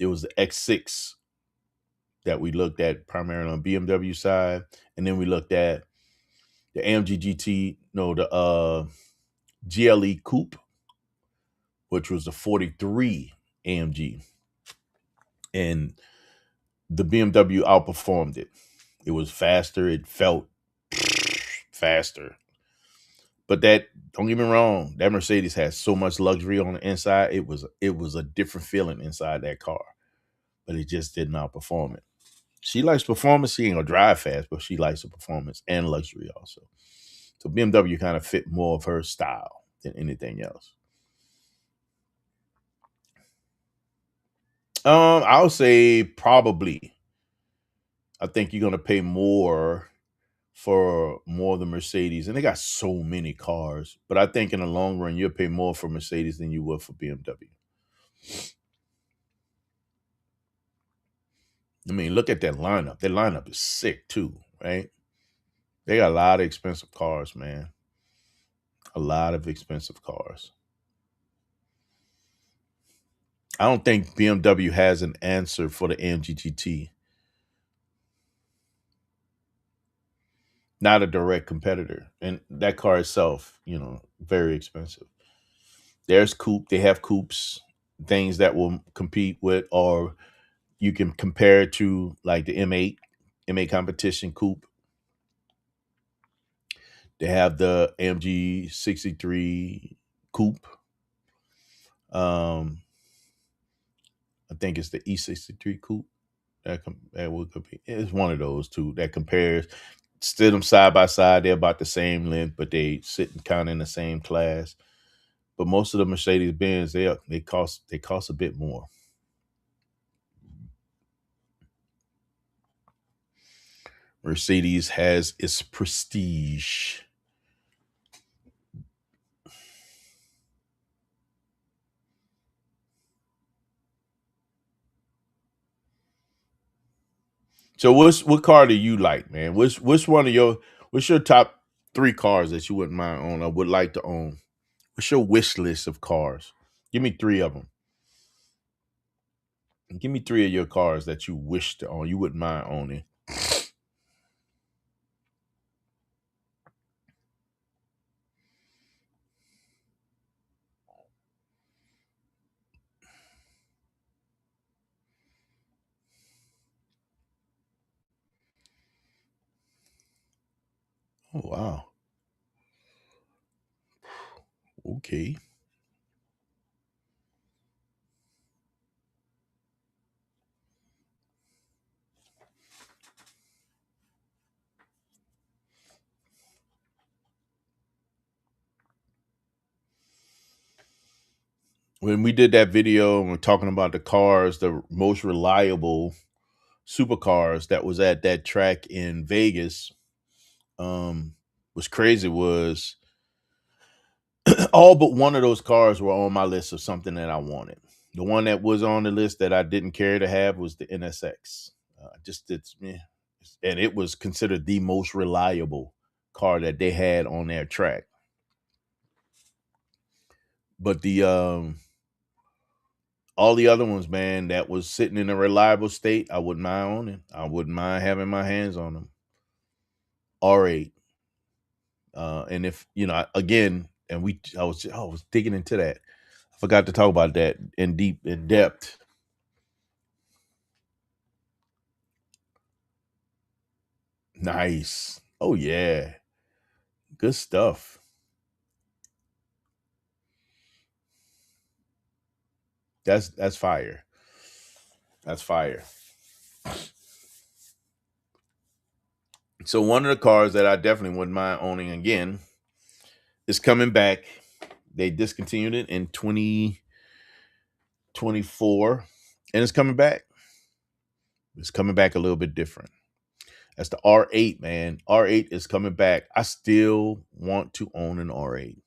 It was the X6 that we looked at primarily on BMW side. And then we looked at the AMG GT, the GLE Coupe, which was the 43 AMG. and the BMW outperformed it. It was faster. It felt faster. But that, don't get me wrong, that Mercedes has so much luxury on the inside. It was a different feeling inside that car, but it just didn't outperform it. She likes performance. She ain't gonna drive fast, but she likes the performance and luxury also. So BMW kind of fit more of her style than anything else. I would say probably. I think you're gonna pay more for more than Mercedes, and they got so many cars. But I think in the long run, you'll pay more for Mercedes than you would for BMW. I mean, look at that lineup. That lineup is sick too, right? They got a lot of expensive cars, man. A lot of expensive cars. I don't think BMW has an answer for the AMG GT. Not a direct competitor. And that car itself, very expensive. There's coupe. They have coupes, things that will compete with, or you can compare it to like the M8 competition coupe. They have the AMG 63 coupe. I think it's the E63 coupe that would compete. It's one of those two that compares. Still them side by side. They're about the same length, but they sit kind of in the same class. But most of the Mercedes Benz, they cost a bit more. Mercedes has its prestige. So what car do you like, man? What's your top 3 cars that you wouldn't mind own or would like to own? What's your wish list of cars? Give me 3 of them. Give me 3 of your cars that you wish to own. You wouldn't mind owning. Oh wow. Okay. When we did that video and we're talking about the cars, the most reliable supercars that was at that track in Vegas, was crazy was all but one of those cars were on my list of something that I wanted. The one that was on the list that I didn't care to have was the NSX. And it was considered the most reliable car that they had on their track. But the all the other ones, man, that was sitting in a reliable state, I wouldn't mind owning. I wouldn't mind having my hands on them. R8. And if again, and I was digging into that. I forgot to talk about that in depth. Nice. Oh yeah. Good stuff. That's fire. That's fire. So one of the cars that I definitely wouldn't mind owning again is coming back. They discontinued it in 2024, and it's coming back. It's coming back a little bit different. That's the R8, man. R8 is coming back. I still want to own an R8.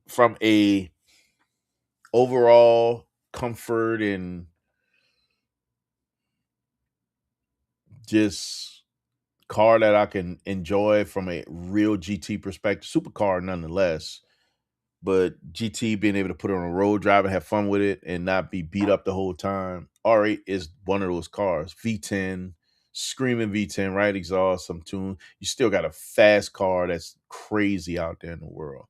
From a overall comfort and just car that I can enjoy from a real GT perspective, supercar nonetheless, but GT being able to put it on a road, drive and have fun with it and not be beat up the whole time. R8 is one of those cars. V10, screaming V10, right exhaust, some tune. You still got a fast car that's crazy out there in the world.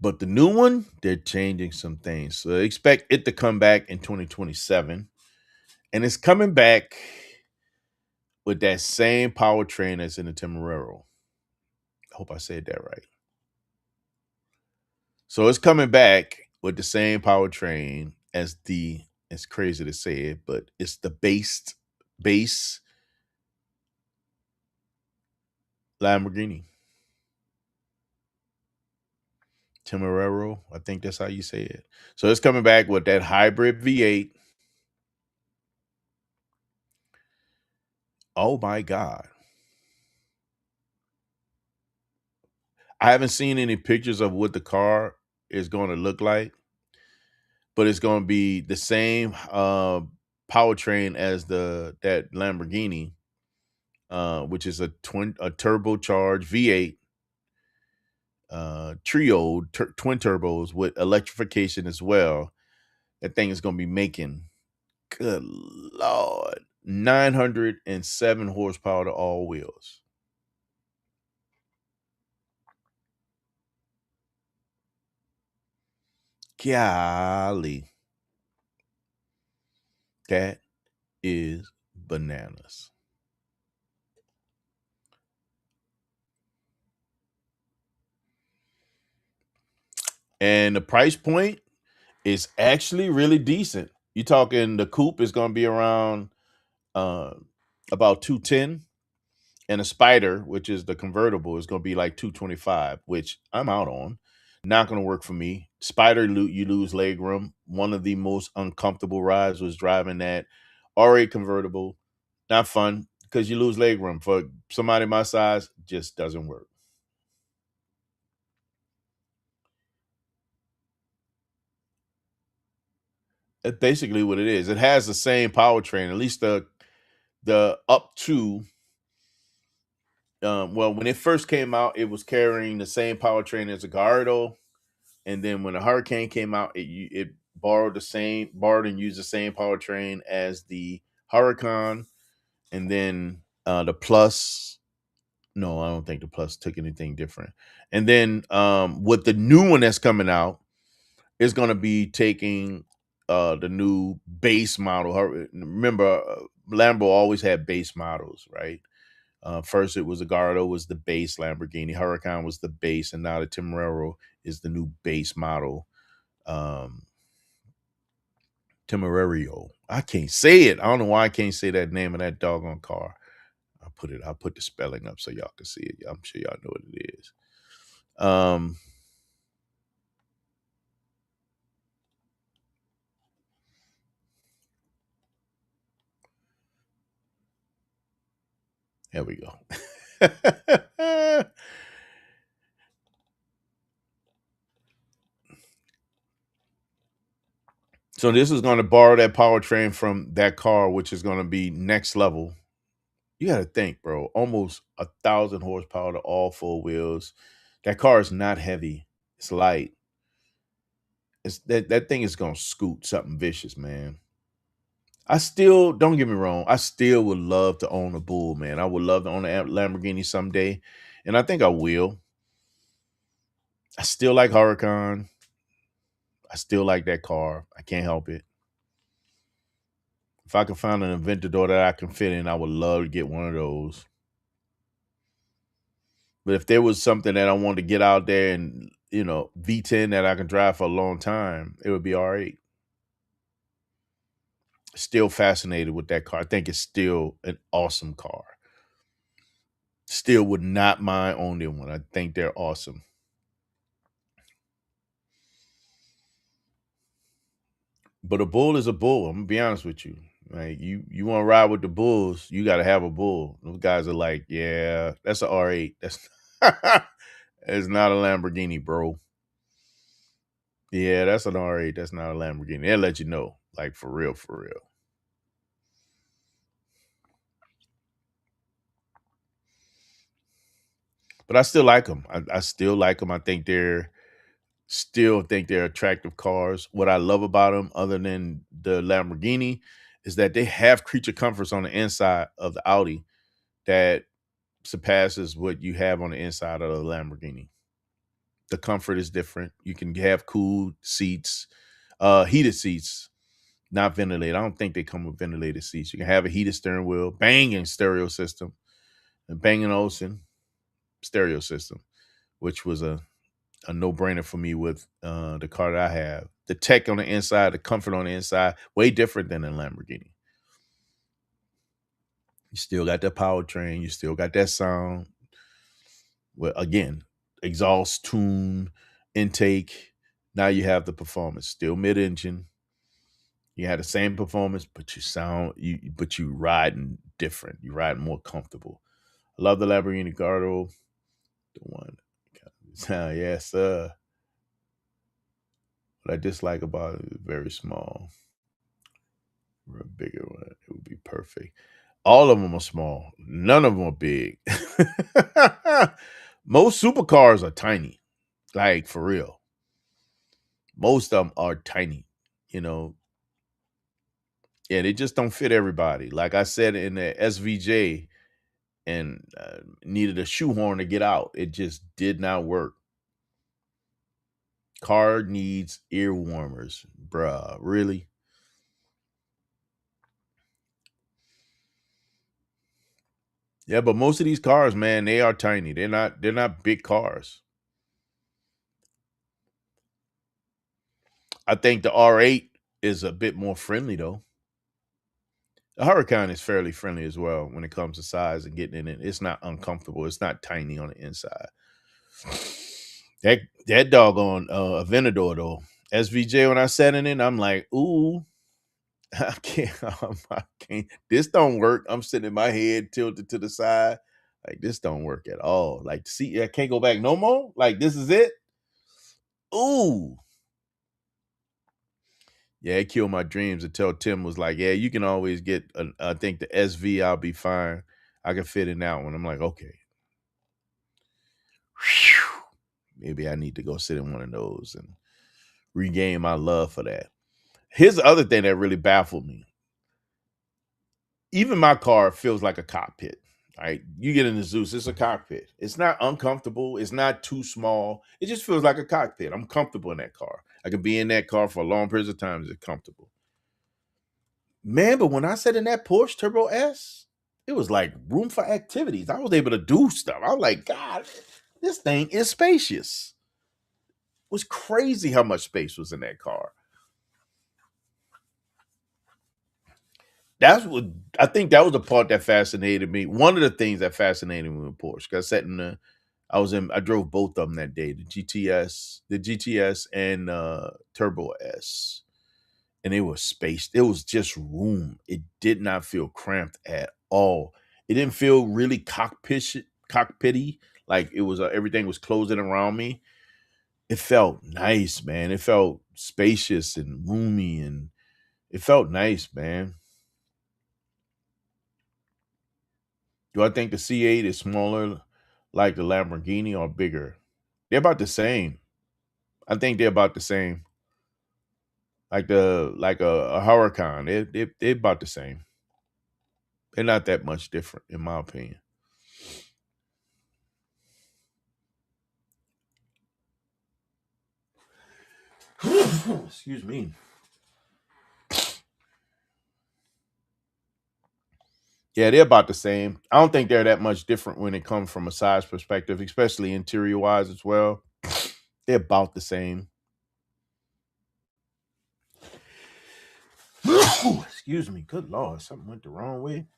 But the new one, they're changing some things. So expect it to come back in 2027. And it's coming back with that same powertrain as in the Temeraire. I hope I said that right. So it's coming back with the same powertrain as it's crazy to say it, but it's the base Lamborghini. Temeraire, I think that's how you say it. So it's coming back with that hybrid V8. Oh my God. I haven't seen any pictures of what the car is going to look like, but it's going to be the same powertrain as that Lamborghini, which is a turbocharged V8 trio twin turbos with electrification as well. That thing is going to be making, good Lord, 907 horsepower to all wheels. Golly. That is bananas. And the price point is actually really decent. You're talking the coupe is going to be around about 210, and a Spider, which is the convertible, is going to be like 225, which I'm out on. Not going to work for me. Spider, you lose leg room. One of the most uncomfortable rides was driving that R8 convertible. Not fun because you lose leg room. For somebody my size, just doesn't work. That's basically what it is. It has the same powertrain, at least the up to well, when it first came out, it was carrying the same powertrain as a Gallardo, and then when the Hurricane came out, it borrowed and used the same powertrain as the Huracan, and then the Plus. No, I don't think the Plus took anything different. And then with the new one that's coming out, it's going to be taking the new base model. Remember, Lambo always had base models, right? First, it was the Gallardo was the base Lamborghini, Huracan was the base, and now the Temeraire is the new base model. Temerario. I can't say it. I don't know why I can't say that name of that doggone car. I'll put the spelling up so y'all can see it. I'm sure y'all know what it is. There we go. So this is going to borrow that powertrain from that car, which is going to be next level. You got to think, bro. Almost 1,000 horsepower to all four wheels. That car is not heavy. It's light. It's that thing is going to scoot something vicious, man. I still, don't get me wrong, I still would love to own a Bull, man. I would love to own a Lamborghini someday, and I think I will. I still like Huracan. I still like that car. I can't help it. If I could find an Aventador that I can fit in, I would love to get one of those. But if there was something that I wanted to get out there and, V10 that I can drive for a long time, it would be R8. Still fascinated with that car. I think it's still an awesome car. Still would not mind owning one. I think they're awesome. But a bull is a bull. I'm gonna be honest with you. Like you want to ride with the bulls, you got to have a bull. Those guys are like, yeah, that's an R8. That's it's not a Lamborghini, bro. Yeah, that's an R8. That's not a Lamborghini. They'll let you know, like for real, for real. But I still like them. I still like them. I think they're attractive cars. What I love about them, other than the Lamborghini, is that they have creature comforts on the inside of the Audi that surpasses what you have on the inside of the Lamborghini. The comfort is different. You can have cool seats, heated seats, not ventilated. I don't think they come with ventilated seats. You can have a heated steering wheel, Bang & stereo system, and Bang & Olufsen stereo system, which was a no-brainer for me with the car that I have. The tech on the inside, the comfort on the inside, way different than a Lamborghini. You still got that powertrain. You still got that sound. Well, again, exhaust, tune, intake. Now you have the performance. Still mid-engine. You had the same performance, but you riding different. You riding more comfortable. I love the Lamborghini Gallardo. The one. Yes, sir. What I dislike about it is very small. For a bigger one, it would be perfect. All of them are small. None of them are big. Most supercars are tiny. Like, for real. Most of them are tiny. You know, yeah, they just don't fit everybody. Like I said in the SVJ, and needed a shoehorn to get out. It just did not work. Car needs ear warmers, bruh. Really? Yeah, but most of these cars, man, they are tiny. They're not big cars. I think the R8 is a bit more friendly though. The Huracan is fairly friendly as well when it comes to size and getting in it. It's not uncomfortable. It's not tiny on the inside. That doggone Aventador though. SVJ, when I sat in it, I'm like, ooh, I can't. This don't work. I'm sitting in my head tilted to the side. Like, this don't work at all. Like, see, I can't go back no more. Like, this is it. Ooh. Yeah, it killed my dreams until Tim was like, yeah, you can always get, I think the SV, I'll be fine. I can fit in that one. I'm like, okay. Whew. Maybe I need to go sit in one of those and regain my love for that. Here's the other thing that really baffled me. Even my car feels like a cockpit. Right? You get in the Zeus, it's a cockpit. It's not uncomfortable. It's not too small. It just feels like a cockpit. I'm comfortable in that car. I can be in that car for a long period of time. It's comfortable. Man, but when I sat in that Porsche Turbo S, it was like room for activities. I was able to do stuff. I was like, God, this thing is spacious. It was crazy how much space was in that car. That's what I think that was the part that fascinated me. One of the things that fascinated me with Porsche. Because I drove both of them that day, the GTS and Turbo S. And it was spaced. It was just room. It did not feel cramped at all. It didn't feel really cockpity, like it was everything was closing around me. It felt nice, man. It felt spacious and roomy, and it felt nice, man. Do I think the C8 is smaller like the Lamborghini or bigger? They're about the same. I think they're about the same. Like a Huracan. They're about the same. They're not that much different, in my opinion. Excuse me. Yeah, they're about the same. I don't think they're that much different when it comes from a size perspective, especially interior wise as well. They're about the same. Excuse me. Good Lord. Something went the wrong way.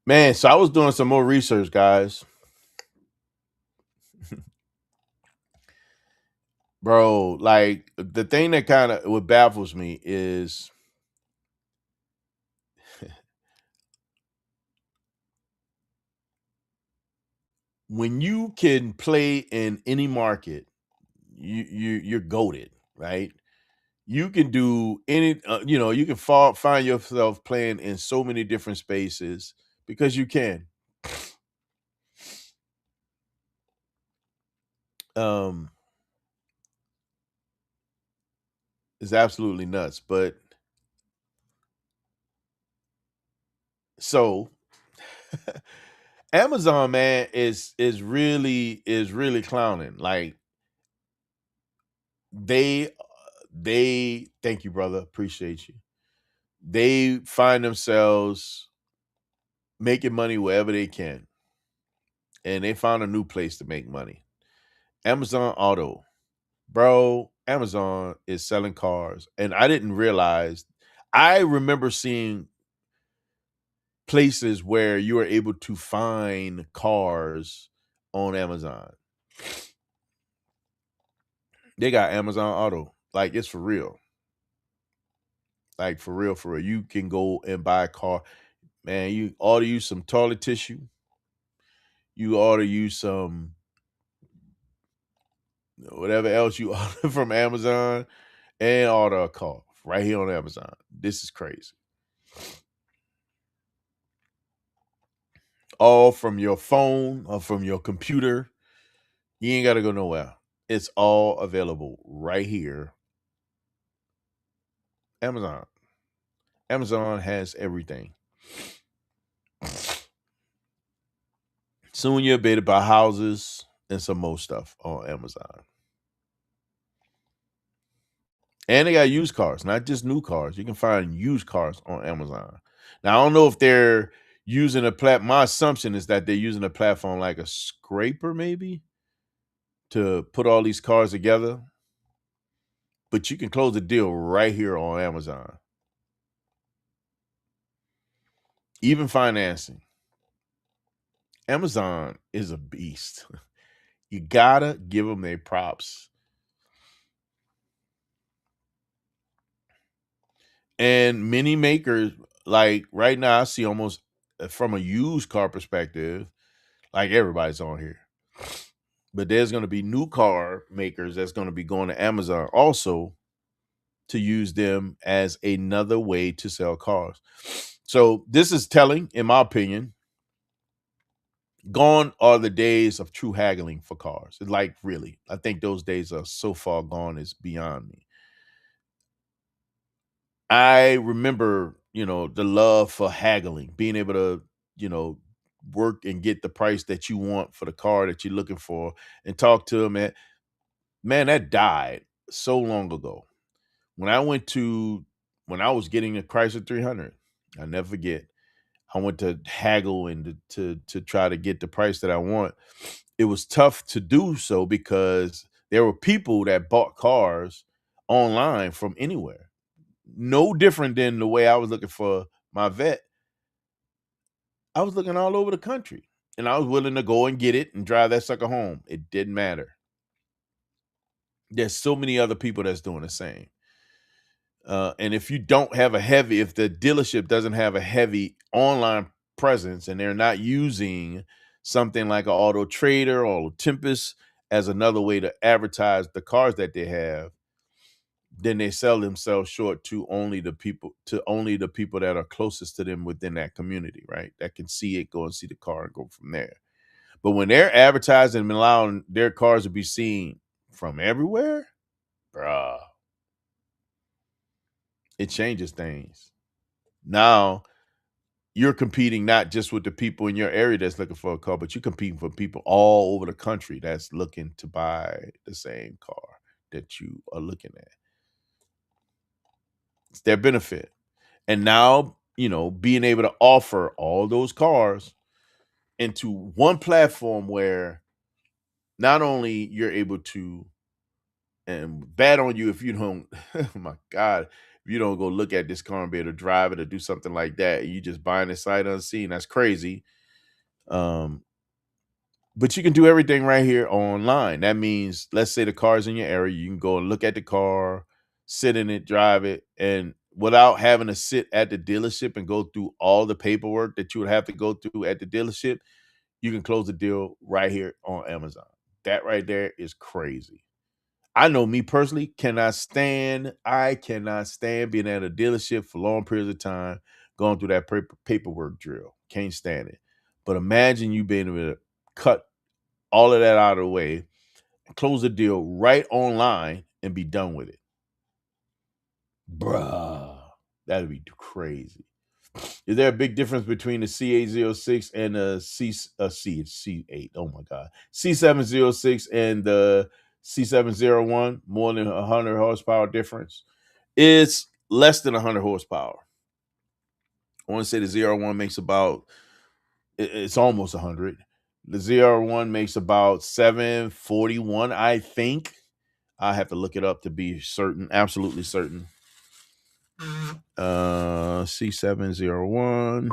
Man, so I was doing some more research, guys. Bro, like the thing that kind of what baffles me is when you can play in any market, you're goated, right? You can do any, you can find yourself playing in so many different spaces because you can. Um, it's absolutely nuts, but So Amazon, man, is really clowning. Like they thank you, brother. Appreciate you. They find themselves making money wherever they can. And they found a new place to make money. Amazon Auto. Bro, Amazon is selling cars. And I didn't realize, I remember seeing places where you are able to find cars on Amazon. They got Amazon Auto. Like, it's for real. Like, for real, for real. You can go and buy a car. Man, you ought to use some toilet tissue. You ought to use some whatever else you order from Amazon and order a car right here on Amazon. This is crazy. All from your phone or from your computer. You ain't got to go nowhere. It's all available right here. Amazon. Amazon has everything. Soon you'll be able to buy houses and some more stuff on Amazon. And they got used cars, not just new cars. You can find used cars on Amazon. Now, I don't know if they're using my assumption is that they're using a platform like a scraper, maybe, to put all these cars together. But you can close a deal right here on Amazon. Even financing. Amazon is a beast. You gotta give them their props. And many makers, like right now, I see almost from a used car perspective, like everybody's on here. But there's going to be new car makers that's going to be going to Amazon also to use them as another way to sell cars. So this is telling, in my opinion. Gone are the days of true haggling for cars. Like, really, I think those days are so far gone, it's beyond me. I remember, the love for haggling, being able to, work and get the price that you want for the car that you're looking for and talk to them. Man, that died so long ago. When I was getting a Chrysler 300, I never forget. I went to haggle and to try to get the price that I want. It was tough to do so because there were people that bought cars online from anywhere. No different than the way I was looking for my vet. I was looking all over the country and I was willing to go and get it and drive that sucker home. It didn't matter. There's so many other people that's doing the same. And if you don't have if the dealership doesn't have a heavy online presence and they're not using something like an Auto Trader or Tempest as another way to advertise the cars that they have, then they sell themselves short to only the people that are closest to them within that community, right? That can see it, go and see the car and go from there. But when they're advertising and allowing their cars to be seen from everywhere, bruh, it changes things. Now you're competing not just with the people in your area that's looking for a car, but you're competing for people all over the country that's looking to buy the same car that you are looking at. It's their benefit. And now, being able to offer all those cars into one platform where not only you're able to, and bad on you if you don't, oh my God, if you don't go look at this car and be able to drive it or do something like that, you just buying it sight unseen. That's crazy. But you can do everything right here online. That means, let's say the car's in your area, you can go and look at the car, sit in it, drive it, and without having to sit at the dealership and go through all the paperwork that you would have to go through at the dealership, you can close the deal right here on Amazon. That right there is crazy. I know me personally I cannot stand being at a dealership for long periods of time, going through that paperwork drill. Can't stand it. But imagine you being able to cut all of that out of the way, close the deal right online and be done with it. Bruh, that'd be crazy. Is there a big difference between the C806 and the C8? Oh my God, C706 and the C701? More than 100 horsepower difference? It's less than 100 horsepower. I want to say the ZR1 makes about, it's almost 100. The ZR1 makes about 741, I think. I have to look it up to be certain, absolutely certain. C701,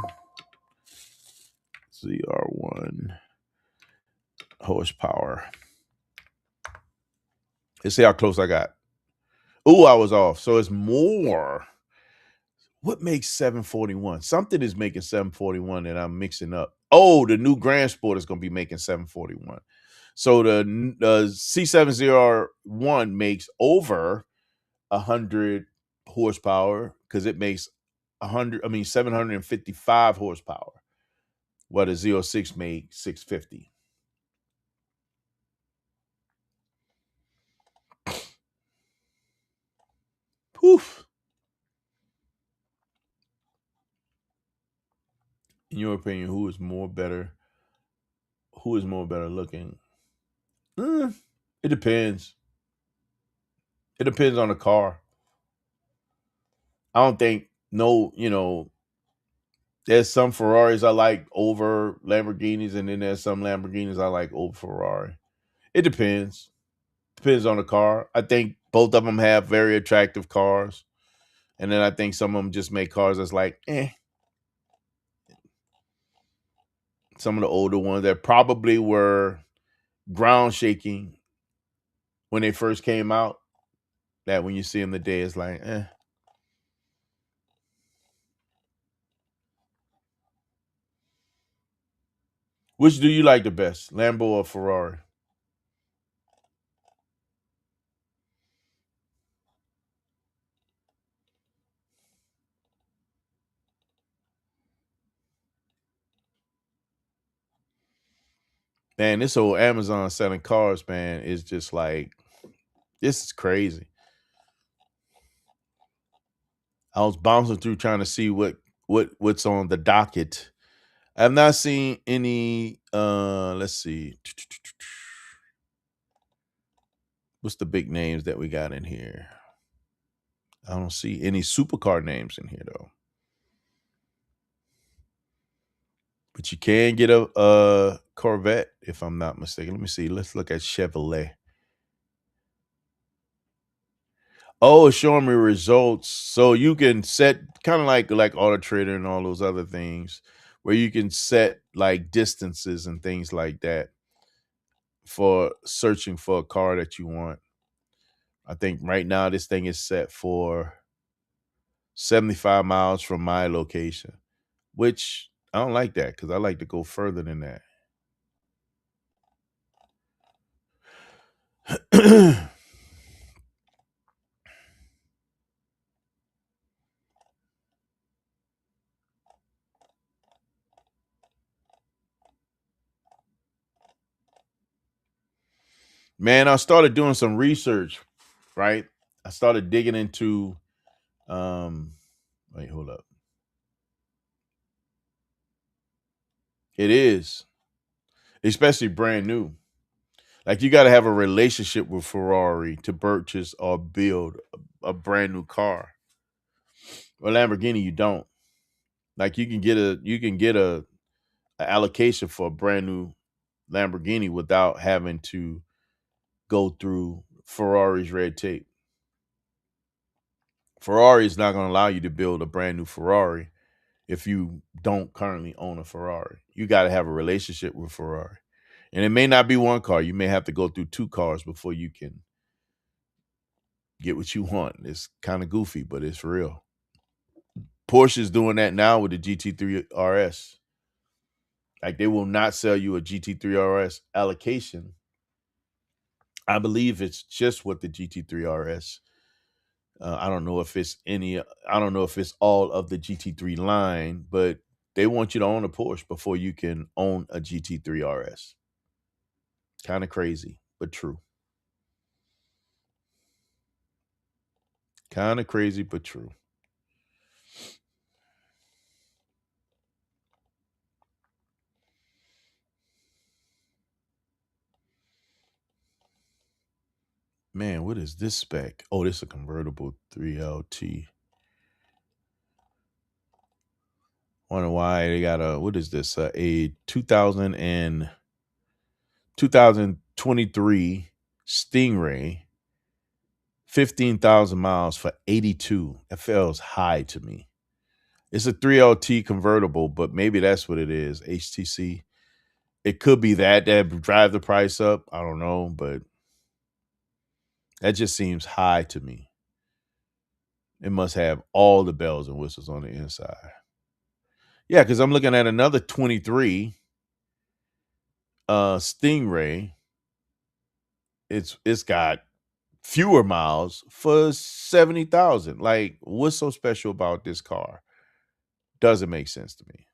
ZR1 horsepower. Let's see how close I got. Ooh, I was off. So it's more. What makes 741? Something is making 741 that I'm mixing up. Oh, the new Grand Sport is going to be making 741. So the C701 makes over 100 horsepower because it makes 755 horsepower. What a Z06 made 650. Poof. In your opinion, who is more better? Who is more better looking? It depends. It depends on the car. I don't think there's some Ferraris I like over Lamborghinis, and then there's some Lamborghinis I like over Ferrari. It depends. Depends on the car. I think both of them have very attractive cars. And then I think some of them just make cars that's like, Some of the older ones that probably were ground shaking when they first came out, that when you see them today, it's like, Which do you like the best, Lambo or Ferrari? Man, this whole Amazon selling cars, man, is just like, this is crazy. I was bouncing through trying to see what's on the docket. I've not seen any. Let's see. What's the big names that we got in here? I don't see any supercar names in here though. But you can get a Corvette if I'm not mistaken. Let me see. Let's look at Chevrolet. Oh, it's showing me results. So you can set kind of like Auto Trader and all those other things where you can set like distances and things like that for searching for a car that you want. I think right now this thing is set for 75 miles from my location, which I don't like that because I like to go further than that. Man, I started doing some research, right? I started digging into wait, hold up. It is, especially brand new. Like you got to have a relationship with Ferrari to purchase or build a brand new car. Or Lamborghini, you don't. Like you can get a allocation for a brand new Lamborghini without having to go through Ferrari's red tape. Ferrari is not going to allow you to build a brand new Ferrari if you don't currently own a Ferrari. You got to have a relationship with Ferrari. And it may not be one car. You may have to go through two cars before you can get what you want. It's kind of goofy, but it's real. Porsche is doing that now with the GT3 RS. Like they will not sell you a GT3 RS allocation. I believe it's just with the GT3 RS. I don't know if it's any. I don't know if it's all of the GT3 line, but they want you to own a Porsche before you can own a GT3 RS. Kind of crazy, but true. Kind of crazy, but true. Man, what is this spec? Oh, this is a convertible 3LT. Wonder why they got what is this? A 2023 Stingray, 15,000 miles for 82. That feels high to me. It's a 3LT convertible, but maybe that's what it is. HTC. It could be that drive the price up. I don't know, but that just seems high to me. It must have all the bells and whistles on the inside. Yeah, because I'm looking at another 23 Stingray. It's got fewer miles for 70,000. Like, what's so special about this car? Doesn't make sense to me.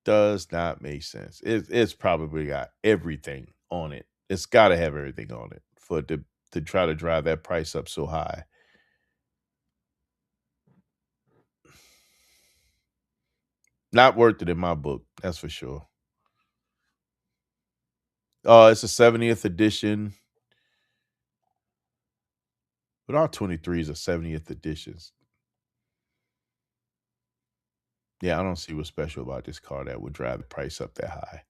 Does not make sense. It's probably got everything on it. It's got to have everything on it for it to try to drive that price up so high. Not worth it in my book, that's for sure. It's a 70th edition. But all 23s are 70th editions. Yeah, I don't see what's special about this car that would drive the price up that high.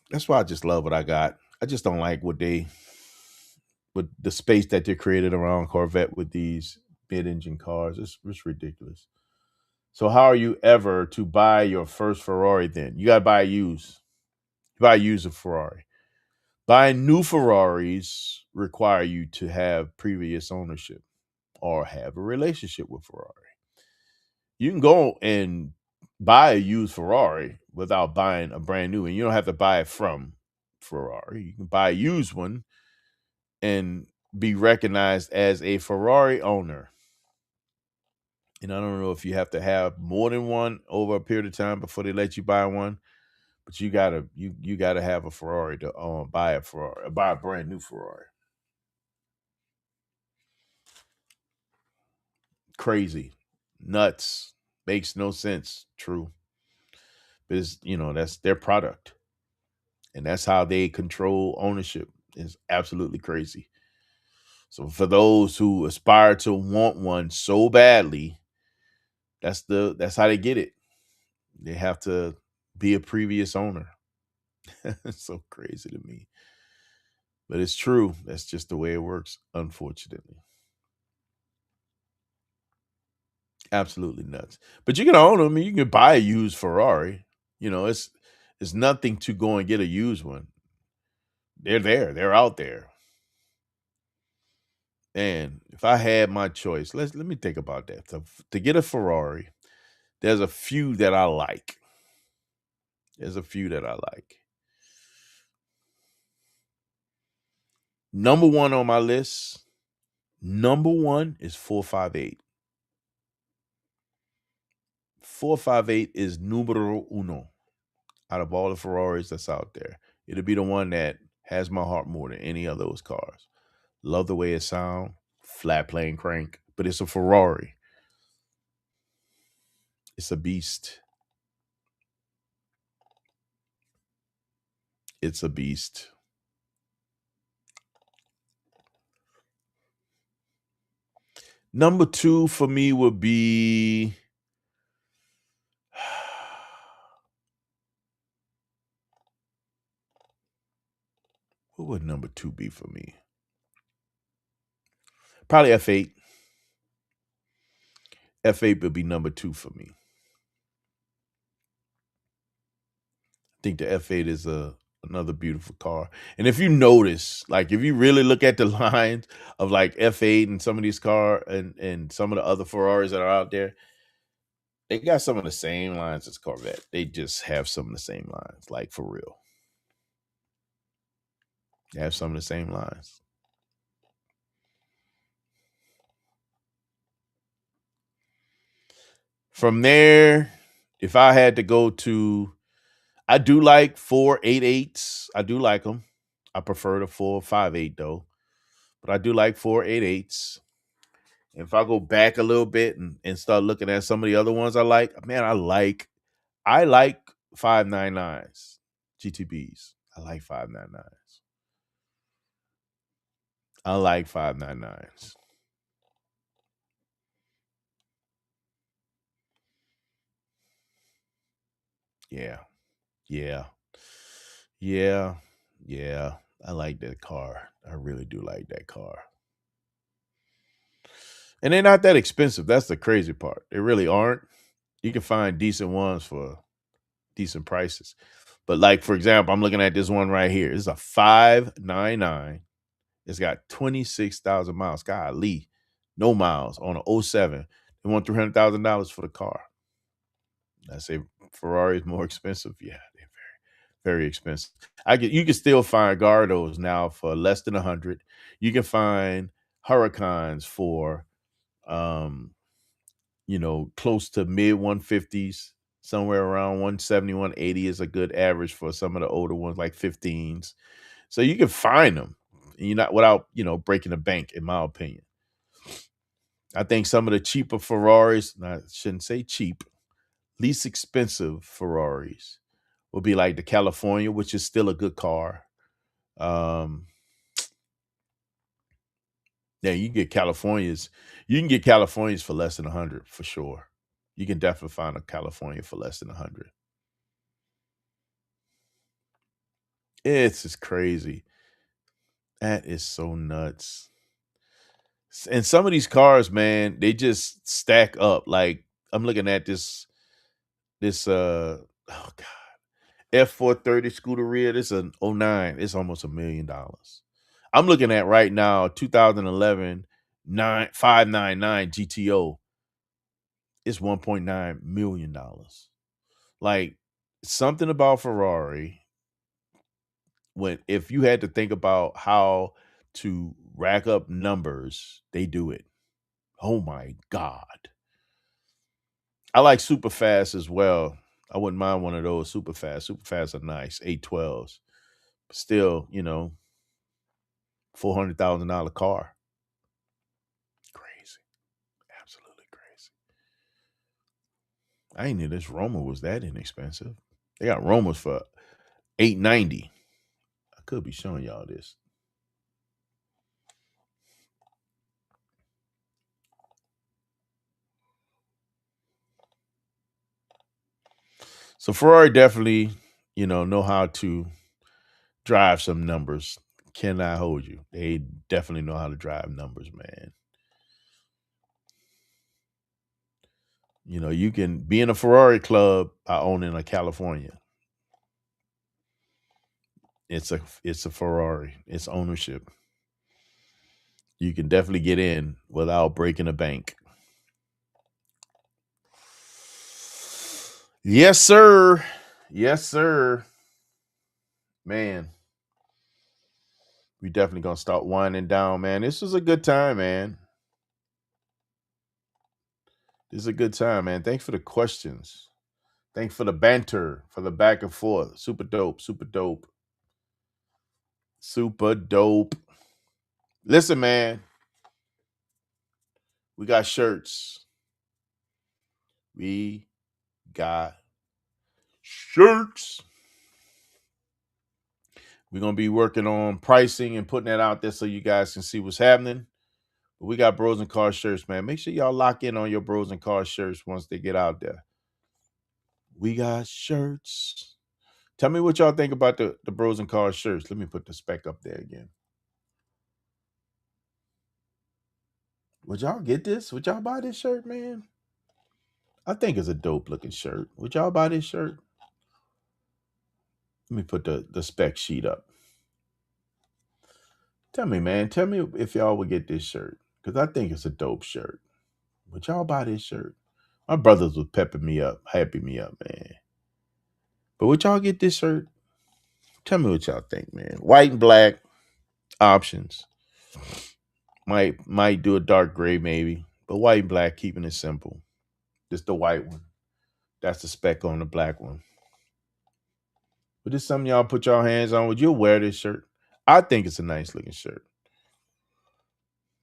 That's why I just love what I got. I just don't like with the space that they created around Corvette with these mid-engine cars. It's ridiculous. So how are you ever to buy your first Ferrari then? You got to buy a used. You buy a used Ferrari. Buying new Ferraris require you to have previous ownership or have a relationship with Ferrari. You can go and buy a used Ferrari without buying a brand new, and you don't have to buy it from Ferrari. You can buy a used one and be recognized as a Ferrari owner. And I don't know if you have to have more than one over a period of time before they let you buy one, but you gotta have a Ferrari to buy a brand new Ferrari. Crazy, nuts, makes no sense. True, because that's their product, and that's how they control ownership. Is absolutely crazy. So for those who aspire to want one so badly, that's how they get it. They have to be a previous owner. It's so crazy to me. But it's true. That's just the way it works, unfortunately. Absolutely nuts. But you can own them. You can buy a used Ferrari. It's nothing to go and get a used one. They're there. They're out there. And if I had my choice, let me think about that. To get a Ferrari, there's a few that I like. Number one on my list, is 458. 458 is numero uno out of all the Ferraris that's out there. It'll be the one that has my heart more than any of those cars. Love the way it sounds, flat plane crank, but it's a Ferrari. It's a beast. It's a beast. Number two for me would be what would number two be for me? Probably F8. F8 would be number two for me. I think the F8 is another beautiful car. And if you notice, like if you really look at the lines of like F8 and some of these cars and some of the other Ferraris that are out there, they got some of the same lines as Corvette. They just have some of the same lines, like for real. They have some of the same lines. From there, if I had to go to, I do like 488s. I do like them. I prefer the 458 though, but I do like 488s. If I go back a little bit and start looking at some of the other ones I like, man, I like 599s, GTBs. I like 599s. I like 599s. Yeah. Yeah. Yeah. Yeah. I like that car. I really do like that car. And they're not that expensive. That's the crazy part. They really aren't. You can find decent ones for decent prices. But like for example, I'm looking at this one right here. It's a 599. It's got 26,000 miles. Golly, no miles on an '07. They want $300,000 for the car. I say Ferrari is more expensive. Yeah, they're very expensive. You can still find Gardos now for less than 100. You can find Huracans for close to mid 150s, somewhere around 170, 180 is a good average for some of the older ones, like 15s. So you can find them. You're not without, breaking the bank, in my opinion. I think some of the cheaper Ferraris, I shouldn't say cheap, least expensive Ferraris would be like the California, which is still a good car. Um, yeah, you can get Californias. You can get Californias for less than 100 for sure. You can definitely find a California for less than 100. It's just crazy. That is so nuts. And some of these cars, man, they just stack up. Like I'm looking at this oh god, F430 Scuderia. This is an '09. It's almost $1 million. I'm looking at right now 2011 599 GTO. It's $1.9 million. Like something about Ferrari, when if you had to think about how to rack up numbers, they do it. Oh my God. I like super fast as well. I wouldn't mind one of those super fast. Super fast are nice, 812s. But still, $400,000 car. Crazy. Absolutely crazy. I ain't knew this Roma was that inexpensive. They got Romas for $890. I could be showing y'all this. So Ferrari definitely, know how to drive some numbers. Cannot hold you. They definitely know how to drive numbers, man. You can be in a Ferrari club by owning a California. It's a Ferrari. It's ownership. You can definitely get in without breaking a bank. Yes, sir. Yes, sir. Man, we definitely gonna start winding down, man. This was a good time, man. This is a good time, man. Thanks for the questions. Thanks for the banter, for the back and forth. Super dope. Super dope. Super dope. Listen, man. We got shirts. We got shirts. We're gonna be working on pricing and putting that out there so you guys can see what's happening. But we got Bros and Cars shirts, man. Make sure y'all lock in on your Bros and Cars shirts once they get out there. We got shirts. Tell me what y'all think about the Bros and Cars shirts. Let me put the spec up there again. Would y'all get this? Would y'all buy this shirt, man? I think it's a dope looking shirt. Would y'all buy this shirt? Let me put the spec sheet up. Tell me, man. Tell me if y'all would get this shirt. Because I think it's a dope shirt. Would y'all buy this shirt? My brothers was pepping me up, hyping me up, man. But would y'all get this shirt? Tell me what y'all think, man. White and black options. Might do a dark gray maybe, but white and black, keeping it simple. Just the white one. That's the spec on the black one. But this something y'all put your hands on. Would you wear this shirt? I think it's a nice looking shirt.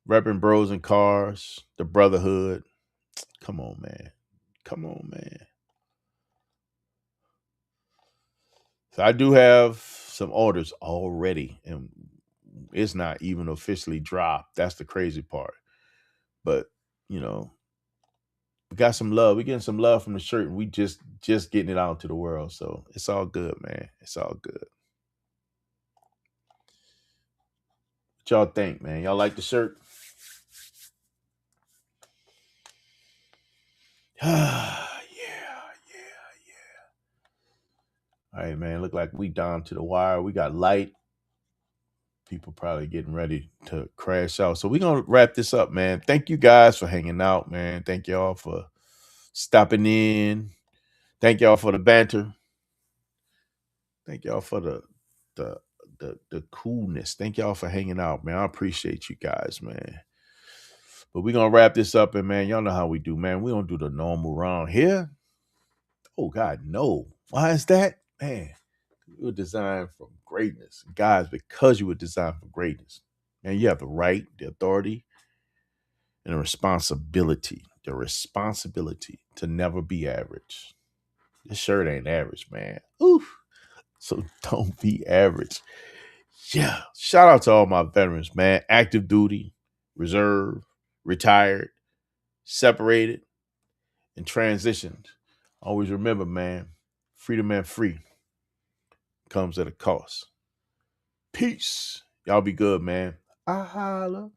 Repping Bros and Cars, the Brotherhood. Come on, man. Come on, man. So I do have some orders already, and It's not even officially dropped. That's the crazy part. But, you know, we got some love. We getting some love from the shirt, and we just getting it out to the world. So it's all good, man. It's all good. What y'all think, man? Y'all like the shirt? Yeah. All right, man. Look like we down to the wire. We got light. People probably getting ready to crash out. So we're going to wrap this up, man. Thank you guys for hanging out, man. Thank y'all for stopping in. Thank y'all for the banter. Thank y'all for the coolness. Thank y'all for hanging out, man. I appreciate you guys, man. But we're going to wrap this up, and, man, y'all know how we do, man. We don't do the normal round here. Oh, God, no. Why is that? Man, you were designed for greatness. Guys, because you were designed for greatness, man, you have the right, the authority, and the responsibility to never be average. This shirt ain't average, man. Oof. So don't be average. Yeah. Shout out to all my veterans, man. Active duty, reserve, retired, separated, and transitioned. Always remember, man, freedom and free comes at a cost. Peace. Y'all be good, man. I holla.